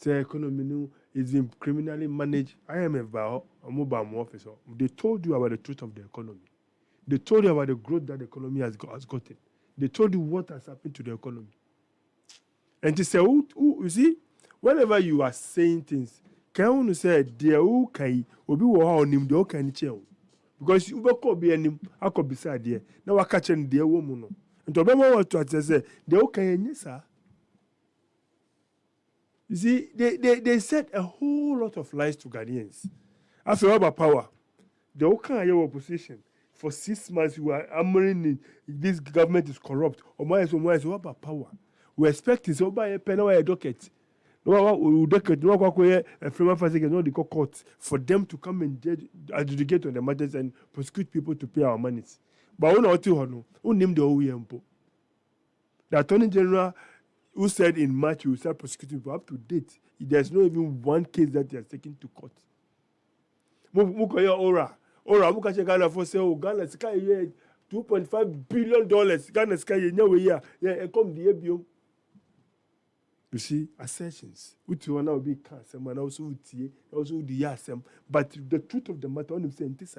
The economy now is being criminally managed. IMF by a mobile officer. They told you about the truth of the economy. They told you about the growth that the economy has gotten. They told you what has happened to the economy. And to say, you see, whenever you are saying things, can you say, dear, okay, obi wo on him, the okay, because you could be any, I could be sad there. Now I catch in dear woman. And to remember what to say, the okay, yes, sir. You see, they said a whole lot of lies to Ghanaians. After all about power, the okay opposition for 6 months you are hammering this government is corrupt. Or more about power. We expect is over a pen or a docket. No docket, no a framework no the court for them to come and adjudicate on the matters and prosecute people to pay our monies. But one or two, who named the OEM. The Attorney General who said in March he will start prosecuting people up to date. There's no even one case that he has taken to court. Ora, muka che Ghana for say, oh, Ghana sky here $2.5 billion. Ghana sky here, and come the ABO. You see, assertions. Which one now be cancer, man, also the yasem. But the truth of the matter, on him saying this,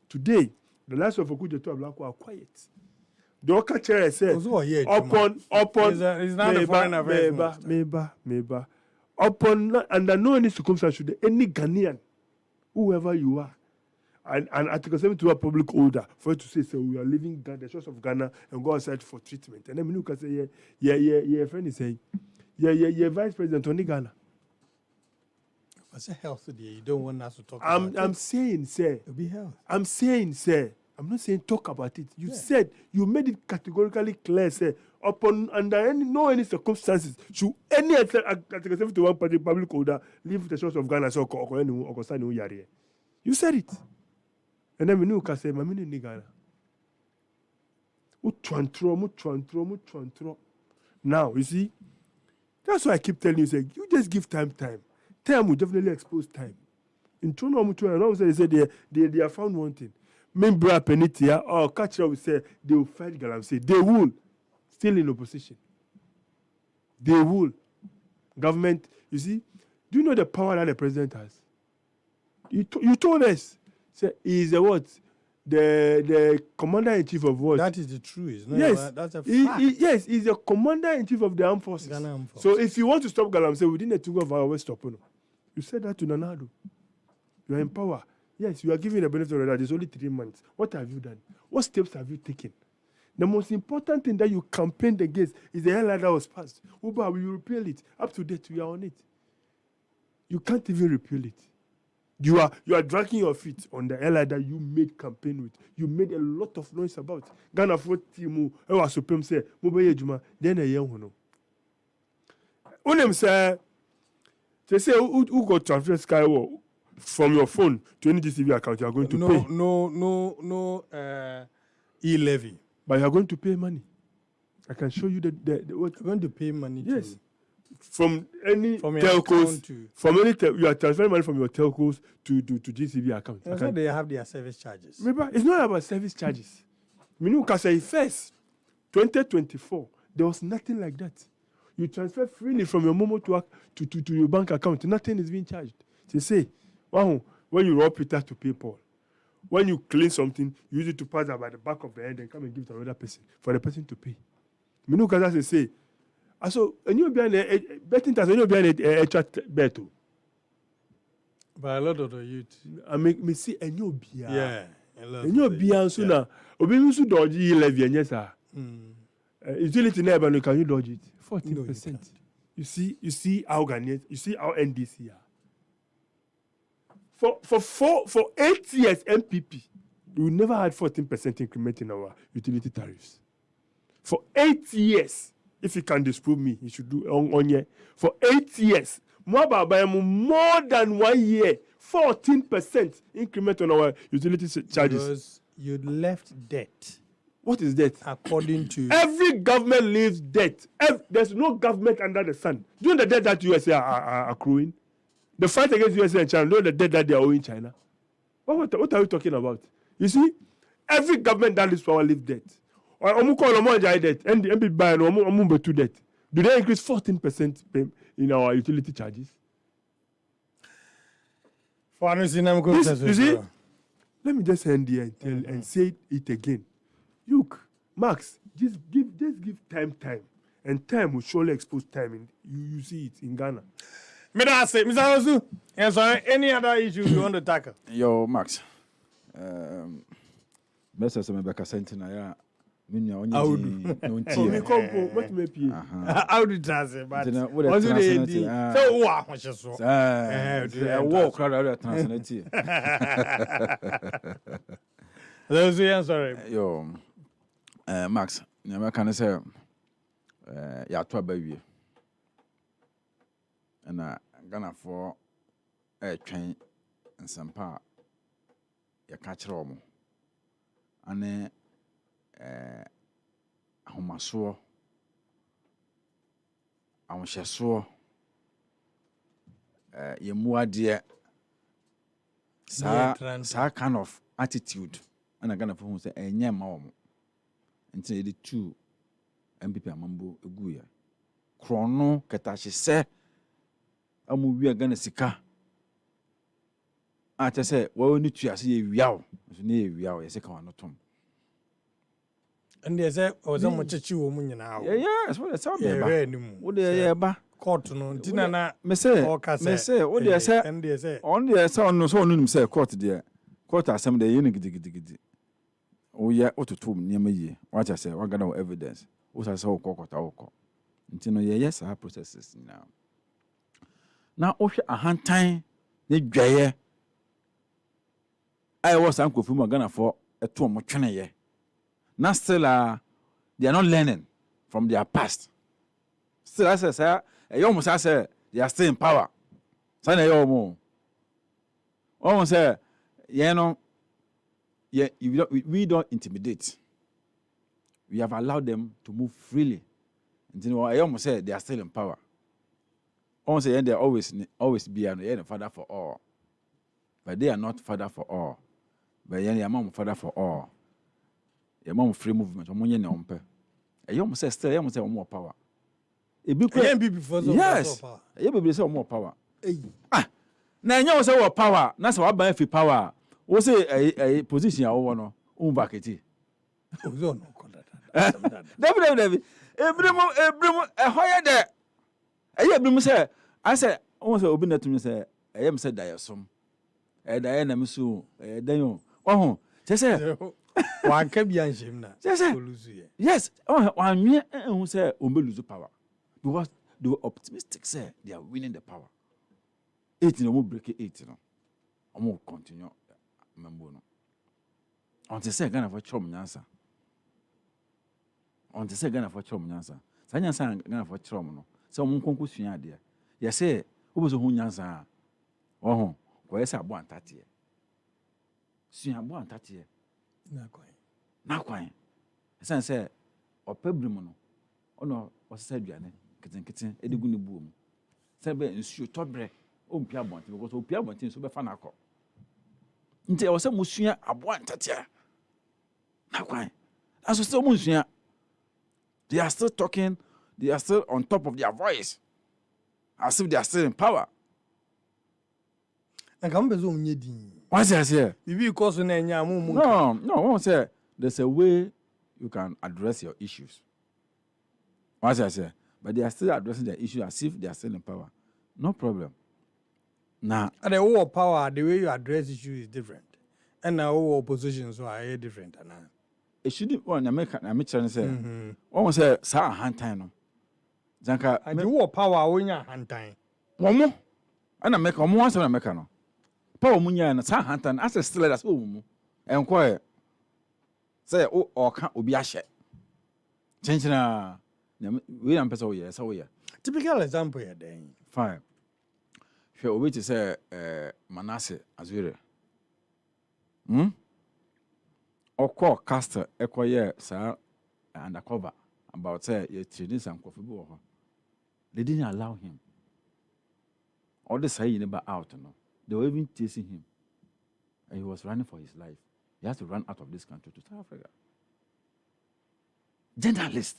today, the last of a good to black are quiet. The Oka chair said, upon, is not the foreign affairs maybe, upon, under no any circumstance should any Ghanaian, whoever you are, and Article 72 public order for you to say, so we are leaving the shores of Ghana and go outside for treatment. And then you can say, yeah, friend is saying, yeah, Vice President Tony Ghana. What's a health today? You don't want us to talk about it. I'm saying, sir. It'll be health. I'm saying, sir. I'm not saying talk about it. You said, you made it categorically clear, sir. Upon under any circumstances, should any Article 71 public order leave the shores of Ghana or you said it. And then we knew can say, Mammy in Ghana. Now, you see, that's why I keep telling you, say, you just give time. Time will definitely expose time. In Tono, they said they have found one thing. Membra Penitia or Catcher will say they will fight Galamsey. They will. Still in opposition. They will. Government, you see, do you know the power that the president has? You told us. Say he is what? The commander-in-chief of what? That is the truth. Yes. That's a fact. Yes, he's the commander-in-chief of the armed forces. So if you want to stop Galamsey within the 2 of hours, stop him. You said that to Nanado. You are in power. Yes, you are giving the benefit of the doubt. It's only 3 months. What have you done? What steps have you taken? The most important thing that you campaigned against is the LI that was passed. Uber, will you repeal it? Up to date, we are on it. You can't even repeal it. You are dragging your feet on the LI that you made campaign with. You made a lot of noise about. Ghana for Timu, I was supreme say, Mobile Juma, then a young one. Unem say, they say, who got transfer Skywalk from your phone to any GCB account, you are going to pay. No, e-levy. But you are going to pay money. I can show you the what. You're going to pay money. Yes. From any telcos, you are transferring money from your telcos to GCB account. And so they have their service charges. Remember, it's not about service charges. You can say first, 2024, there was nothing like that. You transfer freely from your Momo to your bank account. Nothing is being charged. They say, wow, when you rob Peter to PayPal, when you clean something, you use it to pass out by the back of the head and come and give it to another person for the person to pay. Minuka say, So, and you be an betting tax, and you be an chat better. But a lot of the youth. I make me see and you be. Yeah. And you be an sooner. Obi so dodgy 11 yes, sir. Utility never can you dodge it? 14%. You see how Ghanaians, you see how NDC are. For 8 years MPP, we never had 14% increment in our utility tariffs. For 8 years, if you can disprove me, you should do on year. For 8 years, more than 1 year, 14% increment on our utility charges. Because you left debt. What is debt? According to every government leaves debt. There's no government under the sun. Do you know the debt that USA are accruing? The fight against USA and China, know the debt that they are owing China. What are we talking about? You see, every government that leaves power leaves debt. Or debt, and the MP buy and debt. Do they increase 14% in our utility charges? You see, let me just end here and say it again. Look, Max, just give time, and time will surely expose time. You see it in Ghana. Mr. Ozu, yes, any other issue you want to tackle? Yo, Max. Mr. Semebeka Sentinaya. How do you translate? But what do they do? So, what? Walk around translate. Sorry. Yo, Max, I can say, ya to baby. And Ghana for a train and some part. Ya catch romo. And ahomasoɔ ahohyɛsoɔ yɛmu adeɛ saa kind of attitude ɛna Ghanafoɔ hu sɛ ɛnyɛ ma wɔn nti na yɛde two MPP amambo egu yɛ krono kɛtahyesɛ amu wia Ghana sika a kyɛ sɛ wɔn ne tua se yɛ wiaw nso ne yɛ wiaw yɛ sɛ ka wɔn no tom. And they say, "Oh, some muchachi woman now." Yes, what they say. What they say? Court no. Tina me say. What they say? And they say. Only they say no so no say court there. Court asem dey yin gidi. Oh yeah, what to tell me near me. What I say, what got no evidence. What I say, court. Until no yes, I have processes now. Now, oh, a hand time, they dry. I was uncle from Ghana for a 2 month training. Now still they are not learning from their past. Still I say you almost say they are still in power. Say you almost say we don't intimidate. We have allowed them to move freely. Until I almost say they are still in power. Almost say they always be a father for all. But they are not father for all. But they are mom father for all. Your mom free movement, or money on pay. A young say still, I say more power. A big before yes, a baby say more power. Now you say what power, that's what buy free power. What's a position I want to back it. David, a higher there. A say, I said, almost open that to me say, I am said diasom. A Diana so, a Dayon. Oh, say. One can be ashamed now. Yes. Oh, one year who say lose power because they were optimistic. Say they are winning the power. 18 no more break 18 no. I more continue. Remember no. Until say Ghana for chom nyansa. Until say Ghana for chom nyansa. Sa nyansa Ghana for chom no. Say omo konko sua ade. Ye say obo so hu nyansa. Oh, ko yesa abo antate. Sua abo antate. Na kwan. Esan say opabrim no. Ono osesa aduane keten edigu ne buo mu. Say be nsuo tobre o mpia bonte because o pia bonte so be fa na akọ. Nti e wo say musua abo antatia. Na kwan. Aso still musua. They are still talking, they are still on top of their voice. As if they are still in power. And come bezo unye din. What's that here? Because no, one say there's a way you can address your issues. What's that say? but they are still addressing the issue as if they are still in power. No problem. Now, and the war power, the way you address issue is different. And now opposition so are different. It shouldn't want to say, almost say, Sir Hantino. Zanka, and the war power when you're Hantine. One more, and I make a more than a mechano. Power Munya and Sir Hantan as a still as home. And quiet. Say, oh, or can't be a shit. Changing we am person yes, oh yeah. Typical example here then. Fine. Sure, we to say Manasseh Azure. Or call Caster Equire, sir, undercover about say your trading some coffee. They didn't allow him. All the say never out, no. They were even chasing him. And he was running for his life. He has to run out of this country to South Africa. Journalist,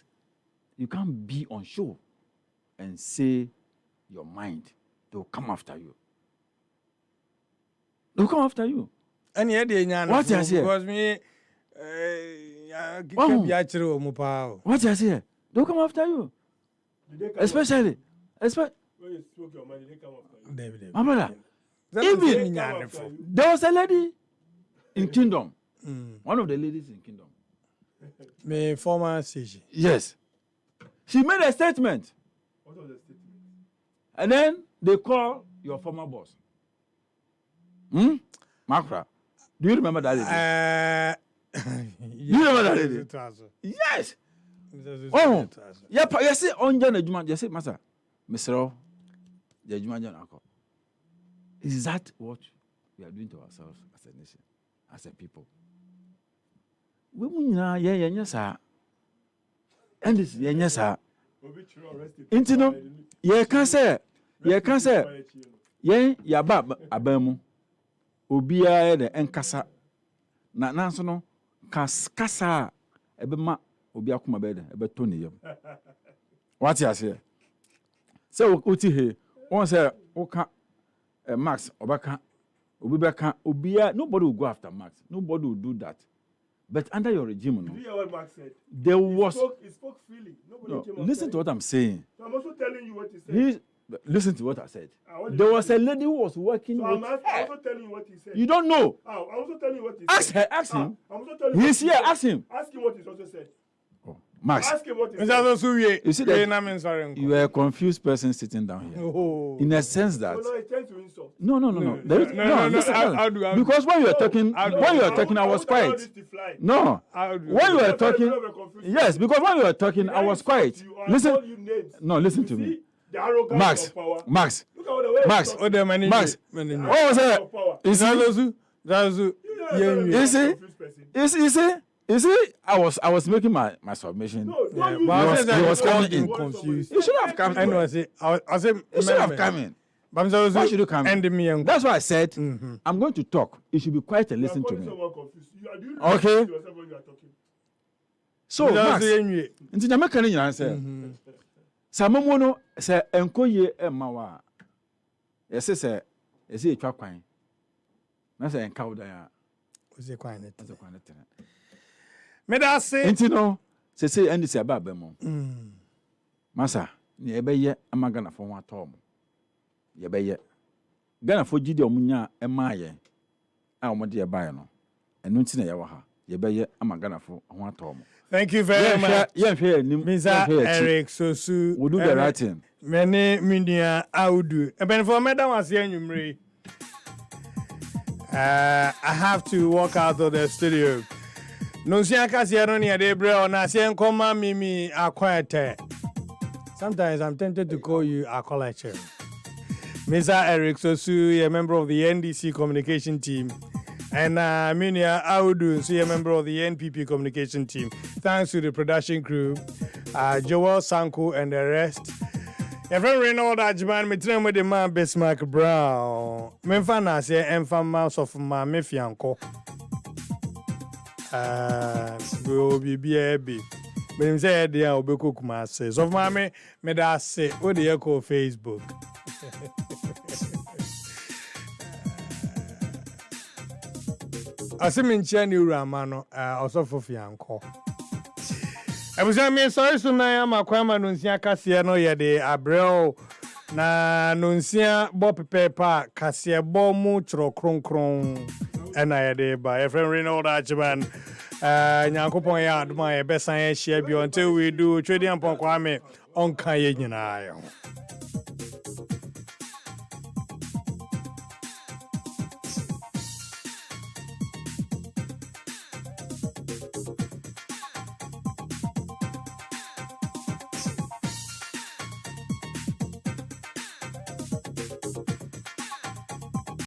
you can't be on show and say your mind. They'll come after you. They'll come after you. And yet, what you say? Because me, what you say? They'll come after you. Especially. When you spoke your mind, they come after you. My brother, even there was a lady in Kingdom. One of the ladies in Kingdom. My former CG. Yes. She made a statement. What was the statement? And then they call your former boss. Makra. Do you remember that lady? You remember that lady? Yes. Oh, yeah, you see, on Jan Juma, you see, Master, Mr. Juma. Is that what we are doing to ourselves as a nation, as a people? We are, yes, sir. And this, yes, sir. Intino, you can say, yeah, bab, abemu. Obia the enkasa. Na nanso no kasa ebema obi akoma bede ebeto ne yam. What you say? So uti he, won say oka Max obaka obi beka obia, nobody will go after Max. Nobody will do that. But under your regime, no. Did you hear what Max said? There was. He spoke freely. No, listen to what I'm saying. So I'm also telling you what he said. Listen to what I said. There was a lady who was working with I'm also telling you what he said. You don't know. I'm also telling you what he said. Ask him. I'm also telling you. He's here. Ask him. Ask him what he also said. Oh, Max. Ask him what he said. You see that you are a confused person sitting down here. Oh. In a sense that. No, he tends to insult. No. Listen, because when you are talking, I was quiet. No. When you are talking, yes, because when you are talking, I was quiet. Listen. No, listen to me. Max. What was that? You see, I was making my submission. No, he was coming confused. You should have come in. I said, you should have come in. Why should you come in? That's why I said, I'm going to talk. You should be quiet and listen to me. Okay? So, Max, into the mechanic answer. Samomono say enkoye emawa. Yes, say is it twa kwan. Na say enka wodan a. Ose kwan net. Ose kwan net. Me da say. Enti no, say end say aba ba mo. Masa, ne ebeye amaga na fo ho atom. Ye beye. Gana fo gidi omunya ema ye. A omode ye bae no. Enu nti na ye wa ha. Ye beye amaga na fo ho atom. Thank you very much. Mr. Eric Sosu. We'll do the right thing. Many media audu. And for me, that was here. I have to walk out of the studio. No, see, I can't see Aronia Debra or Nasian Koma Mimi Aquate. Sometimes I'm tempted to call you a collector. Mr. Eric Sosu, a member of the NDC communication team. And Minia Audu, so a member of the NPP communication team. Thanks to the production crew, Joel Sanko and the rest. If I Reynolds Ajman, me train with the man Bismarck Brown. Memfana say enfam mouse of my mefianko. Go be baby. But him say they are obeko kuma says of my me da say what the echo Facebook. Asimin Chani Ramano, also for Fianco. Ebusa me sorry so na ya makwama nunsia kase no ye de abrel na nunsia bo pepepa kase bo mu chro kronkron ena ye de ba e friend Renaud Achman nyankopon ya aduma ye besan ye share bi until we do trading pon kwame on kan ye nyina yo